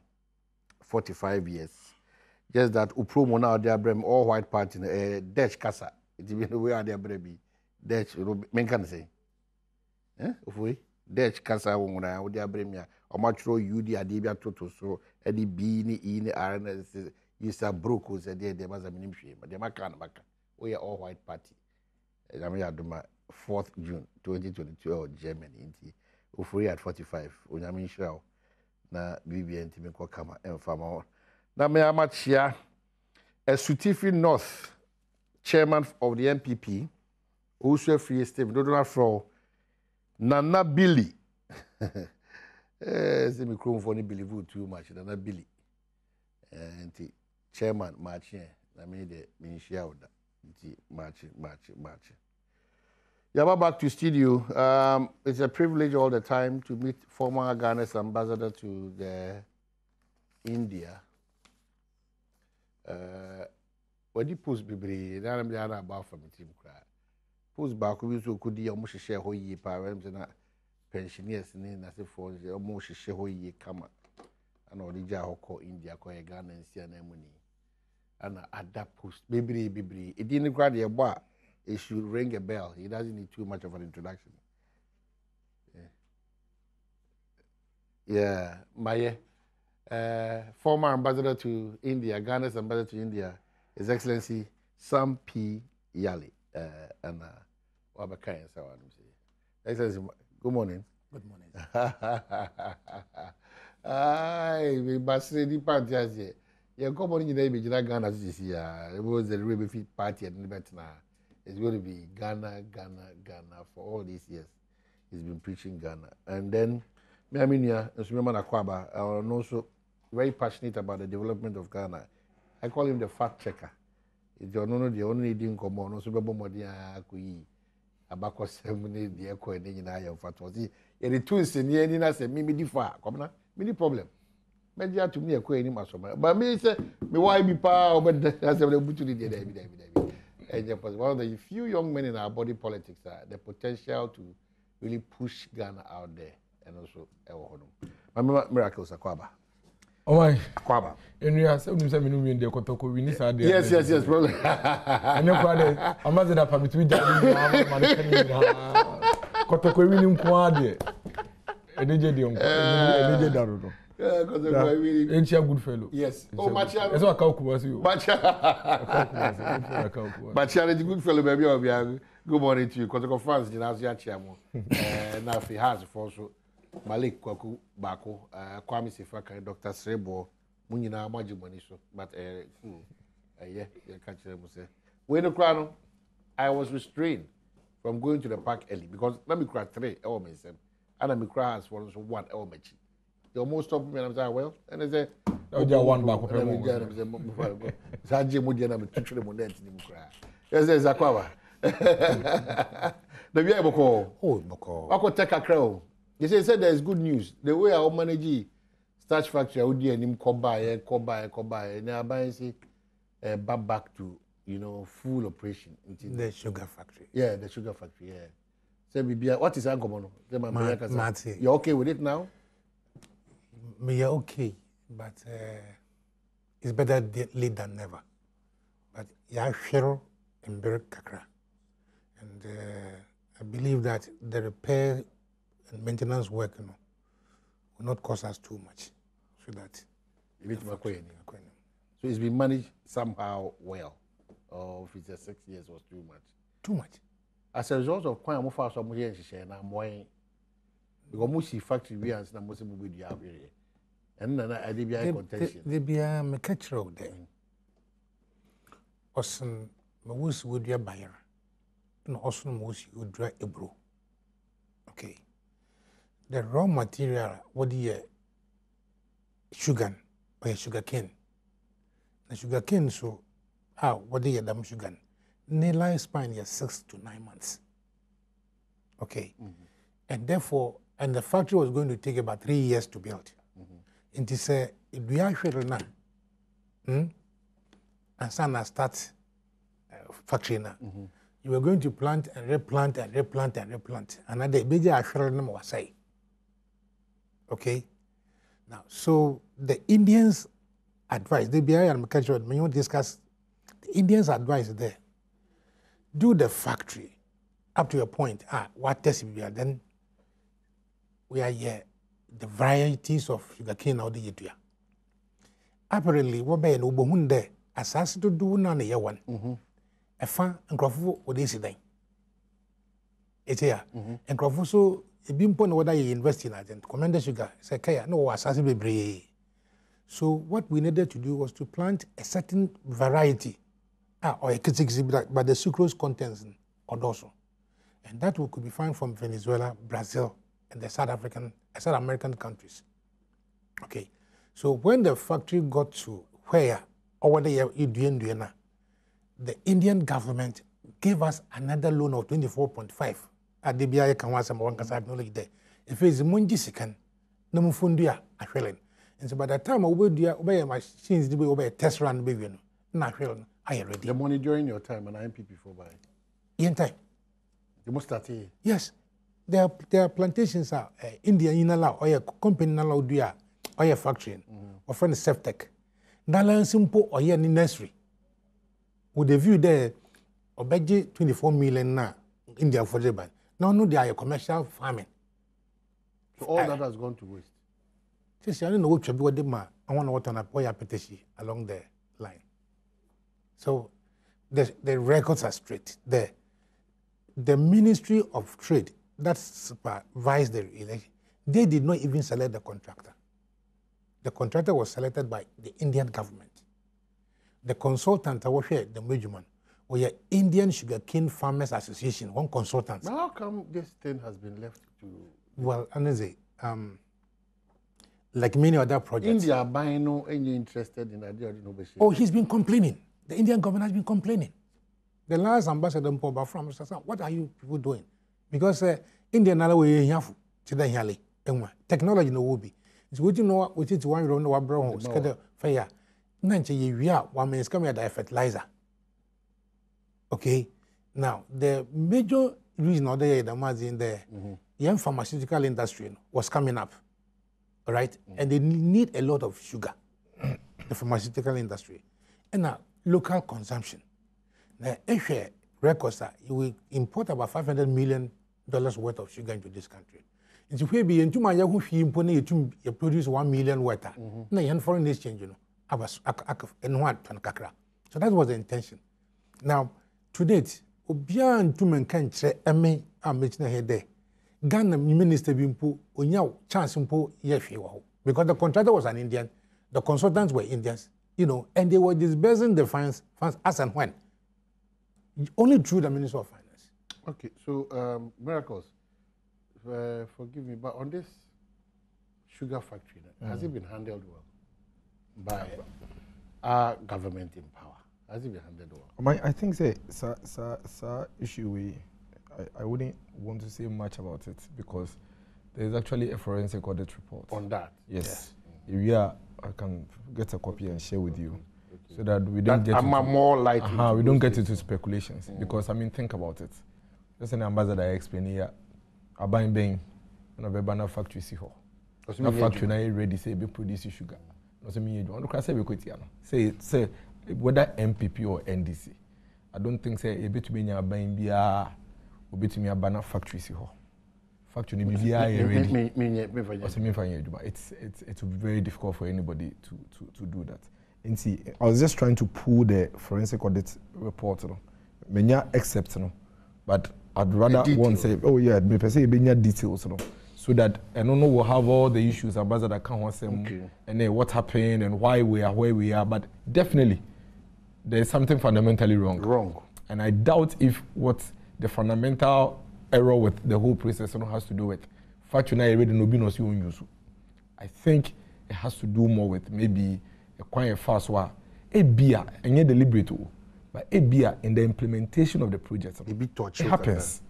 45 years just that upromo now there brem all white party Dutch kasa it be the way there be Dutch men can say ofoi Dutch kasa wona wo there brem ya o ma tro UD ade bia toto so e di B ni E ni R na you say brokos e there ma za minim hwe ma dem aka na maka we all white party Jamia Adoma 4th June 2022 Germany inti ofori at 45 onyame nhyira na BBN timi ko kama emfama na me amachia Esutifi North chairman of the MPP also free Steve Dodona from Nana Billy say me krom for ni believe too much Nana Billy inti chairman match na me de me nhyira oda inti match Yaba, back to studio. It's a privilege all the time to meet former Ghana's ambassador to India. When you post Bibri, I'm about from the team cry. Post back, we could be almost share who ye parents and pensioners and as if for almost share who ye come and all the Jaho call India, call Ghana and see an money. And at that post, Bibri, it didn't grant your bar. It should ring a bell. He doesn't need too much of an introduction. Yeah, my former ambassador to India, Ghana's ambassador to India, His Excellency Sam P. Yali. And Wabakai and so on. Excellency, good morning. Good morning. Aye, we must say the party as yet. Yeah, come on in the name of Ghana this year. It was the Rebel Fit Party at Nibetina. It's going to be Ghana, Ghana, Ghana for all these years. He's been preaching Ghana. And then, me Aminia, Nsumema Nakwaba, I'm also very passionate about the development of Ghana. I call him the fact checker. It's the only thing come on, also Modia Kui, Abako Semini, the Echo, and then I have Fatwazi. And the twins in the end, I said, Mimi Difa, come on, many problem. Maybe to me a queen, but me say, me why be power, but that's a little bit to the one of the few young men in our body politics are the potential to really push Ghana out there and also our miracles Akwaba. Oh my Akwaba. And you are saying we know in the Kotoko we need yes, problem. I know quite I'm not that permit we Kotoko we nim kwade. Edeje de onko. Edeje darodo. Yeah, because really ain't you a good fellow? Yes. Oh, Machia. That's what Kauku you. Machia is a good fellow, baby. Good morning to you. Because of France, you know, Chiamo. Now, if he has also Malik Kwaku Bako, Kwame Sifaka, Dr. Srebo, Munina Majimoniso. But, yeah, catch them. When the crown, I was restrained from going to the park early because let me cry 3 hours, and I'm crying for 1 hour. They almost stopped me and I'm like, well, and they said, oh, you one back of them. Saji Mudian, I'm teaching them on that. Yes, there's Aquava. The Via Boko. Oh, Boko. I could take a crow. They said there's good news. The way I manage starch factory, I would do him come by, and now buying back to, full operation. The sugar factory. Yeah, the sugar factory, yeah. So, what is Angomono? You're okay with it now? Me okay, but it's better late than never. But yeah, Cheryl and Berk Kakra. And I believe that the repair and maintenance work will not cost us too much. So that so it's been managed somehow well. Or if it's just 6 years was too much. Too much. As a result of quite a far some years and I'm waiting. Because most factory we are not most of the area. And then I did be a contention. They be a catcher there. Osun, Mawus would be a buyer. And also, Mawus would dry a brew. Okay. The raw material, what the sugar or sugar cane. The sugar cane, so, what the damn sugar. The lifespan is 6 to 9 months. Okay. And therefore, and the factory was going to take about 3 years to build. It is a we are sure now. And Sana start factory now. You were going to plant and replant and replant and replant. And at the bigger actual number was say. Okay. Now, so the Indians advise the BI and culture when you discuss the Indians advise there. Do the factory up to a point. What test we are then we are here. The varieties of sugarcane out the year. Apparently, what by an Ubohunde, assassin to do none a year one. A fan and Crawford or this day. It's here. And Crawford so a bimpon what I invest in and Commander Sugar, say, no, assassin be. So, what we needed to do was to plant a certain variety, or a exhibit, but the sucrose contents or also. And that could be found from Venezuela, Brazil, and the South American countries. Okay. So when the factory got to where, or what they are doing, the Indian government gave us another loan of 24.5. At the BIA can want some one can acknowledge there. If it's Munji second, no Mufundia, a shilling. And so by the time I will do obey machines, the way obey test run, baby, not shilling. I already. The money during your time and MPP for buy. In time. You must start here. Yes. There are plantations are India in allow or a company in allow do or a factory or friend Seftech. Nalan simple or any nursery. With the view there, or budget 24 million now India for the ban. Now, no, they are commercial farming. So all that has gone to waste. Since I don't know what you do, I want to work on a boy petition along the line. So the records are straight there. The Ministry of Trade that supervised the election, they did not even select the contractor. The contractor was selected by the Indian government. The consultant, I was here, the Mejuman, were Indian Sugarcane Farmers Association, one consultant. But how come this thing has been left to? Well, honestly, like many other projects. India buying no any interested in idea. Oh, he's been complaining. The Indian government has been complaining. The last ambassador from what are you people doing? Because India now we have technology no will be. It's what you know what it's one round of brown schedule fire. Nancy we are 1 minute coming at fertilizer. Okay. Now the major reason or the in the young pharmaceutical industry was coming up. All right? And they need a lot of sugar, the pharmaceutical industry. And now local consumption. Now, if you records that you will import about $500 million worth of sugar into this country. It's if be into my Yahoo you produce 1 million water. Now, you foreign exchange, you know, and what so that was the intention. Now, to date, Obian to men can't say, I may mention here there. Ghana Minister Bimpo, Unyao, Chance Mpo, Yefiwa. Because the contractor was an Indian, the consultants were Indians, you know, and they were disbursing the funds as and when. Only through the Minister of Finance. Okay, so Miracles, forgive me, but on this sugar factory, has it been handled well by our government in power? Has it been handled well? I think issue I wouldn't want to say much about it because there is actually a forensic audit report on that. Yes, if I can get a copy and share with you. So that we don't get more likely we don't get into speculations because I mean think about it. Just an ambassador I explain here. I buy bang on a banana factory see ho. No factory now ready say be produce sugar. No say me you want to say be quit say whether MPP or NDC. I don't think say a bit to be near buying beer or bit to me a banana factory see ho. Factory ni be ready. It's very difficult for anybody to do that. And see, I was just trying to pull the forensic audit report, many except, but I'd rather want to say, oh yeah, me per se many details, so that I don't know we'll have all the issues about that I can't say, and then what happened and why we are where we are, but definitely there's something fundamentally wrong. And I doubt if what the fundamental error with the whole process has to do with factually already no be use. I think it has to do more with maybe a quite fast one. A beer and yet deliberate, but a beer in the implementation of the project. It happens.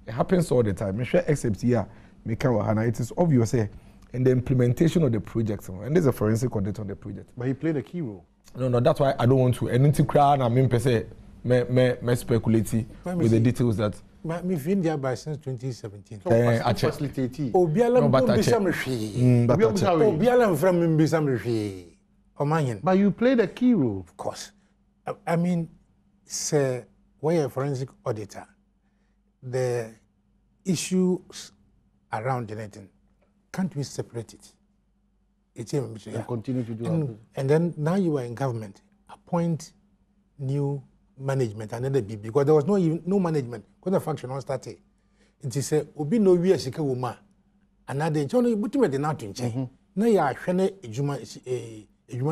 It happens all the time. I'm sure except here, it is obvious in the implementation of the project, and there's a forensic audit on the project. But he played a key role. No, that's why I don't want to. And into crowd, I mean, per se, me speculate with the details that. I've been there by since 2017. Facilitating. But you played a key role. Of course. I mean, say, we're a forensic auditor. The issues around anything, can't we separate it? And continue to do and then now you are in government, appoint new management and then the BB, because there was no management when the function on started. It is a obi no we asika woma. Another journey, but you were not in change. Now you are shene ejuma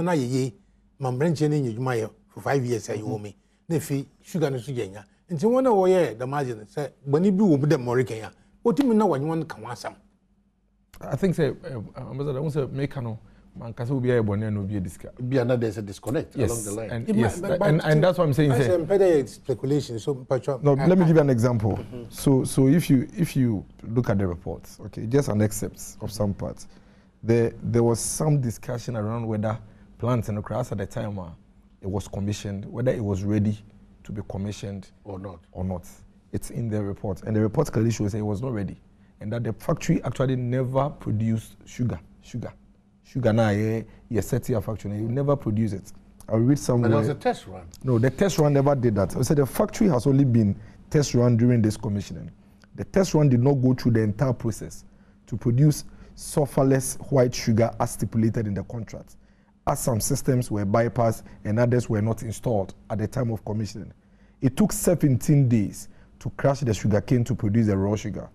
na yeye mambrenche ne ejuma ye for 5 years you owe me. Na fi sugar no so genya. Nti wona wo ye the margin say boni bi wo dem more kenya. Otimi na wanyi won kan wasam. I think say ambassador won say make no Man, because we be able to be a disconnect. There's a disconnect along the line. And yes, and that's what I'm saying. Speculation. So, no, let me give you an example. So if you look at the reports, okay, just an excerpt of some parts. There was some discussion around whether plants and grass at the time it was commissioned, whether it was ready to be commissioned or not. It's in the report, and the report clearly shows that it was not ready, and that the factory actually never produced sugar. Now, you set your factory, you never produce it. I'll read somewhere. But there was a test run. No, the test run never did that. I said the factory has only been test run during this commissioning. The test run did not go through the entire process to produce sulfurless white sugar as stipulated in the contract, as some systems were bypassed and others were not installed at the time of commissioning. It took 17 days to crush the sugarcane to produce the raw sugar.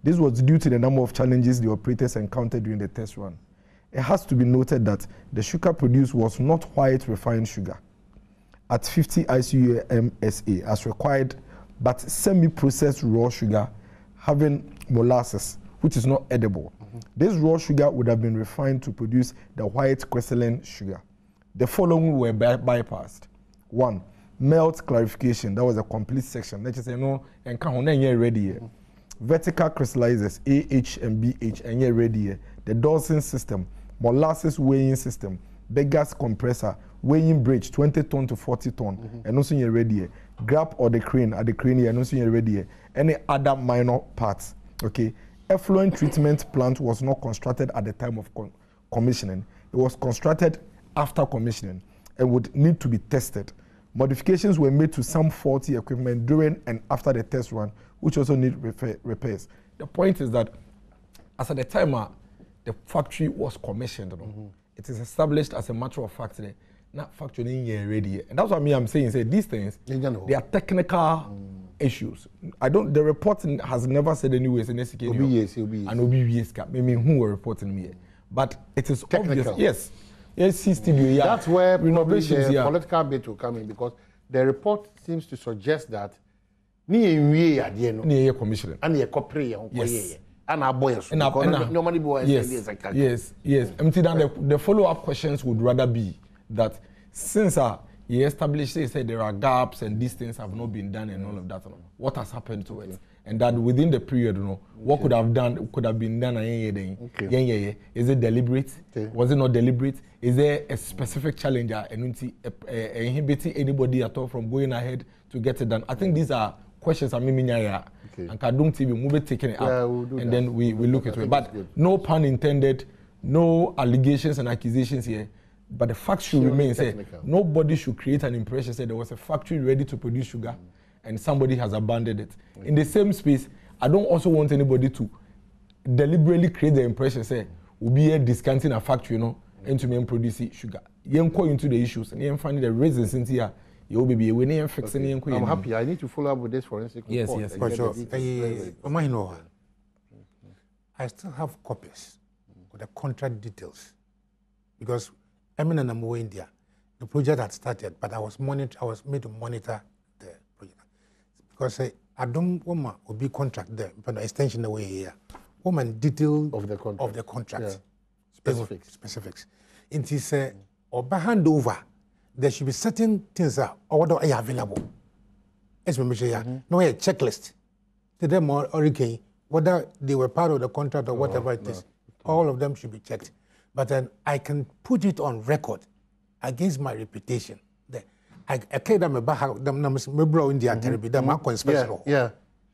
This was due to the number of challenges the operators encountered during the test run. It has to be noted that the sugar produced was not white refined sugar at 50 ICU-MSA as required, but semi-processed raw sugar having molasses, which is not edible. This raw sugar would have been refined to produce the white crystalline sugar. The following were bypassed. 1. Melt clarification. That was a complete section. Let's just say no, and can't ready here. Vertical crystallizers, AH and BH, and you're ready here. The Dawson system, molasses weighing system, Begas compressor, weighing bridge, 20 ton to 40 ton, and also you're ready here. Grab or the crane, at the crane here, and also you're ready here. Any other minor parts, okay? Effluent treatment plant was not constructed at the time of commissioning. It was constructed after commissioning and would need to be tested. Modifications were made to some faulty equipment during and after the test run, which also need repairs. The point is that as at the time the factory was commissioned, it is established as a matter of fact that not factory ready. And that's what I'm saying. Say these things, they are technical issues. The report has never said anyways in SK and OBS cap. I mean, who were reporting me? But it is technical. Obvious. Yes, that's where the political bit will come in, because the report seems to suggest that commissioning and yes. The follow-up questions would rather be that since he established, he said there are gaps and these things have not been done and all of that. What has happened to it? And that within the period, what could have been done? Is it deliberate? Was it not deliberate? Is there a specific challenger inhibiting anybody at all from going ahead to get it done? I think these are questions and Adom TV will be taking it up, and then we look at it. But no pun intended, no allegations and accusations here. But the fact should remain, nobody should create an impression that there was a factory ready to produce sugar and somebody has abandoned it. In the same space, I don't also want anybody to deliberately create the impression, we'll be here discounting a factory, and to produce sugar. You go into the issues and you find the reasons in here. You will be winning and fixing. I'm happy. I need to follow up with this forensic report. Yes. For sure. I still have copies with the contract details, because I'm in India. The project had started, but I was made to monitor the project, because I don't want to be contract there, but the extension away here. Woman detail of the contract. Specifics. It is or by handover. There should be certain things that are available. As we mentioned, no a checklist. To them or hurricane, whether they were part of the contract or whatever it is, all of them should be checked. But then I can put it on record against my reputation. I carried them in the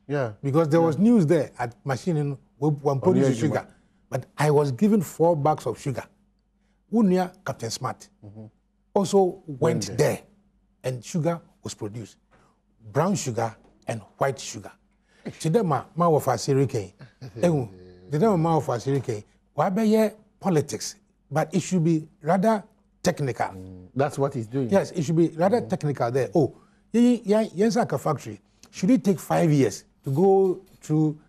Yeah. Because there was news there at machining one produce sugar, but I was given 4 bags of sugar. Unia Captain Smart also went there, and sugar was produced. Brown sugar and white sugar. Today, ma of Asirike. Why be politics? But it should be rather technical. That's what he's doing. Yes, it should be rather technical there. Yensaka factory. Should it take 5 years to go through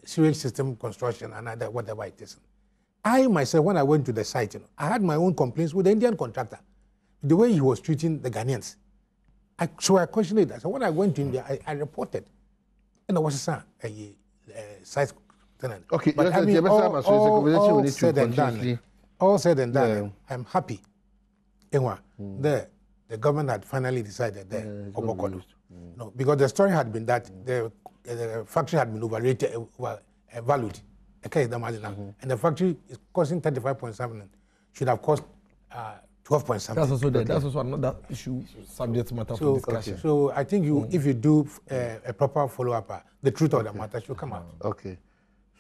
sewage system construction and other whatever it is? I myself, when I went to the site, I had my own complaints with the Indian contractor. The way he was treating the Ghanaians. So I questioned it. So when I went to India, I reported. And there was a site tenant. Okay, but I mean, all said and done. all said and done, I'm happy. The government had finally decided that no, because the story had been that the factory had been overrated, valued, and the factory is costing 35.7, should have cost 12.7. That's also that's also another issue, subject matter for discussion. Okay. So I think if you do a proper follow-up, the truth of the matter should come out. Okay.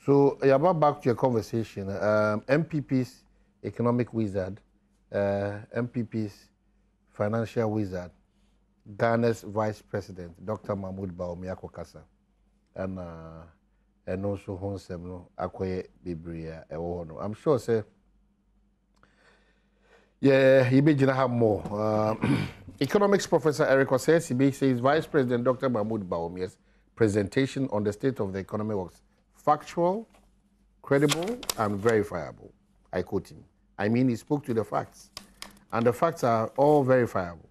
So about back to your conversation, MPP's economic wizard, MPP's financial wizard, Ghana's Vice President, Dr. Mahmoud Bawumia Kokasa, and also Honsem Akoye Bibria Ewono. I'm sure, say, yeah, he may have more. Economics professor Eric Osei says Vice President Dr. Mahmoud Bawumia's presentation on the state of the economy was factual, credible, and verifiable. I quote him. I mean, he spoke to the facts, and the facts are all verifiable.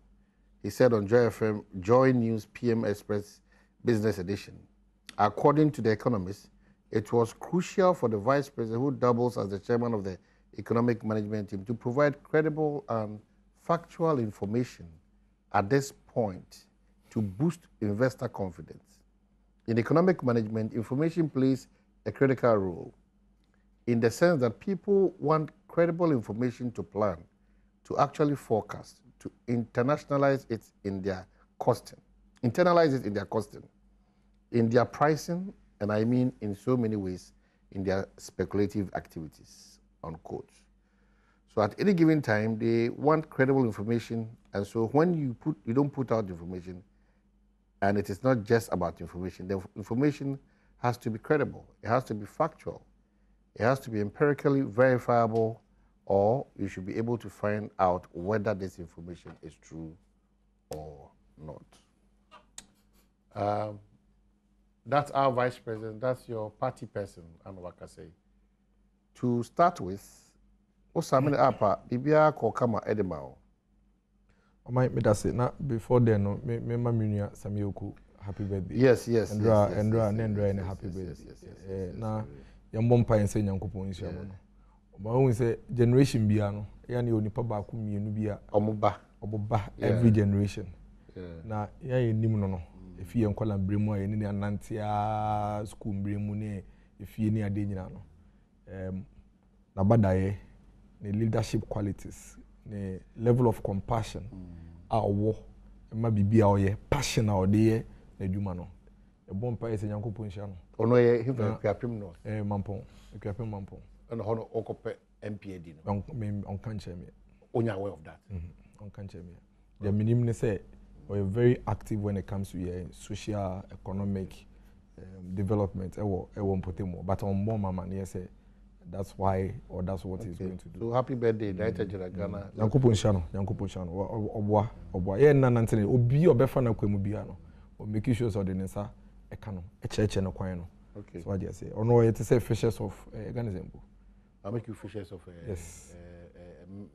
He said on Joy FM, Joy News PM Express Business Edition, according to The Economist, it was crucial for the Vice President, who doubles as the chairman of the Economic Management Team, to provide credible and factual information at this point to boost investor confidence. In economic management, information plays a critical role in the sense that people want credible information to plan, to actually forecast, to internalize it in their costing, in their pricing, and I mean in so many ways in their speculative activities, unquote. So at any given time, they want credible information, and so when you don't put out information, and it is not just about information, the information has to be credible, it has to be factual, it has to be empirically verifiable, or you should be able to find out whether this information is true or not. That's our Vice President, that's your party person, Anwakase. To start with, Osamine Apa, Bibia Kokama Edemao. Me that's it. Now before then, no, me Minya Samioku, happy birthday. Yes. Endra, and happy birthday. Now, young bompa and say Yankupo in Shaman. But when we say generation biano, yani onipa ba kumi enubia omoba every generation. Na ya enim no. If you nkwala mbremu a yeni anantia school mbremu ne if you ni ade nyina no. Na badaye the leadership qualities, the level of compassion, our maybe our passion out there, the humano. The bomb pie is a young couple. Oh no, he will crapim no. Mampon, a crapim mampon. And honor Okope MPAD. On can't me. On your way of that. On can't me. The minimum say we're very active when it comes to social, economic development. I won't put him more. But on more, my man, yes, that's why, or that's what he's going to do. So happy birthday, United Ghana. Yankupo Nshano. Obwa. Yeah, Nantini. Obi obefana kwemubiano. Or making sure so the nesa ekano. Eche no kwano. Okay. So what do you say? Or no, it is a fishes of Ganizembo. I'll make you fishes of yes.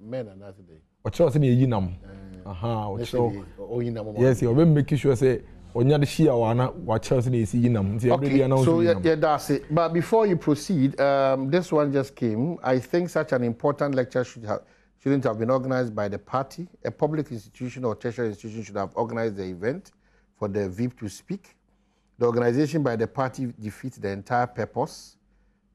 Men and that day. Ocho say ni yinam. Yes, you're making sure say. Okay, so yeah, that's it. But before you proceed, this one just came. I think such an important lecture shouldn't have been organized by the party. A public institution or tertiary institution should have organized the event for the VIP to speak. The organization by the party defeats the entire purpose,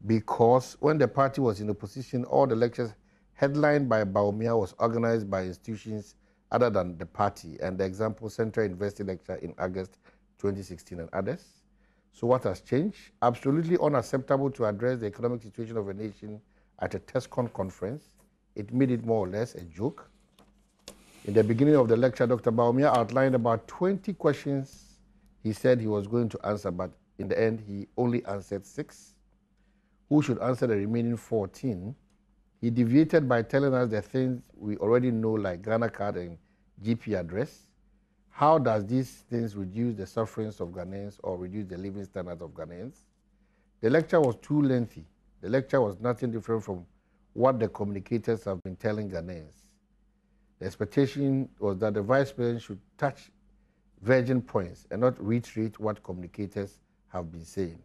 because when the party was in opposition, all the lectures headlined by Bawumia was organized by institutions other than the party, and the example, Central University lecture in August 2016 and others. So what has changed? Absolutely unacceptable to address the economic situation of a nation at a TESCON conference. It made it more or less a joke. In the beginning of the lecture, Dr. Bawumia outlined about 20 questions he said he was going to answer, but in the end, he only answered 6. Who should answer the remaining 14? He deviated by telling us the things we already know, like Ghana card and GP address. How does these things reduce the sufferings of Ghanaians or reduce the living standards of Ghanaians? The lecture was too lengthy. The lecture was nothing different from what the communicators have been telling Ghanaians. The expectation was that the Vice President should touch virgin points and not reiterate what communicators have been saying.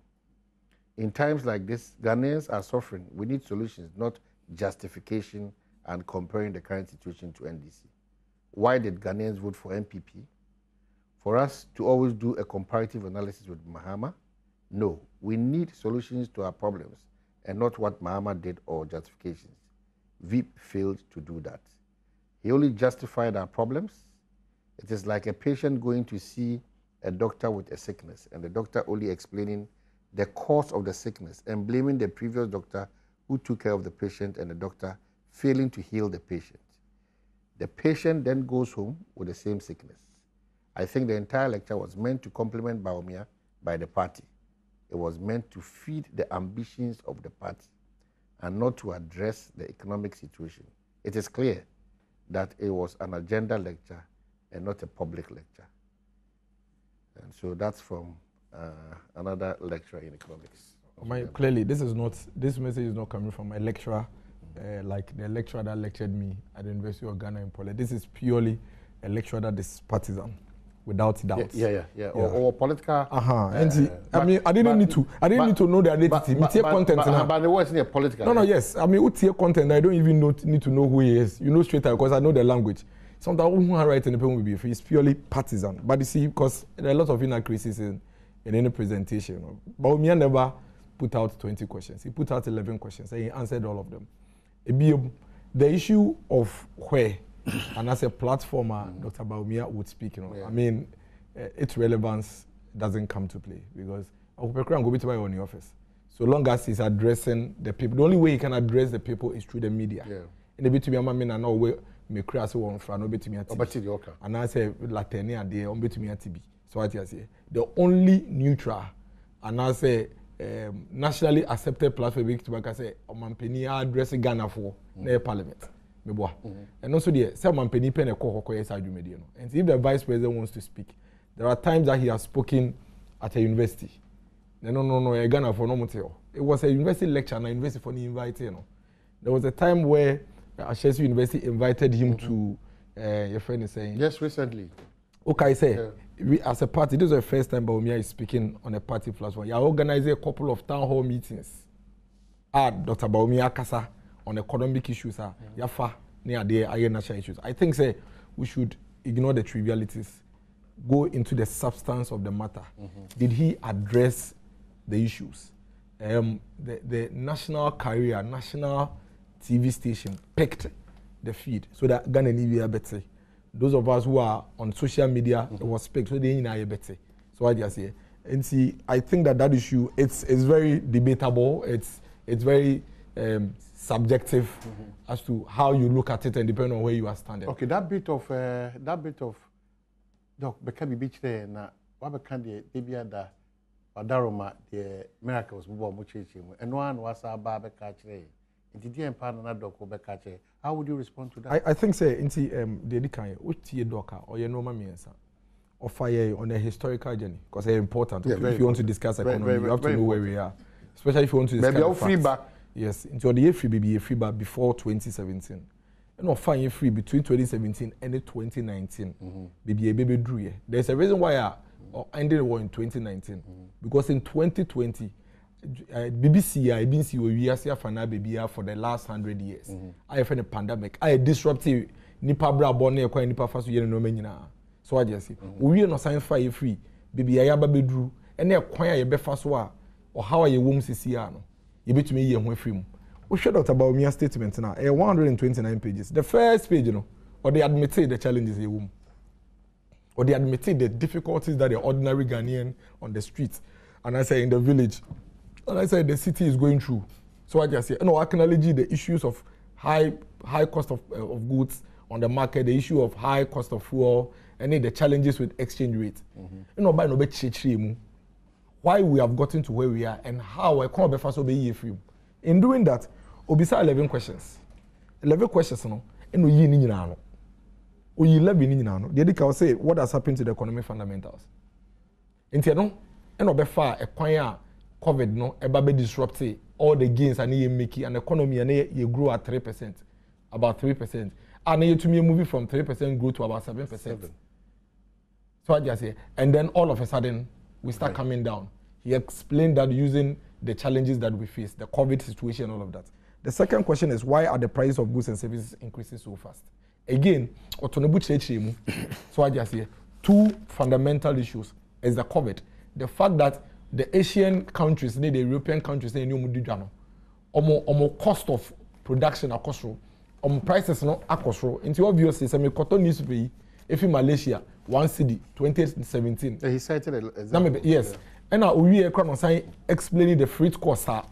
In times like this, Ghanaians are suffering. We need solutions, not justification, and comparing the current situation to NDC. Why did Ghanaians vote for MPP? For us to always do a comparative analysis with Mahama? No, we need solutions to our problems and not what Mahama did or justifications. Veep failed to do that. He only justified our problems. It is like a patient going to see a doctor with a sickness and the doctor only explaining the cause of the sickness and blaming the previous doctor who took care of the patient and the doctor failing to heal the patient. The patient then goes home with the same sickness. I think the entire lecture was meant to compliment Bawumia by the party. It was meant to feed the ambitions of the party and not to address the economic situation. It is clear that it was an agenda lecture and not a public lecture. And so that's from another lecturer in economics. Clearly, this message is not coming from a lecturer like the lecturer that lectured me at the University of Ghana in Pole. This is purely a lecturer that is partisan, without doubt. Yeah. Or political. I mean, I didn't need to know the identity. But the word is political. No, yes. I mean, what's your content? I don't even need to know who he is. You know straight away because I know the language. Sometimes who I write in the paper will be it's purely partisan. But you see, because there are a lot of inaccuracies in any presentation. But Bawumia never put out 20 questions. He put out 11 questions and he answered all of them. The issue of where and as a platformer, Dr. Bawumia would speak, I mean, its relevance doesn't come to play because Akupekura go to in the office. So long as he's addressing the people, the only way he can address the people is through the media. In the bit I mean, I know where me crass one from no bit me and I say Latenia there on bit me TB. So what I say, the only neutral and I say nationally accepted platform we to say Omampeni address Ghana for the parliament. And also there, some Omampeni pen a call and if the vice president wants to speak, there are times that he has spoken at a university. No, Ghana for no motel. It was a university lecture and a university for the invite. There was a time where Ashesi University invited him to your friend is saying. Yes, recently. Okay, say we as a party, this is the first time Bawumia is speaking on a party platform. You are organizing a couple of town hall meetings. Dr. Bawumia Kasa on economic issues. Yafa near the national issues. I think say we should ignore the trivialities, go into the substance of the matter. Did he address the issues? The national carrier, national TV station picked the feed so that Ghana will be better. Those of us who are on social media, it was picked so they are better. So what do you say? And see, I think that issue it's very debatable. It's very subjective as to how you look at it and depending on where you are standing. Okay, that bit of Doc Bekabi Beach there na wabekandi debiada Adaroma the miracles bubo mo cheche and one was aba beka kire. How would you respond to that? I think say the edikan utie doka or your normal miensa or fire on a historical journey because it's important. If you want to discuss economy, you have to know where we are. Especially if you want to discuss maybe free back. Yes, into the free baby free back before 2017. And not fine free between 2017 and 2019. Baby drew. There's a reason why I ended the war in 2019 because in 2020 BBC I been see we are baby for the last 100 years. I have a pandemic. I disruptive nipa bra born kwa nipa faso ye no manyina. So what you say? We no science fire free. Baby I aba bedru. Ene kwan ye be faso a or how ye wom sisi no. Ye betumi ye ho free mu. We should talk about Bawumia statement now. 129 pages. The first page or they admitted the challenges ye wom. Or they admitted the difficulties that the ordinary Ghanaian on the streets and I say in the village and I said the city is going through. So I just say, I acknowledge the issues of high cost of goods on the market, the issue of high cost of fuel, and the challenges with exchange rate. Why we have gotten to where we are and how I can't be fast obey free. In doing that, obisa 11 questions. 11 questions, and we yi ni no. O yi 11 no. The editor say what has happened to the economic fundamentals. Inti no, obefa ekwan COVID no eba be disrupt all the gains and you make and economy and you grow at 3%, about 3%. And you to me moving from 3% growth to about 7%. So I just say, and then all of a sudden we start coming down. He explained that using the challenges that we face, the COVID situation, all of that. The second question is why are the prices of goods and services increasing so fast? Again, so I just say two fundamental issues is the COVID. The fact that the Asian countries, the European countries, they know cost of production across prices no across. Into obviously, some cotton newspaper if in Malaysia, 1 cedi 2017. He cited an example. Yes. And now we are explaining the freight costs are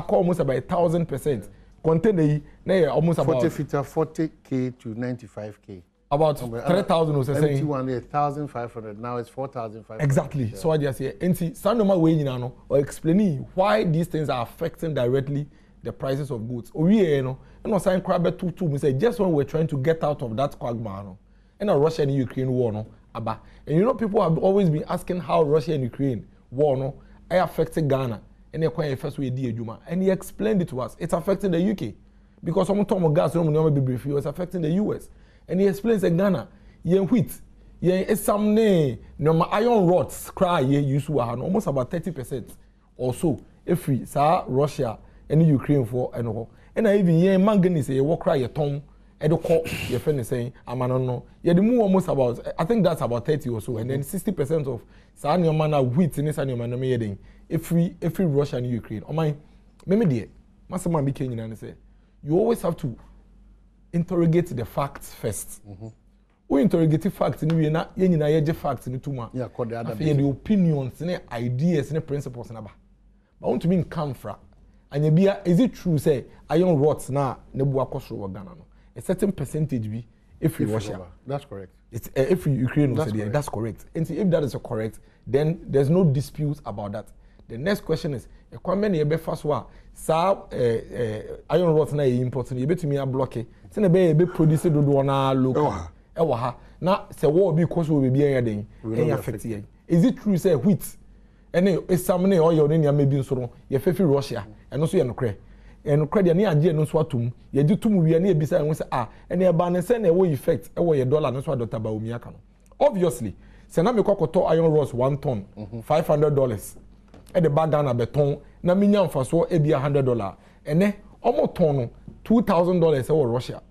almost about 1,000%. Contain almost about 40k to 95k. About 3,000 was saying. 1,500. Now it's 4,500. Exactly. Yeah. So I just say, and see, Sandoma way or explaining why these things are affecting directly the prices of goods. We and no sign crab to me say just when we're trying to get out of that quagmire, and a Russia and Ukraine war no aba. And people have always been asking how Russia and Ukraine war no affected Ghana. And they quite first way Juma. And he explained it to us. It's affecting the UK. Because some time gas was affecting the US. And he explains that Ghana, wheat, some no iron rods cry use almost about 30% or so. If we saw Russia and Ukraine for and I even manganese walk cry a tongue and the call your friend is saying, I'm no. The move almost about I think that's about 30 or so, and then 60% of Sanya mana wheat in this annual if we Russia and Ukraine. Oh my, maybe dear, Master Man became and say, you always have to interrogate the facts first. We interrogate the facts and we not facts in the tuma. Yeah, call the other the opinions, ideas, and principles and about. But I want to mean come from. And is it true say iron rods now nebu akosro Ghana no? A certain percentage be if we Russia. That's correct. It's if Ukraine that's correct. That's correct. And if that is correct, then there's no dispute about that. The next question is equipment you be first one sa iron rods na import you be to me a block it. Say na be produce do na local. Ewa ha. Na say war be cause we be here den. Any affect here. Is it true say wheat and examine oil ne maybe so no ye fefi Russia and also ye no kre and credit ne age no so atum ye di tum wi na ebisa en say and e ba ne say na e effect e wo ye dollar no so dr ba omi aka no obviously say na me kokoto iron rods 1 ton $500 e de bag na beton na me nya mfaso e bi $100 ene omo ton no $2,000 e wo Russia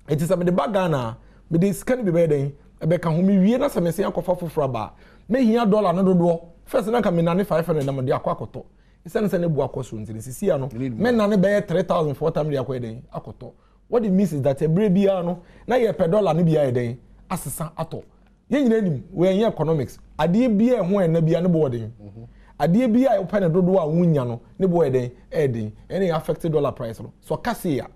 it is me de bag na me de scan be be den e be ka ho me wie na say me say akofa foforo ba me hia dollar no dodo first na ka me na 500 na me de akwakoto isane se ne bu akoso ntini sisi ya no me na ne be 3,000 4,000 de akwa den akoto what it means is that e bre bia no na ye per dollar ne bia den asesa ato ye nyina nim we yen economics ade bia ho en na bia ne bo den ade bia e pa ne dodo a wunya no ne bo den den any affected dollar price no so kase ya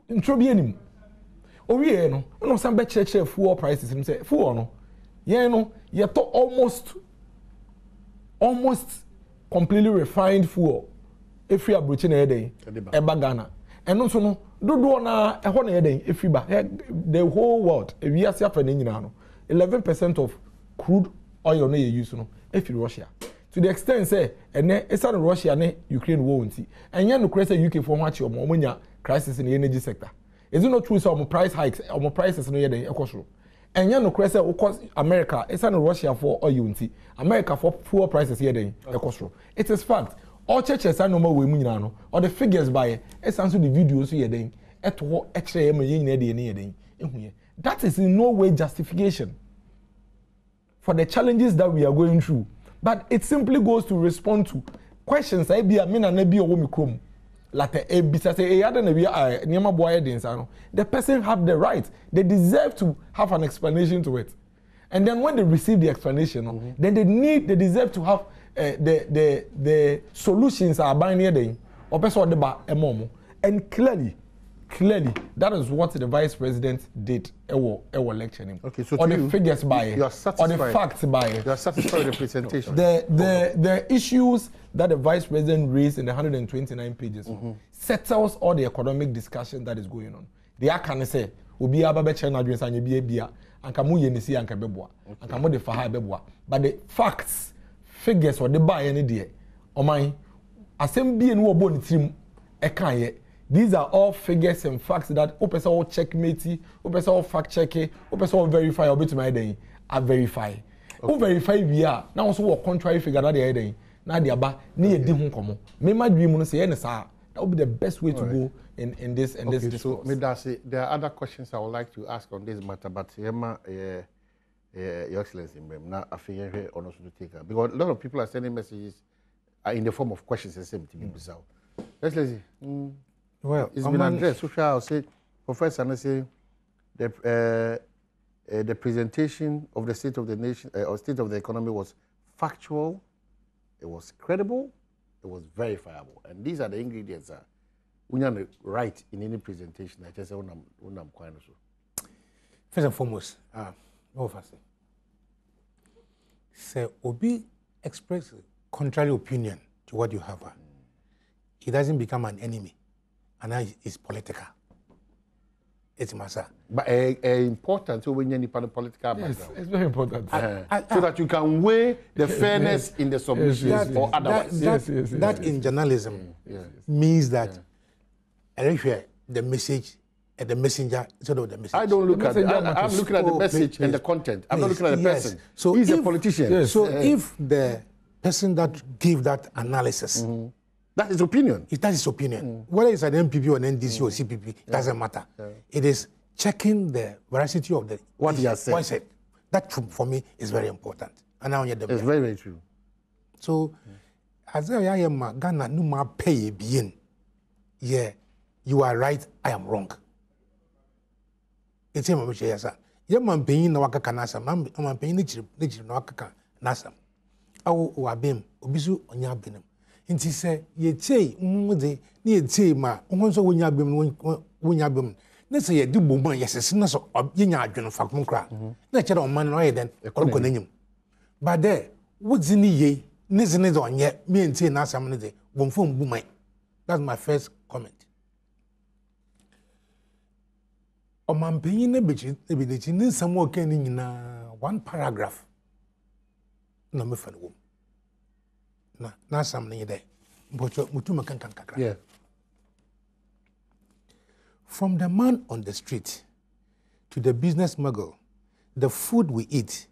ntro bia nim owie no san be cheche fuel prices nim say fuel no ye no ye to almost completely refined fuel if we are broaching a day eba Ghana and also no dodo na e ho na eden if we ba the whole world if we are safe na nyina no 11% of crude oil na you use no if Russia to the extent say ene esa no Russia ne Ukraine war nti enye no krese UK for what your monya crisis in the energy sector is it not true so price hikes or prices no eden ekosoro enye no krese because America esa no Russia for oil nti America for fuel prices here den ekosoro it is fact all churches are no more we nyina no or the figures by esa so the videos here den eto extra ye nyina de ne den ehuye that is in no way justification for the challenges that we are going through but it simply goes to respond to questions I be me na na bi owo mi krom like a bisa say ada na bi niam boy den sa no the person have the right they deserve to have an explanation to it and then when they receive the explanation then they deserve to have the solutions are by near them or person the emomo and clearly that is what the vice president did ewo lecture him okay so or the figures by you are satisfied or the facts by you are satisfied with the presentation the issues that the vice president raised in the 129 pages settles all the economic discussion that is going on they are can say obi ababe chena adwen sanye bia anka mu ye nisi anka beboa anka mu de faha beboa but the facts figures or the buy any there oman asem bia no obo ni trim e kan ye these are all figures and facts that open all checkmate open all fact check open all verify or bit my den I verify who verify we are now also what contrary figure that they den na de aba na ye di ho komo me ma dream no say that would be the best way to go in this discourse. So Medasi, there are other questions I would like to ask on this matter, but Your Excellency, now I feel here on also to take her because a lot of people are sending messages in the form of questions and same to be bizarre. Excellency, well, it's been addressed. So I'll say, Professor, and say the presentation of the state of the nation or state of the economy was factual, it was credible, it was verifiable, and these are the ingredients we are right in any presentation. I just say unam quite so. First and foremost, say Obi express contrary opinion to what you have. He doesn't become an enemy, and now it's political. It's massa. But important so when you need political background. Yes, it's very important. So that you can weigh the fairness in the submissions or otherwise. That in journalism means that the message and the messenger instead of the message. I don't look at it. I'm looking at the message and the content. I'm not looking at the person. So he's a politician. So if the person that gave that analysis, that is opinion. That is opinion. Whether it's an MPP or an NDC or CPP, it doesn't matter. It is checking the veracity of the what he has said. That for me is very important. And now it's very, very true. So as I am Ghana no more pay bien. Yeah, you are right, I am wrong. It's him which yes, yeah, man paying no waka kanasa, man paying nature no waka nasa. Awo wabem, obisu onya benem. Inti say ye chei umude ni ye chei ma onso wonya bem na say ye di bomo yes na so ye nya adweno fakom kra na chere o man no ye den ko nanyim but there what's in ye nizini do onye me nti na asam ne de bomfo mbuman. That's my first comment. Omampenyin na bechi ni nsamo okan ni nyina one paragraph na me fa no na asam ne de mbocho mutuma kankan kakra. Yeah. From the man on the street to the business mogul, the food we eat,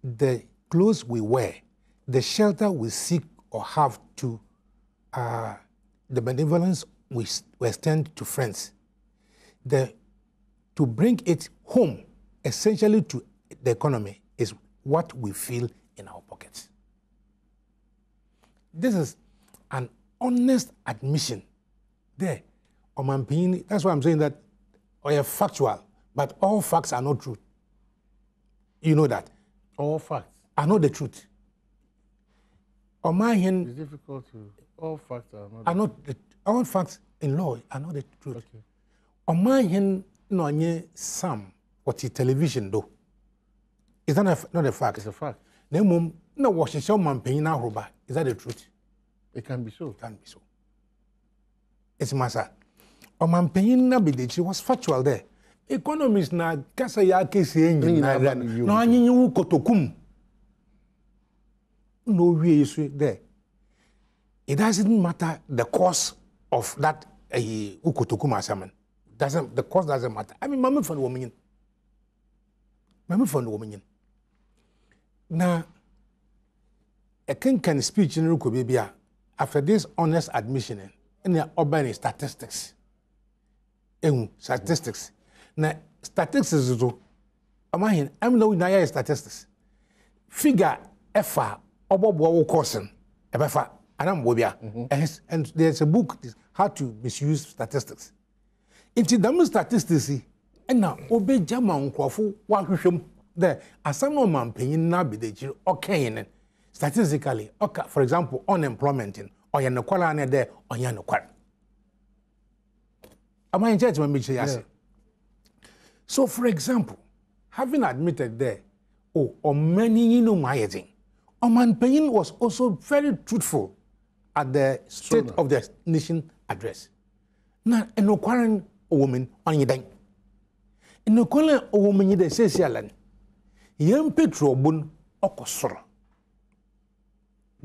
the clothes we wear, the shelter we seek or have to the benevolence we extend to friends, to bring it home, essentially to the economy, is what we feel in our pockets. This is an honest admission there. That's why I'm saying that we are factual, but all facts are not true. You know that. All facts are not the truth. It's difficult to. All facts are not. All facts in law are not the truth. Okay. Omahin no nye Sam what television do. Is that not a fact? It's a fact. No watch show man paying now. Is that the truth? It can be so. It can be so. It's massa. Man paying na bidichi was factual there. Economists na kasa ya kesi engine na no anyi wu kotokum. No way is there. It doesn't matter the cost of that ukotokum assignment. The cost doesn't matter. I mean, mama fund woman. Now, a king can speech in Rukubibia after this honest admission in the urban statistics. Statistics. Now, statistics is to I'm no naya statistics. Figure FA obo cousin ebefa anam bobia. And there's a book how to misuse statistics. Into the statistics and now obey jama nkrofo wa hwehwem there asam no man panyin na bedeji okay statistically okay for example unemployment in oya no kwala na there oya no kwala am I in church when me say so for example having admitted there many my thing man panyin was also very truthful at the state of the nation address na no kwala a woman on your day. In the corner, a woman in the Sessialan, young petrol bun okosor.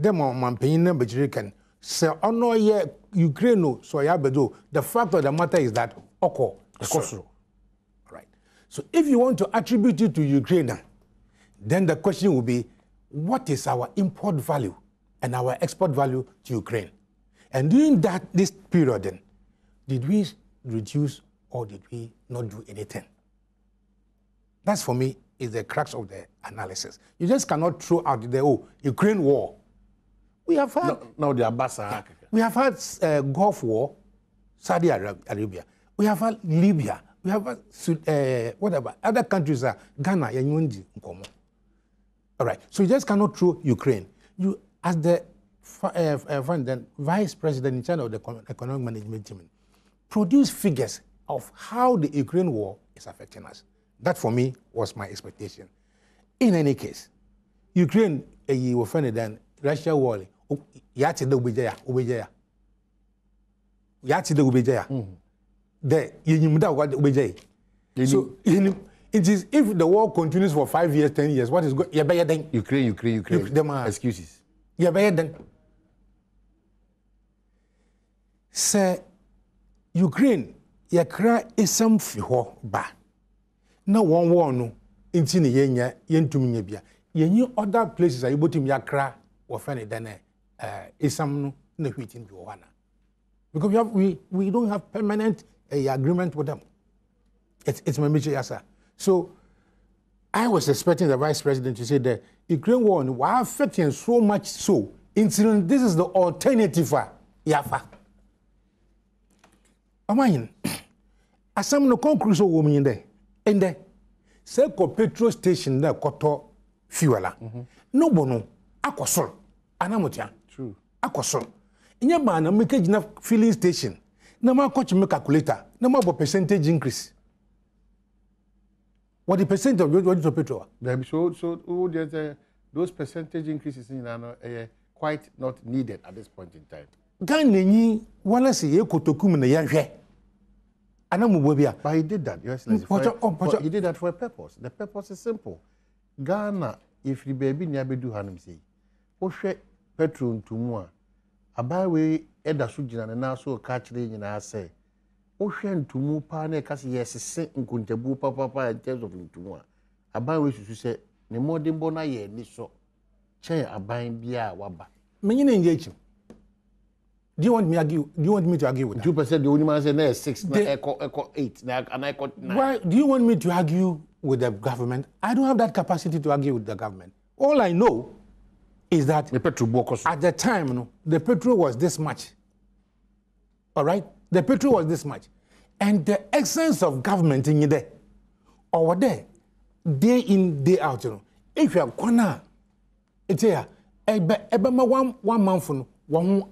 Demo man paying number can say, oh no, yeah, Ukraine, so I bedo. The fact of the matter is that oko okosor. Right. So if you want to attribute it to Ukraine, then the question will be, what is our import value and our export value to Ukraine. And during this period then, did we reduce or did we not do anything? That's for me is the crux of the analysis. You just cannot throw out the Ukraine war. We have had no the Abbas. We have had Gulf War, Saudi Arabia. We have had Libya. We have had whatever other countries are Ghana and all right. So you just cannot throw Ukraine. You as the vice president in charge of the economic management team, produce figures of how the Ukraine war is affecting us. That for me was my expectation. In any case, Ukraine you offended then Russia war yati the ubejaya. Yati the ubejaya. The you so it is if the war continues for 5 years, 10 years, what is going? Ukraine. Excuses. Say Ukraine, yakra isam fiho ba. Na one war no inti ne yenya yentum bia. Yenyi other places are able to yakra or find it then isam no na hwitin bi wana. Because we don't have permanent agreement with them. It's my major answer. So I was expecting the vice president to say that Ukraine war was affecting so much so. Incident, this is the alternative for Yafa. Amayin, asam no conclusion woman in there. And there, say petrol station there koto fuela. No bono, akosol, anamotia. True. Akosol. Inya ba na make enough filling station. Na ma coach me calculator. Na ma bo percentage increase. What the percent of what is the petrol? So those percentage increases in quite not needed at this point in time. Ganni wala se ekotokum na yahwe. But he did that, Your Excellency. He did that for a purpose. The purpose is simple. Ghana, if the baby nyabedu hanum say, Oshe petrol to moi, abawe eda sujina na so catch the na say, Oshe to mu pane kasi yes se nkuntebu papa in terms of ntumwa. Abawe susu say, ne modern bona ye ni so. Che abain bia waba. Menyine engage him. Do you want me to argue with that? 2% the only man say 6, echo 8, and I got 9. Why do you want me to argue with the government? I don't have that capacity to argue with the government. All I know is that the petrol at the time, the petrol was this much. All right? The petrol was this much. And the essence of government in there, over there, day in, day out, if you are gonna, it's here, one month from it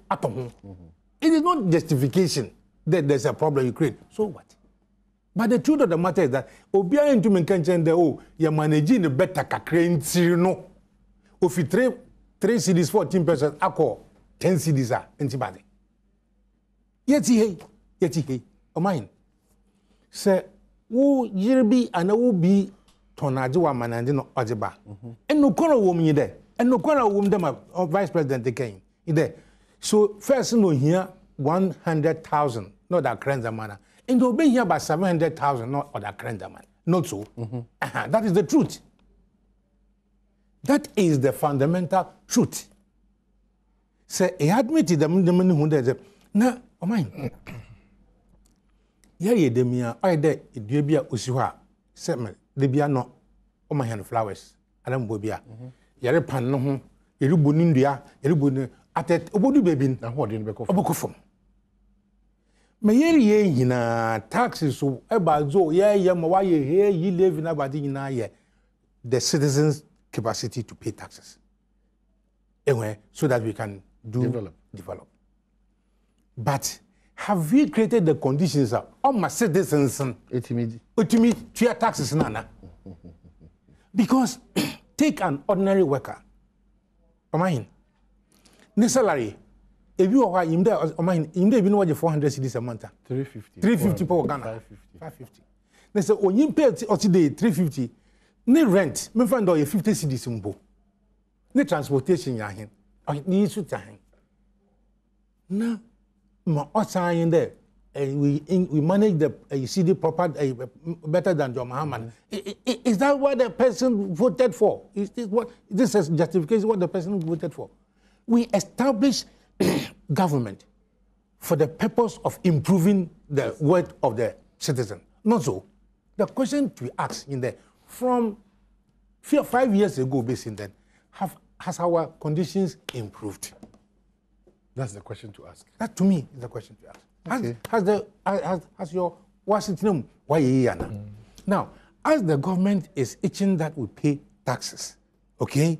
is not justification that there's a problem you create. So what? But the truth of the matter is that Obia into mention the you're managing the better kakrenzi no. If you 3 CDs 14%, I 10 CDs are antibody. Yeti hey, o mine. Say wo yirbi and wo be tonajiwa manandi no ojiba. And no corner woman there. And no corner woman them vice president again. There. So first no here 100,000, not that crazy man. And they'll be here by 700,000, not that crazy man. Not so. That is the truth. That is the fundamental truth. Say he admitted the money who does it. Now, oh mine. Yeah, demia. I de idebia usiwa. Say me, debia no. Oh my hand flowers. Adam bobia. Yare pan no ho. Yeru bonindia. Yeru bonin. Atet obodu baby na ho de be ko obokofom me yeri yina taxes so eba zo ye ma wa ye he yi levy na badi nyina ye the citizens capacity to pay taxes anyway so that we can develop. But have we created the conditions of all my citizens ultimately pay taxes nana? Because take an ordinary worker. Imagine the salary, if you are in there, in there, you know what 400 cedis a month? 350 per Ghana. 550. They say, when you pay today 350, no rent, me find out 50 cedis umbo. No transportation yahin. Or ni su tahin. Now, my outside in there, we manage the CD proper better than John Muhammad. Is that what the person voted for? Is this what this is justification what the person voted for? We establish government for the purpose of improving the worth of the citizen. Not so. The question to be asked in there, from 5 years ago, basically, then, has our conditions improved? That's the question to ask. That, to me, is the question to ask. Okay. Has your Washington, Now, as the government is itching that we pay taxes, okay?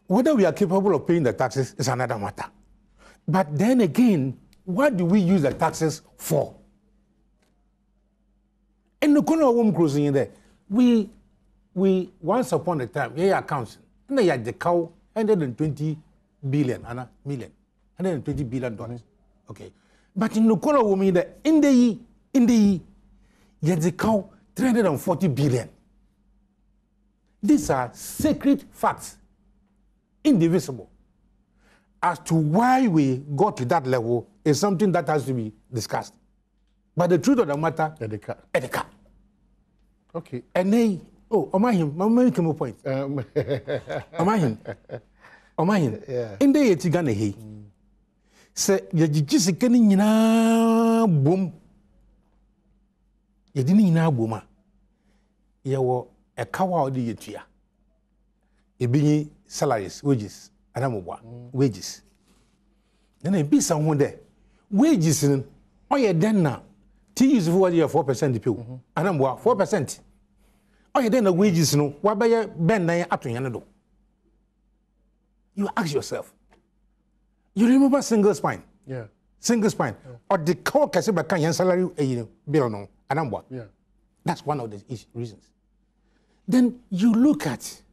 Whether we are capable of paying the taxes is another matter. But then again, what do we use the taxes for? In the corner of home cruising in there, we once upon a time, accounts, and they had the cow 120 billion, $120 billion. Okay. But in the corner of home in there, in the yet the cow 340 billion. These are sacred facts, indivisible. As to why we got to that level is something that has to be discussed. But the truth of the matter, at the car. Okay. And then, Mama came a point. Omahim. Yeah. In the Etigana he. Say, you just getting in a boom. You didn't know boom. You were a cow of the year. You be salaries, wages. Wages. Then I be someone there. Wages in oh yeah then now. T is for 4% the people. And I'm 4%. Oh yeah then the wages no. What by your bend up to Yanado? You ask yourself. You remember single spine? Yeah. Single spine. Yeah. Or the core Kasiba can salary bill no. And I'm what? Yeah. That's one of the reasons. Then you look at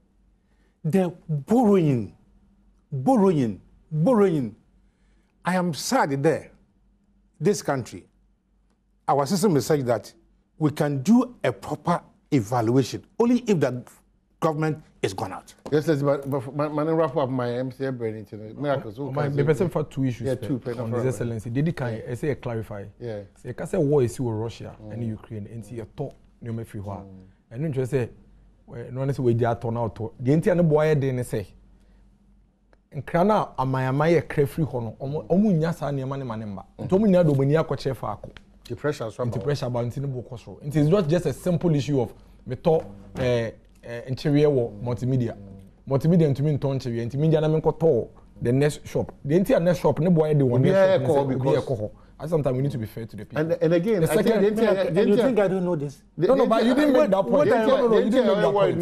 the borrowing. I am sad there. This country, our system is such that we can do a proper evaluation only if the government is gone out. Yes, but wrap up my MCA brain miracles. The person for two issues. Yeah, two. On His Excellency, did I say clarify? Yeah. Say, I say war is with Russia and Ukraine, and see a talk no me free war. And then just say, no one is we are torn out. The entire boy didn't say. Nkrana amayamaye krefri hono omu nya sa ne manemba ntomu nya do mani akwache fa ako the pressure so the pressure about ntini bo kosoro it is not just a simple issue of meto nchewe wo multimedia ntumi nton nchewe ntimi na me nkoto the next shop the entire next shop ne boy dey one next shop because sometimes we need to be fair to the people and again you think I don't know this no but you didn't make that point you didn't make that point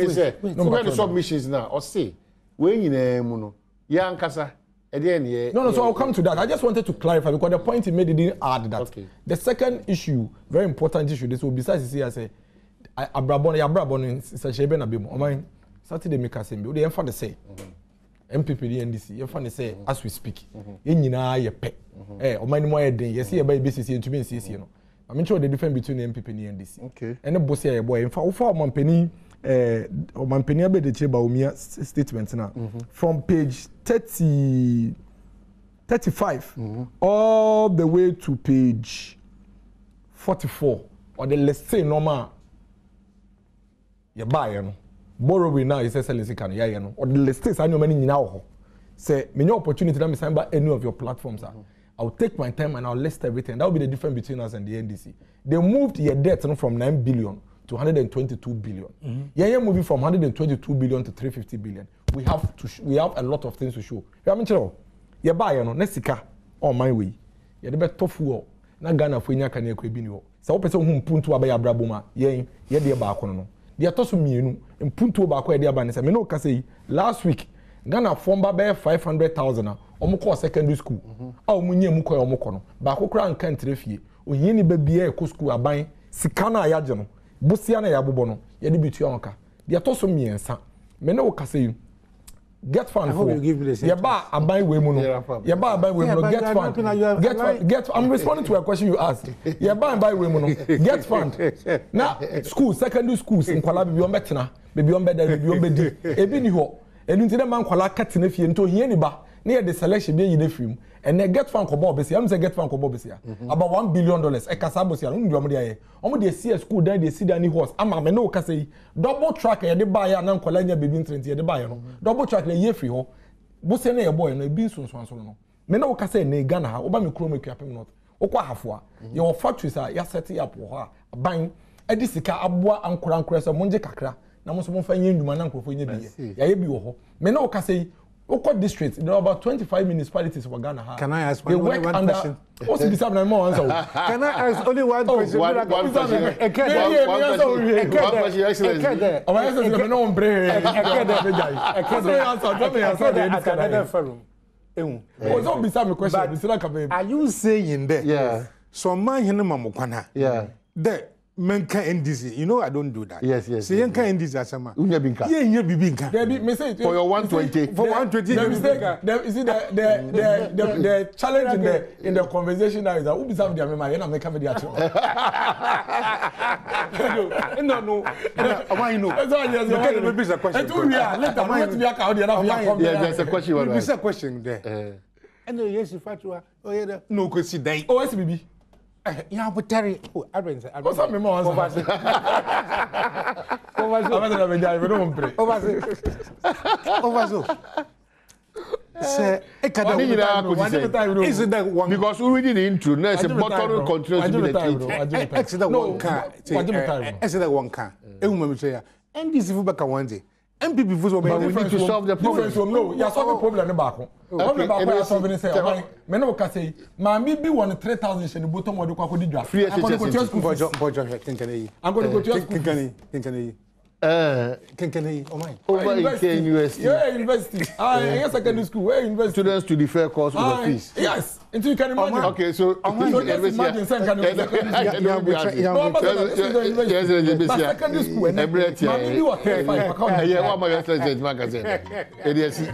no but the submissions now or say when you know Yankasa. No, so I'll come to that. I just wanted to clarify because the point he made, he didn't add that. Okay. The second issue, very important issue, this will besides you see, I say, Abrabon is a Sheben Abimo. I mean, Saturday make us say, they have to say, MPP, the NDC, you have to say, as we speak, in ye pet, or many more day, you see a baby BCC to me, you know. I'm sure the difference between the MPP and the NDC. Okay. And the boss here, boy, in fact, for my penny. My penny be the cheba umia statement now from page 35 all the way to page 44 or the let's say normal you buy you know borrowing now is excellency can ya you know or the let's say anyo many nyina ho say me opportunity that me sign by any of your platforms I'll take my time and I'll list everything. That will be the difference between us and the NDC. They moved your debt from 9 billion to 122 billion. Yeah, moving from 122 billion to 350 billion. We have a lot of things to show. You haven't you you buy no nesika on my way. You the better tofu na Ghana for nya kan ekwe bi ni ho. Sa wo pese hu mpuntu aba ya braboma ye de ba akono no. De atoso mienu mpuntu ba akọ de aba ne se me no ka say last week Ghana former be 500,000 omukọ secondary school. A omunye mu koy omukọ no. Ba akokra nkan trefie. Oyini ba bia e ko school aban sika na ya je no. Busia na ya bobo no. Ye de bitu onka. De atoso miensa. Me no ka say get fund for you ba aban we mu no ye ba aban we mu no get fund I'm responding to a question you asked ye ba aban we mu no get fund na school secondary schools nkwala bi on betena be on beda be on bedi ebi ni ho enu nti na man kwala katena fie nto hie ni ba na ye de selection be yin afim and get fund ko bo be am say get fund ko bo be about $1 billion e kasa bo sia no ndu am de aye omo de see school dan de see dan ni horse ama me no kasa yi double track ye de ba ya na nkwala nya baby intrent ye de ba ya no double track na ye free ho Bose na ye boy no ebi nsonso no. Me na wo ka say na Ghana ha, oba me kuro me Kuapem North. Okwa hafo a, ye wo factories a ya set up wo ha. Ban edi sika aboa ankora so monje kakra. Na mo so mo fa nye nduma na nkrofo nye bi. Ya ye bi wo ho. Me na wo ka say Oko district, there are about 25 municipalities in Ghana. Can I ask one question? What's the beside my answer? Can I ask only one question? One question. Are you saying that? Yeah. So man here mamukwana. Yeah. That menka NDC. You know I don't do that. Yes. So yenka NDC asama. Unya binka. Yeah, bibinka. For your 120. For 120. You see the challenge in the conversation now is that who deserve the amema yena make me the action. No. Why no? That's all yes. Maybe it's a question. There's a question. There's a question there. And yes, if I oh yeah, no question there. Oh, yes, baby. Yeah, but Terry, Adrian, what's up, Memo? Isn't that one? Because we read the intro, no, it's a bottle continues to be the key. Exit one car. Exit one car. And this is back one day. MPP but we need to solve the problem. No, you solve the problem back. Problem back solving say, me no ka say, ma me be 3,000 she the bottom of the kwako di dwa. I'm going to go to school. I'm going to go to school. Kinkani, oh my. Over in University. Yeah, university. Yes, secondary school. Where university? Students to defer course with fees. Yes, until you can imagine. Okay, so imagine secondary school. Every year. Yeah, what my magazine. It is a